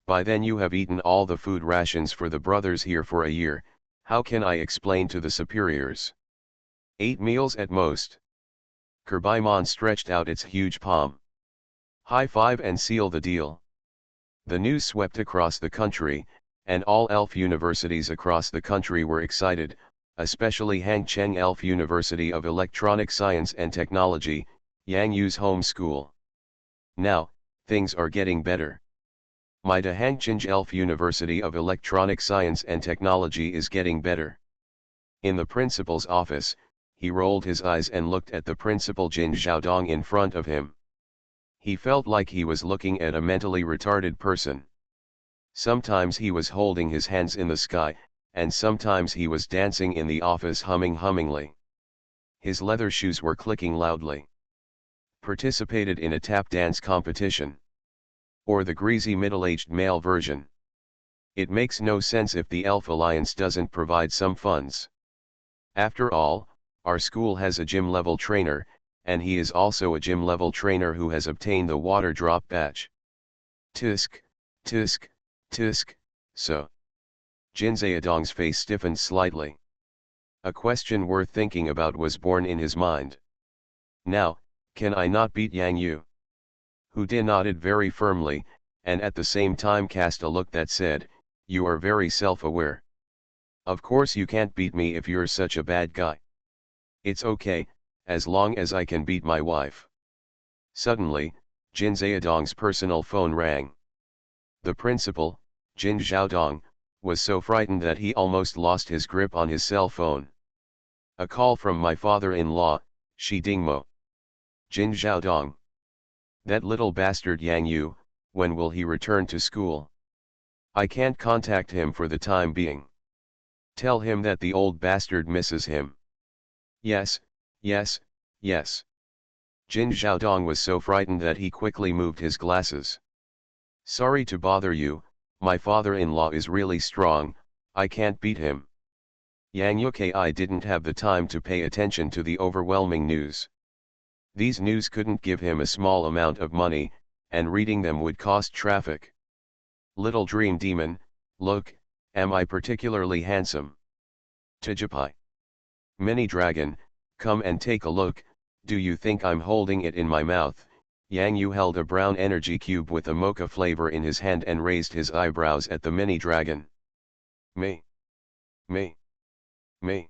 By then you have eaten all the food rations for the brothers here for a year, how can I explain to the superiors? 8 meals at most. Kirbymon stretched out its huge palm. High five and seal the deal. The news swept across the country, and all elf universities across the country were excited, especially Hangcheng Elf University of Electronic Science and Technology, Yang Yu's home school. Now, things are getting better. Mida Hangcheng Elf University of Electronic Science and Technology is getting better. In the principal's office, he rolled his eyes and looked at the principal Jin Xiaodong in front of him. He felt like he was looking at a mentally retarded person. Sometimes he was holding his hands in the sky, and sometimes he was dancing in the office hummingly. His leather shoes were clicking loudly. Participated in a tap dance competition. Or the greasy middle-aged male version. It makes no sense if the Elf Alliance doesn't provide some funds. After all, our school has a gym-level trainer, and he is also a gym-level trainer who has obtained the water drop badge. Tisk, tisk, tisk, so. Jin Xiaodong's face stiffened slightly. A question worth thinking about was born in his mind. Now, can I not beat Yang Yu? Hu De nodded very firmly, and at the same time cast a look that said, you are very self-aware. Of course you can't beat me if you're such a bad guy. It's okay, as long as I can beat my wife. Suddenly, Jin Xiaodong's personal phone rang. The principal, Jin Xiaodong, was so frightened that he almost lost his grip on his cell phone. A call from my father-in-law, Shi Dingmo. Jin Xiaodong. That little bastard Yang Yu, when will he return to school? I can't contact him for the time being. Tell him that the old bastard misses him. Yes, yes, yes. Jin Xiaodong was so frightened that he quickly moved his glasses. Sorry to bother you, my father-in-law is really strong, I can't beat him. Yang Yuki didn't have the time to pay attention to the overwhelming news. These news couldn't give him a small amount of money, and reading them would cost traffic. Little dream demon, look, am I particularly handsome? Tijipai. Mini dragon, come and take a look, do you think I'm holding it in my mouth? Yang Yu held a brown energy cube with a mocha flavor in his hand and raised his eyebrows at the mini dragon. Me. Me. Me.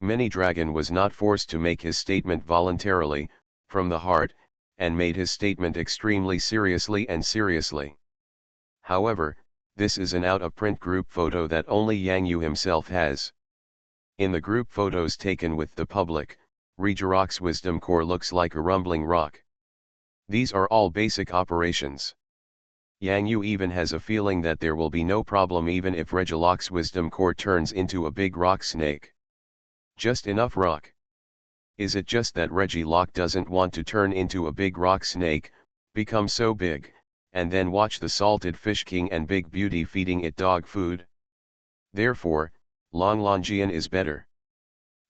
Mini Dragon was not forced to make his statement voluntarily, from the heart, and made his statement extremely seriously and seriously. However, this is an out-of-print group photo that only Yang Yu himself has. In the group photos taken with the public, Regirock's wisdom core looks like a rumbling rock. These are all basic operations. Yang Yu even has a feeling that there will be no problem even if Regirock's wisdom core turns into a big rock snake. Just enough rock. Is it just that Regirock doesn't want to turn into a big rock snake, become so big, and then watch the salted fish king and Big Beauty feeding it dog food? Therefore, Longlongian is better.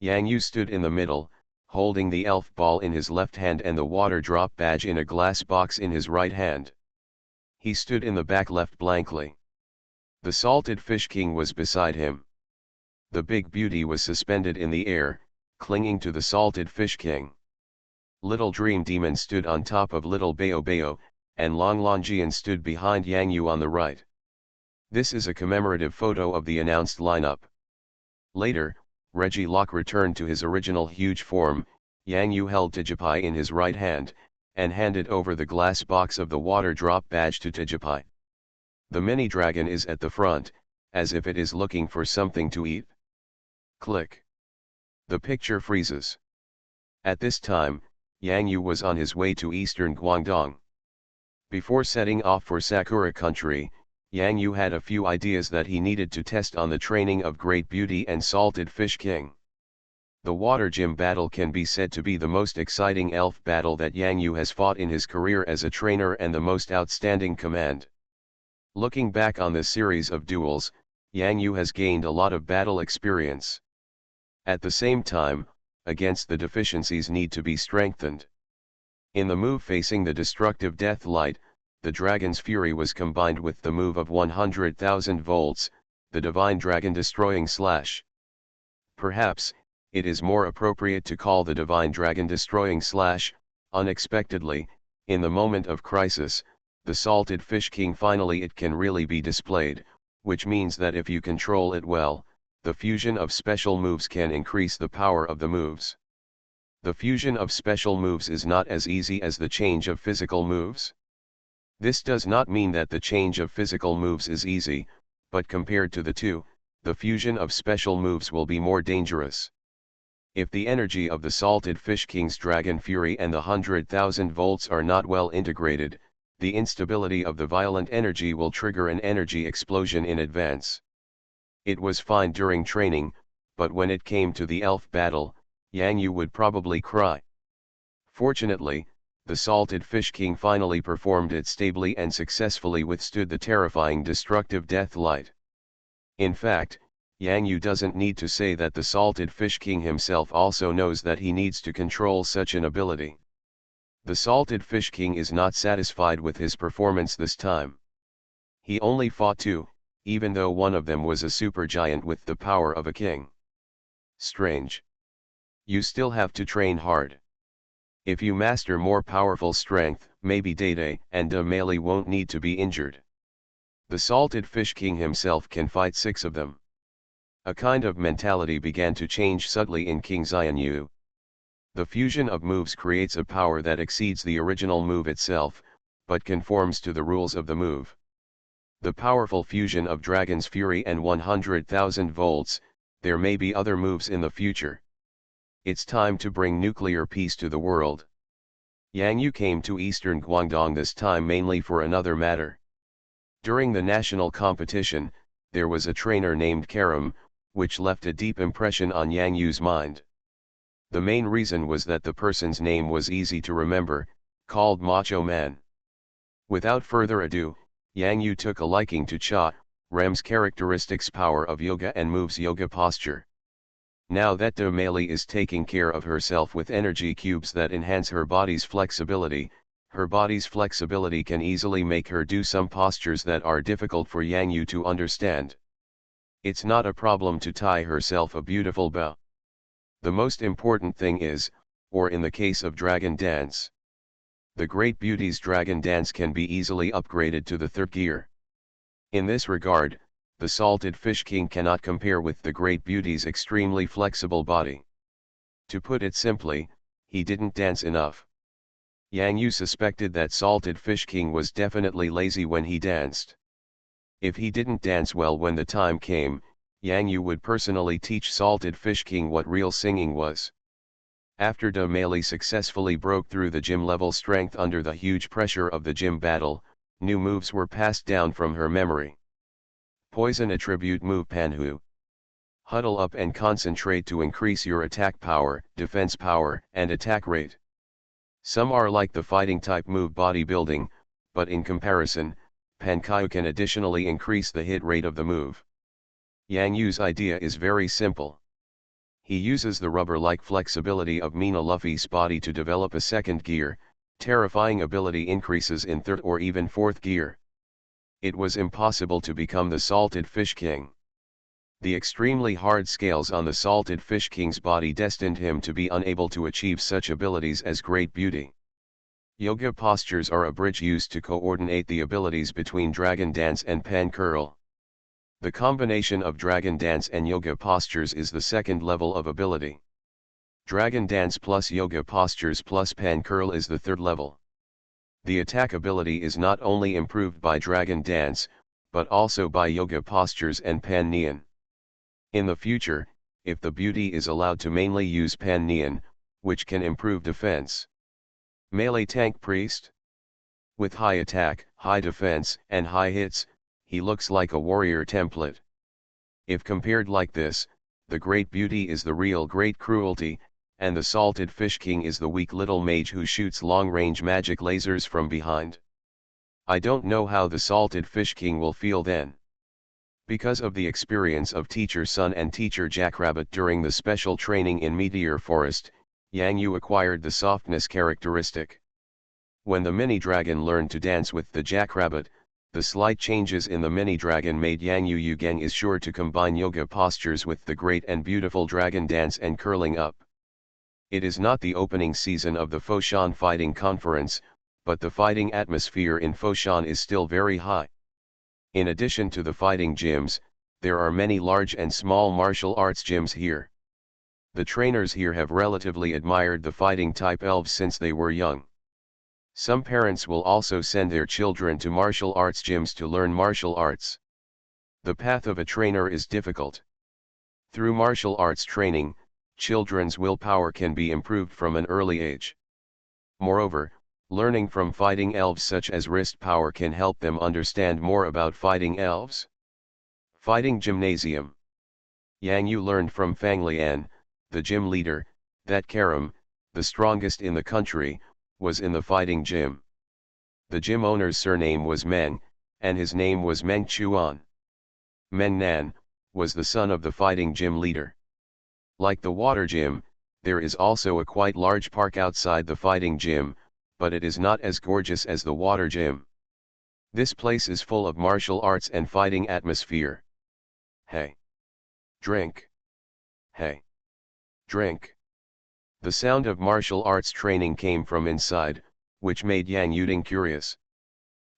Yang Yu stood in the middle, holding the elf ball in his left hand and the water drop badge in a glass box in his right hand. He stood in the back left blankly. The salted fish king was beside him. The Big Beauty was suspended in the air, clinging to the salted fish king. Little Dream Demon stood on top of Little Bayo Bayo, and Longlongian stood behind Yang Yu on the right. This is a commemorative photo of the announced lineup. Later, Regirock returned to his original huge form. Yang Yu held Tijipai in his right hand, and handed over the glass box of the water drop badge to Tijipai. The mini dragon is at the front, as if it is looking for something to eat. Click. The picture freezes. At this time, Yang Yu was on his way to eastern Guangdong. Before setting off for Sakura country, Yang Yu had a few ideas that he needed to test on the training of Great Beauty and Salted Fish King. The water gym battle can be said to be the most exciting elf battle that Yang Yu has fought in his career as a trainer and the most outstanding command. Looking back on this series of duels, Yang Yu has gained a lot of battle experience. At the same time, against the deficiencies need to be strengthened. In the move facing the destructive Death Light, the Dragon's Fury was combined with the move of 100,000 volts, the Divine Dragon Destroying Slash. Perhaps, it is more appropriate to call the Divine Dragon Destroying Slash, unexpectedly, in the moment of crisis, the Salted Fish King finally it can really be displayed, which means that if you control it well, the fusion of special moves can increase the power of the moves. The fusion of special moves is not as easy as the change of physical moves. This does not mean that the change of physical moves is easy, but compared to the two, the fusion of special moves will be more dangerous. If the energy of the Salted Fish King's Dragon Fury and the 100,000 volts are not well integrated, the instability of the violent energy will trigger an energy explosion in advance. It was fine during training, but when it came to the elf battle, Yang Yu would probably cry. Fortunately, the Salted Fish King finally performed it stably and successfully withstood the terrifying destructive Death Light. In fact, Yang Yu doesn't need to say that the Salted Fish King himself also knows that he needs to control such an ability. The Salted Fish King is not satisfied with his performance this time. He only fought two, even though one of them was a supergiant with the power of a king. Strange. You still have to train hard. If you master more powerful strength, maybe Dede and Male won't need to be injured. The Salted Fish King himself can fight 6 of them. A kind of mentality began to change subtly in King Xianyu. The fusion of moves creates a power that exceeds the original move itself, but conforms to the rules of the move. The powerful fusion of Dragon's Fury and 100,000 volts, there may be other moves in the future. It's time to bring nuclear peace to the world. Yang Yu came to eastern Guangdong this time mainly for another matter. During the national competition, there was a trainer named Karam, which left a deep impression on Yang Yu's mind. The main reason was that the person's name was easy to remember, called Macho Man. Without further ado, Yang Yu took a liking to Cha Ram's characteristics power of yoga and moves yoga posture. Now that De Male is taking care of herself with energy cubes that enhance her body's flexibility can easily make her do some postures that are difficult for Yang Yu to understand. It's not a problem to tie herself a beautiful bow. The most important thing is, or in the case of Dragon Dance, the Great Beauty's Dragon Dance can be easily upgraded to the 3rd gear. In this regard, the Salted Fish King cannot compare with the Great Beauty's extremely flexible body. To put it simply, he didn't dance enough. Yang Yu suspected that Salted Fish King was definitely lazy when he danced. If he didn't dance well when the time came, Yang Yu would personally teach Salted Fish King what real singing was. After De Male successfully broke through the gym level strength under the huge pressure of the gym battle, new moves were passed down from her memory. Poison attribute move Panhu. Huddle up and concentrate to increase your attack power, defense power, and attack rate. Some are like the fighting type move bodybuilding, but in comparison, Pankyu can additionally increase the hit rate of the move. Yang Yu's idea is very simple. He uses the rubber-like flexibility of Mina Luffy's body to develop a 2nd gear, terrifying ability increases in 3rd or even 4th gear. It was impossible to become the Salted Fish King. The extremely hard scales on the Salted Fish King's body destined him to be unable to achieve such abilities as Great Beauty. Yoga postures are a bridge used to coordinate the abilities between Dragon Dance and Pan Curl. The combination of Dragon Dance and Yoga postures is the 2nd level of ability. Dragon Dance plus Yoga postures plus Pan Curl is the 3rd level. The attack ability is not only improved by Dragon Dance, but also by Yoga postures and Pan Nian. In the future, if the beauty is allowed to mainly use Pan Neon, which can improve defense. Melee tank priest? With high attack, high defense, and high hits, he looks like a warrior template. If compared like this, the great beauty is the real great cruelty, and the salted fish king is the weak little mage who shoots long-range magic lasers from behind. I don't know how the salted fish king will feel then. Because of the experience of Teacher Sun and Teacher Jackrabbit during the special training in Meteor Forest, Yang Yu acquired the softness characteristic. When the mini-dragon learned to dance with the jackrabbit, the slight changes in the mini-dragon made Yang Yu Gang is sure to combine yoga postures with the great and beautiful dragon dance and curling up. It is not the opening season of the Foshan Fighting Conference, but the fighting atmosphere in Foshan is still very high. In addition to the fighting gyms, there are many large and small martial arts gyms here. The trainers here have relatively admired the fighting type elves since they were young. Some parents will also send their children to martial arts gyms to learn martial arts. The path of a trainer is difficult. Through martial arts training, children's willpower can be improved from an early age. Moreover, learning from fighting elves such as wrist power can help them understand more about fighting elves. Fighting Gymnasium. Yang Yu learned from Fang Lian, the gym leader, that Karam, the strongest in the country, was in the fighting gym. The gym owner's surname was Meng, and his name was Meng Chuan. Meng Nan was the son of the fighting gym leader. Like the water gym, there is also a quite large park outside the fighting gym, but it is not as gorgeous as the water gym. This place is full of martial arts and fighting atmosphere. Hey! Drink! Hey! Drink! The sound of martial arts training came from inside, which made Yang Yuding curious.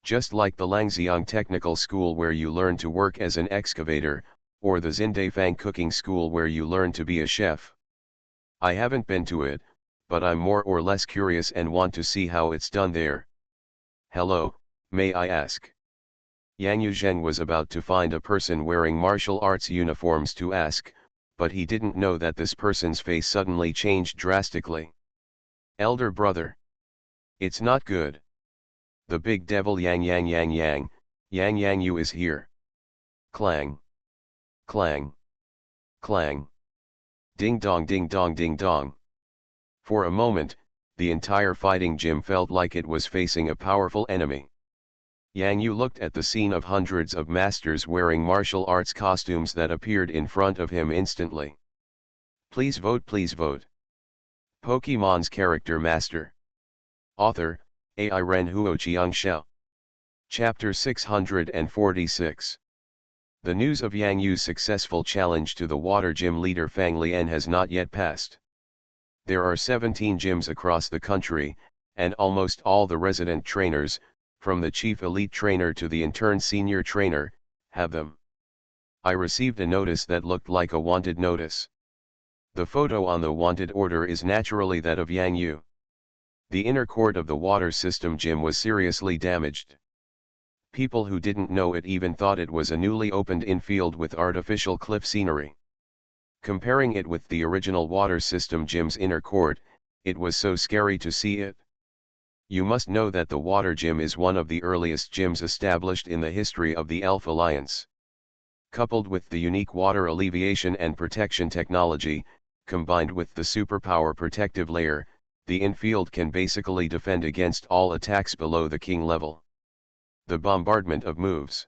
Just like the Langxiang Technical School where you learn to work as an excavator, or the Xindeifang Cooking School where you learn to be a chef. I haven't been to it, but I'm more or less curious and want to see how it's done there. Hello, may I ask? Yang Yuzheng was about to find a person wearing martial arts uniforms to ask, but he didn't know that this person's face suddenly changed drastically. Elder brother. It's not good. The big devil Yang Yang Yu is here. Clang. Clang. Clang. Ding dong ding dong ding dong. For a moment, the entire fighting gym felt like it was facing a powerful enemy. Yang Yu looked at the scene of hundreds of masters wearing martial arts costumes that appeared in front of him instantly. Please vote, please vote. Pokemon's Character Master. Author, AI Ren Huoqiang Xiao. Chapter 646. The news of Yang Yu's successful challenge to the water gym leader Fang Lian has not yet passed. There are 17 gyms across the country, and almost all the resident trainers, from the chief elite trainer to the intern senior trainer, have them. I received a notice that looked like a wanted notice. The photo on the wanted order is naturally that of Yang Yu. The inner court of the water system gym was seriously damaged. People who didn't know it even thought it was a newly opened infield with artificial cliff scenery. Comparing it with the original water system gym's inner court, it was so scary to see it. You must know that the water gym is one of the earliest gyms established in the history of the Elf Alliance. Coupled with the unique water alleviation and protection technology, combined with the superpower protective layer, the infield can basically defend against all attacks below the king level. The bombardment of moves.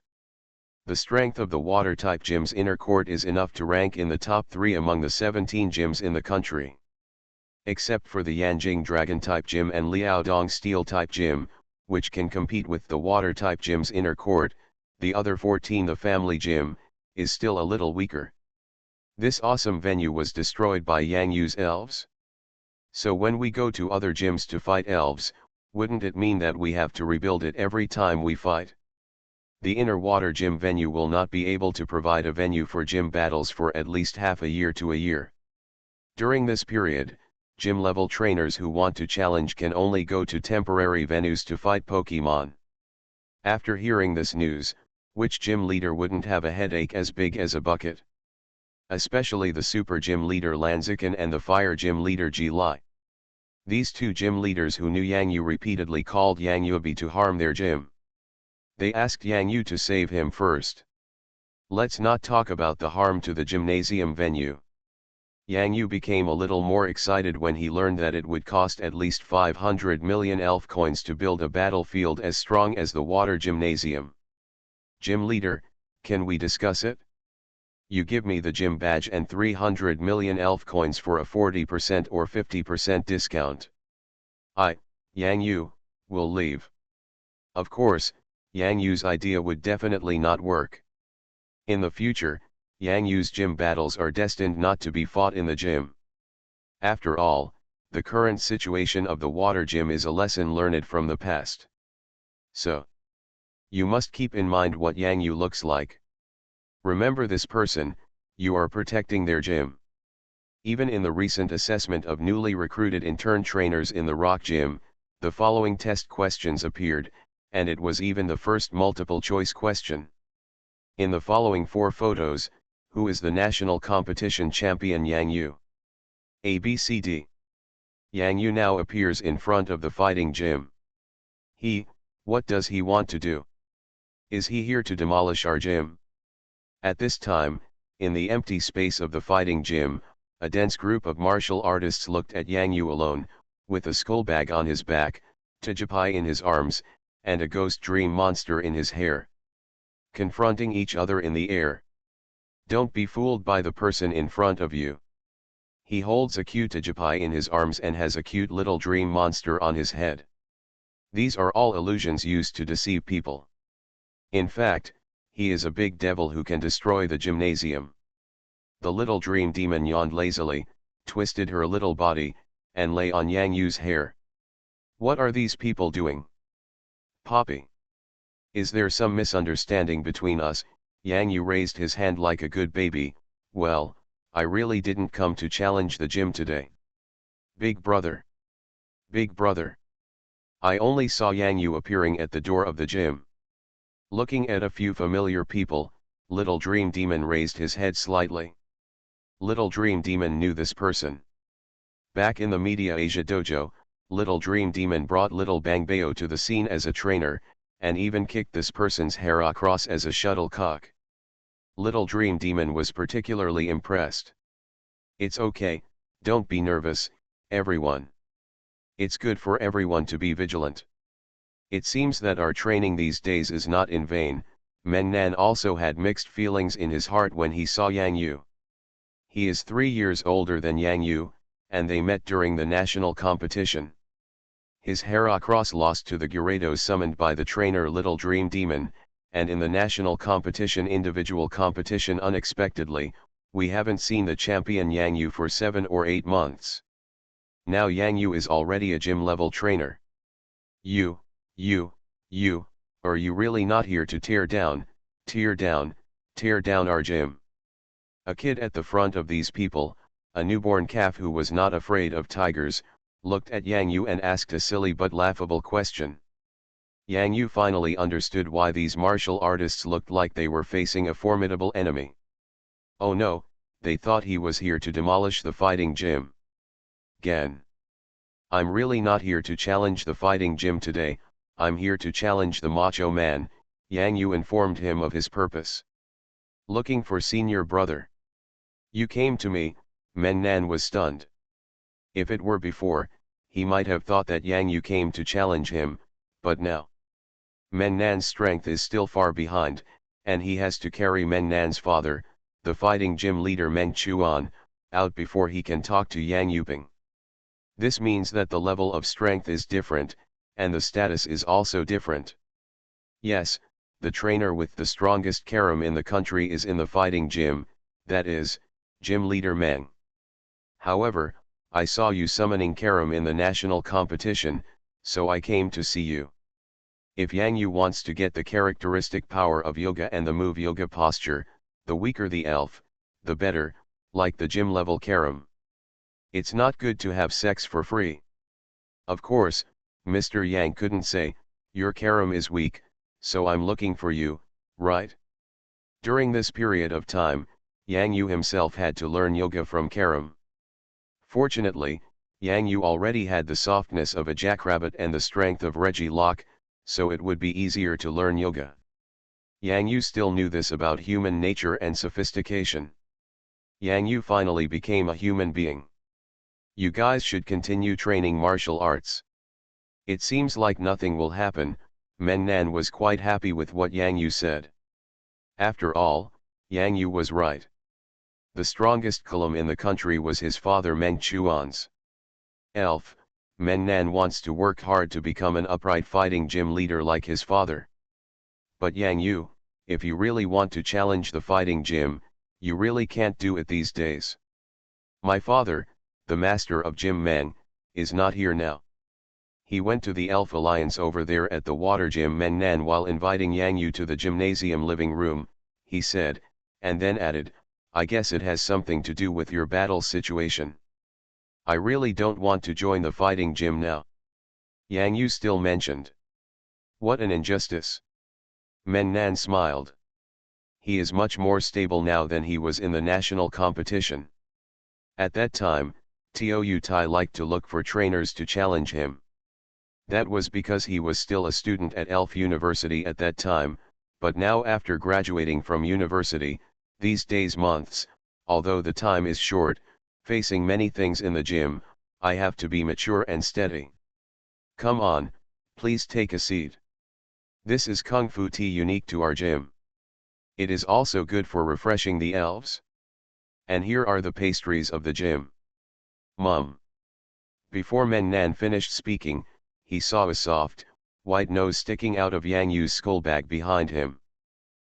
The strength of the water-type gym's inner court is enough to rank in the top 3 among the 17 gyms in the country. Except for the Yanjing Dragon-type gym and Liaodong Steel-type gym, which can compete with the water-type gym's inner court, the other 14, the family gym, is still a little weaker. This awesome venue was destroyed by Yang Yu's elves. So when we go to other gyms to fight elves, wouldn't it mean that we have to rebuild it every time we fight? The inner water gym venue will not be able to provide a venue for gym battles for at least half a year to a year. During this period, gym-level trainers who want to challenge can only go to temporary venues to fight Pokemon. After hearing this news, which gym leader wouldn't have a headache as big as a bucket? especially the super gym leader Lanziken and the fire gym leader Ji Lai. These two gym leaders who knew Yang Yu repeatedly called Yang Yubi to harm their gym. They asked Yang Yu to save him first. Let's not talk about the harm to the gymnasium venue. Yang Yu became a little more excited when he learned that it would cost at least 500 million elf coins to build a battlefield as strong as the water gymnasium. Gym leader, can we discuss it? You give me the gym badge and 300 million elf coins for a 40% or 50% discount. Yang Yu, will leave. Of course, Yang Yu's idea would definitely not work. In the future, Yang Yu's gym battles are destined not to be fought in the gym. After all, the current situation of the water gym is a lesson learned from the past. So, you must keep in mind what Yang Yu looks like. Remember this person, you are protecting their gym. Even in the recent assessment of newly recruited intern trainers in the Rock Gym, the following test questions appeared, and it was even the first multiple choice question. In the following 4 photos, who is the national competition champion Yang Yu? A, B, C, D. Yang Yu now appears in front of the fighting gym. What does he want to do? Is he here to demolish our gym? At this time, in the empty space of the fighting gym, a dense group of martial artists looked at Yang Yu alone, with a skull bag on his back, Tijipai in his arms, and a ghost dream monster in his hair. Confronting each other in the air. Don't be fooled by the person in front of you. He holds a cute Tijipai in his arms and has a cute little dream monster on his head. These are all illusions used to deceive people. In fact, he is a big devil who can destroy the gymnasium. The little dream demon yawned lazily, twisted her little body, and lay on Yang Yu's hair. What are these people doing? Poppy. Is there some misunderstanding between us? Yang Yu raised his hand like a good baby. Well, I really didn't come to challenge the gym today. Big brother. Big brother. I only saw Yang Yu appearing at the door of the gym. Looking at a few familiar people, Little Dream Demon raised his head slightly. Little Dream Demon knew this person. Back in the Media Asia dojo, Little Dream Demon brought Little Bang Bao to the scene as a trainer, and even kicked this person's hair across as a shuttlecock. Little Dream Demon was particularly impressed. It's okay, don't be nervous, everyone. It's good for everyone to be vigilant. It seems that our training these days is not in vain. Meng Nan also had mixed feelings in his heart when he saw Yang Yu. He is 3 years older than Yang Yu, and they met during the national competition. His Heracross lost to the Gyarados summoned by the trainer Little Dream Demon, and in the national competition individual competition unexpectedly, we haven't seen the champion Yang Yu for 7 or 8 months. Now Yang Yu is already a gym level trainer. Are you really not here to tear down our gym? A kid at the front of these people, a newborn calf who was not afraid of tigers, looked at Yang Yu and asked a silly but laughable question. Yang Yu finally understood why these martial artists looked like they were facing a formidable enemy. Oh no, they thought he was here to demolish the fighting gym. Gan. I'm really not here to challenge the fighting gym today, I'm here to challenge the macho man, Yang Yu informed him of his purpose. Looking for senior brother. You came to me, Meng Nan was stunned. If it were before, he might have thought that Yang Yu came to challenge him, but now. Meng Nan's strength is still far behind, and he has to carry Meng Nan's father, the fighting gym leader Meng Chuan, out before he can talk to Yang Yuping. This means that the level of strength is different, and the status is also different. Yes, the trainer with the strongest Karam in the country is in the fighting gym, that is, gym leader Meng. However, I saw you summoning Karam in the national competition, so I came to see you. If Yang Yu wants to get the characteristic power of yoga and the move yoga posture, the weaker the elf, the better, like the gym level Karam. It's not good to have sex for free. Of course, Mr. Yang couldn't say, your Karam is weak, so I'm looking for you, right? During this period of time, Yang Yu himself had to learn yoga from Karam. Fortunately, Yang Yu already had the softness of a jackrabbit and the strength of Reggie Locke, so it would be easier to learn yoga. Yang Yu still knew this about human nature and sophistication. Yang Yu finally became a human being. You guys should continue training martial arts. It seems like nothing will happen. Men Nan was quite happy with what Yang Yu said. After all, Yang Yu was right. The strongest Kulam in the country was his father Meng Chuan's elf. Men Nan wants to work hard to become an upright fighting gym leader like his father. But Yang Yu, if you really want to challenge the fighting gym, you really can't do it these days. My father, the master of Gym Meng, is not here now. He went to the Elf Alliance over there at the water gym Men Nan while inviting Yang Yu to the gymnasium living room, he said, and then added, I guess it has something to do with your battle situation. I really don't want to join the fighting gym now. Yang Yu still mentioned. What an injustice. Men Nan smiled. He is much more stable now than he was in the national competition. At that time, Tou Tai liked to look for trainers to challenge him. That was because he was still a student at Elf University at that time, but now after graduating from university, these days months, although the time is short, facing many things in the gym, I have to be mature and steady. Come on, please take a seat. This is Kung Fu tea unique to our gym. It is also good for refreshing the elves. And here are the pastries of the gym. Mum. Before Men Nan finished speaking, he saw a soft, white nose sticking out of Yang Yu's skull bag behind him.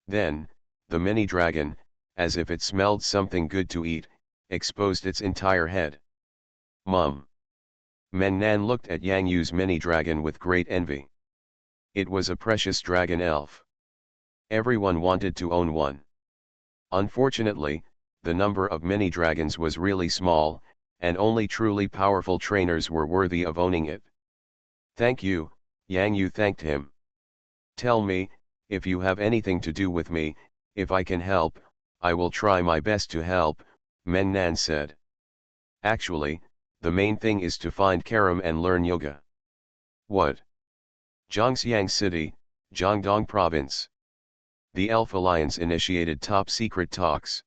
Then, the mini dragon, as if it smelled something good to eat, exposed its entire head. Mum. Men Nan looked at Yang Yu's mini dragon with great envy. It was a precious dragon elf. Everyone wanted to own one. Unfortunately, the number of mini dragons was really small, and only truly powerful trainers were worthy of owning it. Thank you, Yang Yu thanked him. Tell me, if you have anything to do with me, if I can help, I will try my best to help, Men Nan said. Actually, the main thing is to find Karam and learn yoga. What? Zhangxiang City, Jiangdong Province. The Elf Alliance initiated top-secret talks.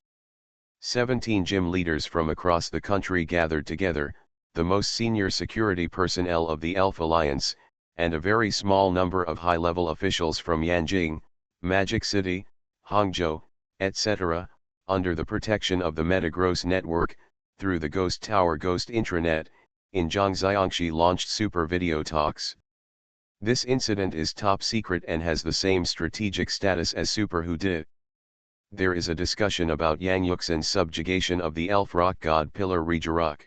17 gym leaders from across the country gathered together, the most senior security personnel of the Elf Alliance, and a very small number of high-level officials from Yanjing, Magic City, Hangzhou, etc., under the protection of the Metagross network, through the Ghost Tower Ghost Intranet, in Zhangjiangxi launched super video talks. This incident is top secret and has the same strategic status as Super Who Did. There is a discussion about Yang Yuxin's subjugation of the elf rock god pillar Regirock.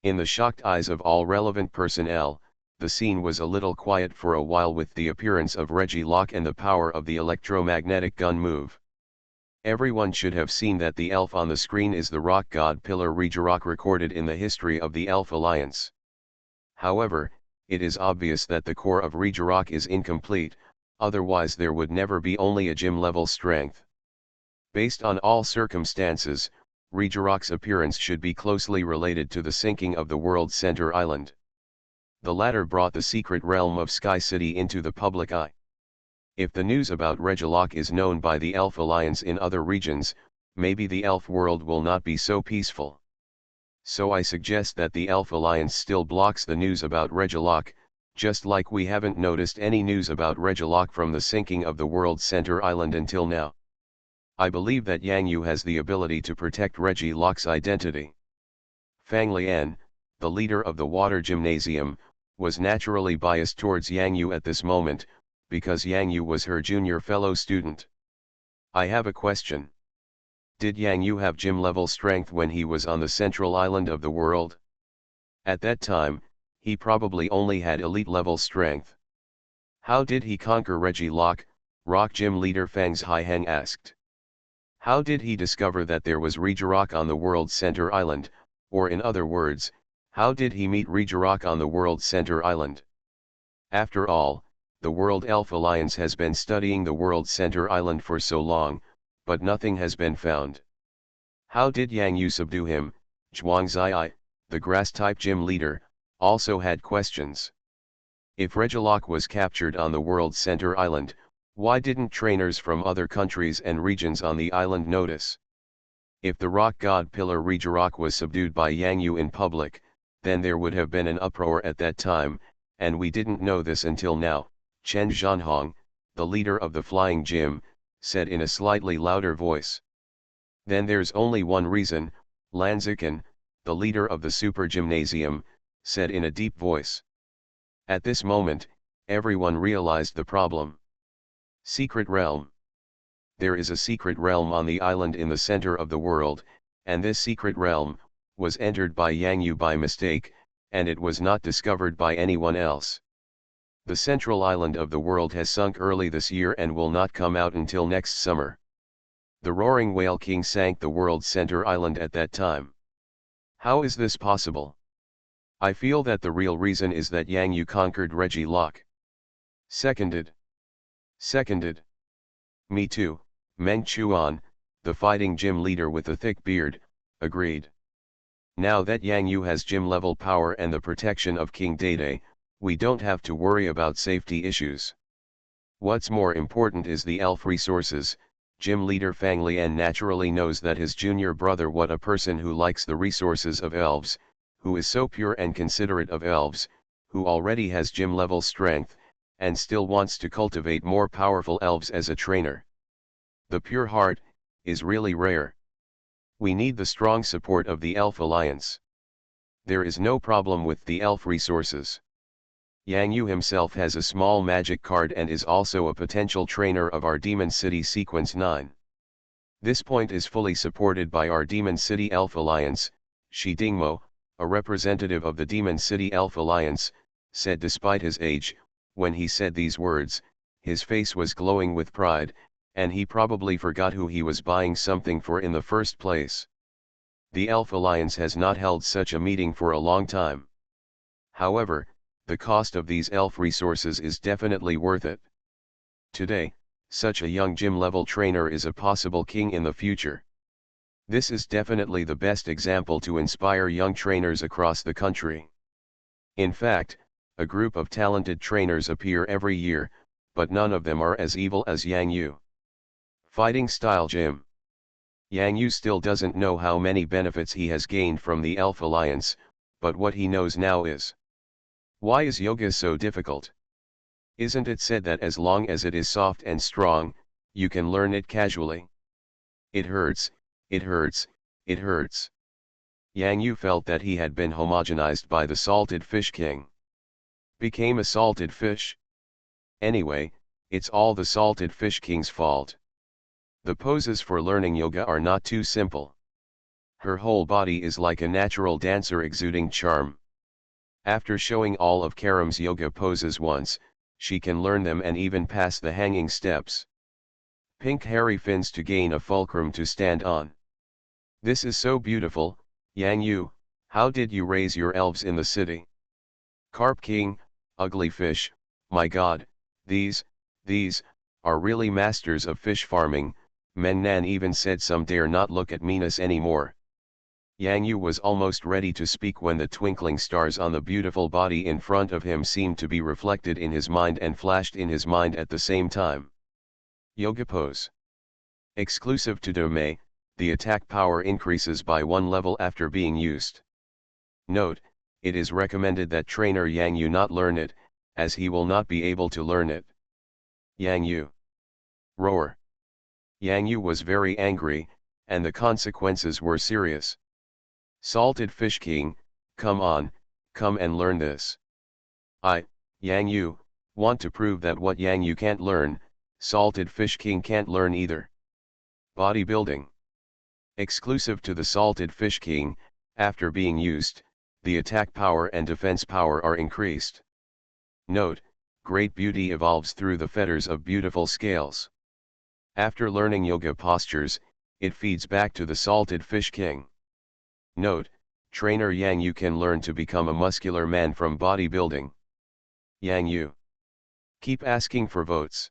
In the shocked eyes of all relevant personnel, the scene was a little quiet for a while with the appearance of Reggie Locke and the power of the electromagnetic gun move. Everyone should have seen that the elf on the screen is the rock god pillar Regirock recorded in the history of the Elf Alliance. However, it is obvious that the core of Regirock is incomplete, otherwise there would never be only a gym level strength. Based on all circumstances, Regirock's appearance should be closely related to the sinking of the world's center island. The latter brought the secret realm of Sky City into the public eye. If the news about Regirock is known by the Elf Alliance in other regions, maybe the elf world will not be so peaceful. So I suggest that the Elf Alliance still blocks the news about Regirock, just like we haven't noticed any news about Regirock from the sinking of the world's center island until now. I believe that Yang Yu has the ability to protect Regirock's identity. Fang Lian, the leader of the water gymnasium, was naturally biased towards Yang Yu at this moment, because Yang Yu was her junior fellow student. I have a question. Did Yang Yu have gym level strength when he was on the central island of the world? At that time, he probably only had elite level strength. How did he conquer Regirock? Rock gym leader Fang Haiheng asked. How did he discover that there was Regirock on the world's center island, or in other words, how did he meet Regirock on the world's center island? After all, the World Elf Alliance has been studying the world's center island for so long, but nothing has been found. How did Yang Yu subdue him? Zhuangzi, the grass-type gym leader, also had questions. If Regilok was captured on the world's center island, why didn't trainers from other countries and regions on the island notice? If the rock god pillar Regilok was subdued by Yang Yu in public, then there would have been an uproar at that time, and we didn't know this until now, Chen Zhanhong, the leader of the flying gym, said in a slightly louder voice. Then there's only one reason, Lan Zikan, the leader of the super gymnasium, said in a deep voice. At this moment, everyone realized the problem. Secret realm. There is a secret realm on the island in the center of the world, and this secret realm was entered by Yang Yu by mistake, and it was not discovered by anyone else. The central island of the world has sunk early this year and will not come out until next summer. The roaring whale king sank the world's center island at that time. How is this possible? I feel that the real reason is that Yang Yu conquered Regilok. Seconded. Seconded. Me too, Meng Chuan, the fighting gym leader with the thick beard, agreed. Now that Yang Yu has gym-level power and the protection of King Dede, we don't have to worry about safety issues. What's more important is the elf resources. Gym leader Fang Lian naturally knows that his junior brother, what a person who likes the resources of elves, who is so pure and considerate of elves, who already has gym-level strength, and still wants to cultivate more powerful elves as a trainer. The pure heart is really rare. We need the strong support of the Elf Alliance. There is no problem with the elf resources. Yang Yu himself has a small magic card and is also a potential trainer of our Demon City Sequence 9. This point is fully supported by our Demon City Elf Alliance. Shi Dingmo, a representative of the Demon City Elf Alliance, said despite his age, when he said these words, his face was glowing with pride, and he probably forgot who he was buying something for in the first place. The Elf Alliance has not held such a meeting for a long time. However, the cost of these elf resources is definitely worth it. Today, such a young gym-level trainer is a possible king in the future. This is definitely the best example to inspire young trainers across the country. In fact, a group of talented trainers appear every year, but none of them are as evil as Yang Yu. Fighting Style Gym. Yang Yu still doesn't know how many benefits he has gained from the Elf Alliance, but what he knows now is: why is yoga so difficult? Isn't it said that as long as it is soft and strong, you can learn it casually? It hurts, it hurts, it hurts. Yang Yu felt that he had been homogenized by the Salted Fish King. Became a salted fish? Anyway, it's all the Salted Fish King's fault. The poses for learning yoga are not too simple. Her whole body is like a natural dancer exuding charm. After showing all of Karam's yoga poses once, she can learn them and even pass the hanging steps. Pink hairy fins to gain a fulcrum to stand on. This is so beautiful. Yang Yu, how did you raise your elves in the city? Carp King, ugly fish, my god, these are really masters of fish farming. Men Nan even said some dare not look at Minas anymore. Yang Yu was almost ready to speak when the twinkling stars on the beautiful body in front of him seemed to be reflected in his mind and flashed in his mind at the same time. Yoga pose. Exclusive to Dome, the attack power increases by 1 level after being used. Note, it is recommended that trainer Yang Yu not learn it, as he will not be able to learn it. Yang Yu. Roar. Yang Yu was very angry, and the consequences were serious. Salted Fish King, come on, come and learn this. Yang Yu, want to prove that what Yang Yu can't learn, Salted Fish King can't learn either. Bodybuilding. Exclusive to the Salted Fish King, after being used, the attack power and defense power are increased. Note, great beauty evolves through the fetters of beautiful scales. After learning yoga postures, it feeds back to the Salted Fish King. Note, trainer Yang Yu can learn to become a muscular man from bodybuilding. Yang Yu. Keep asking for votes.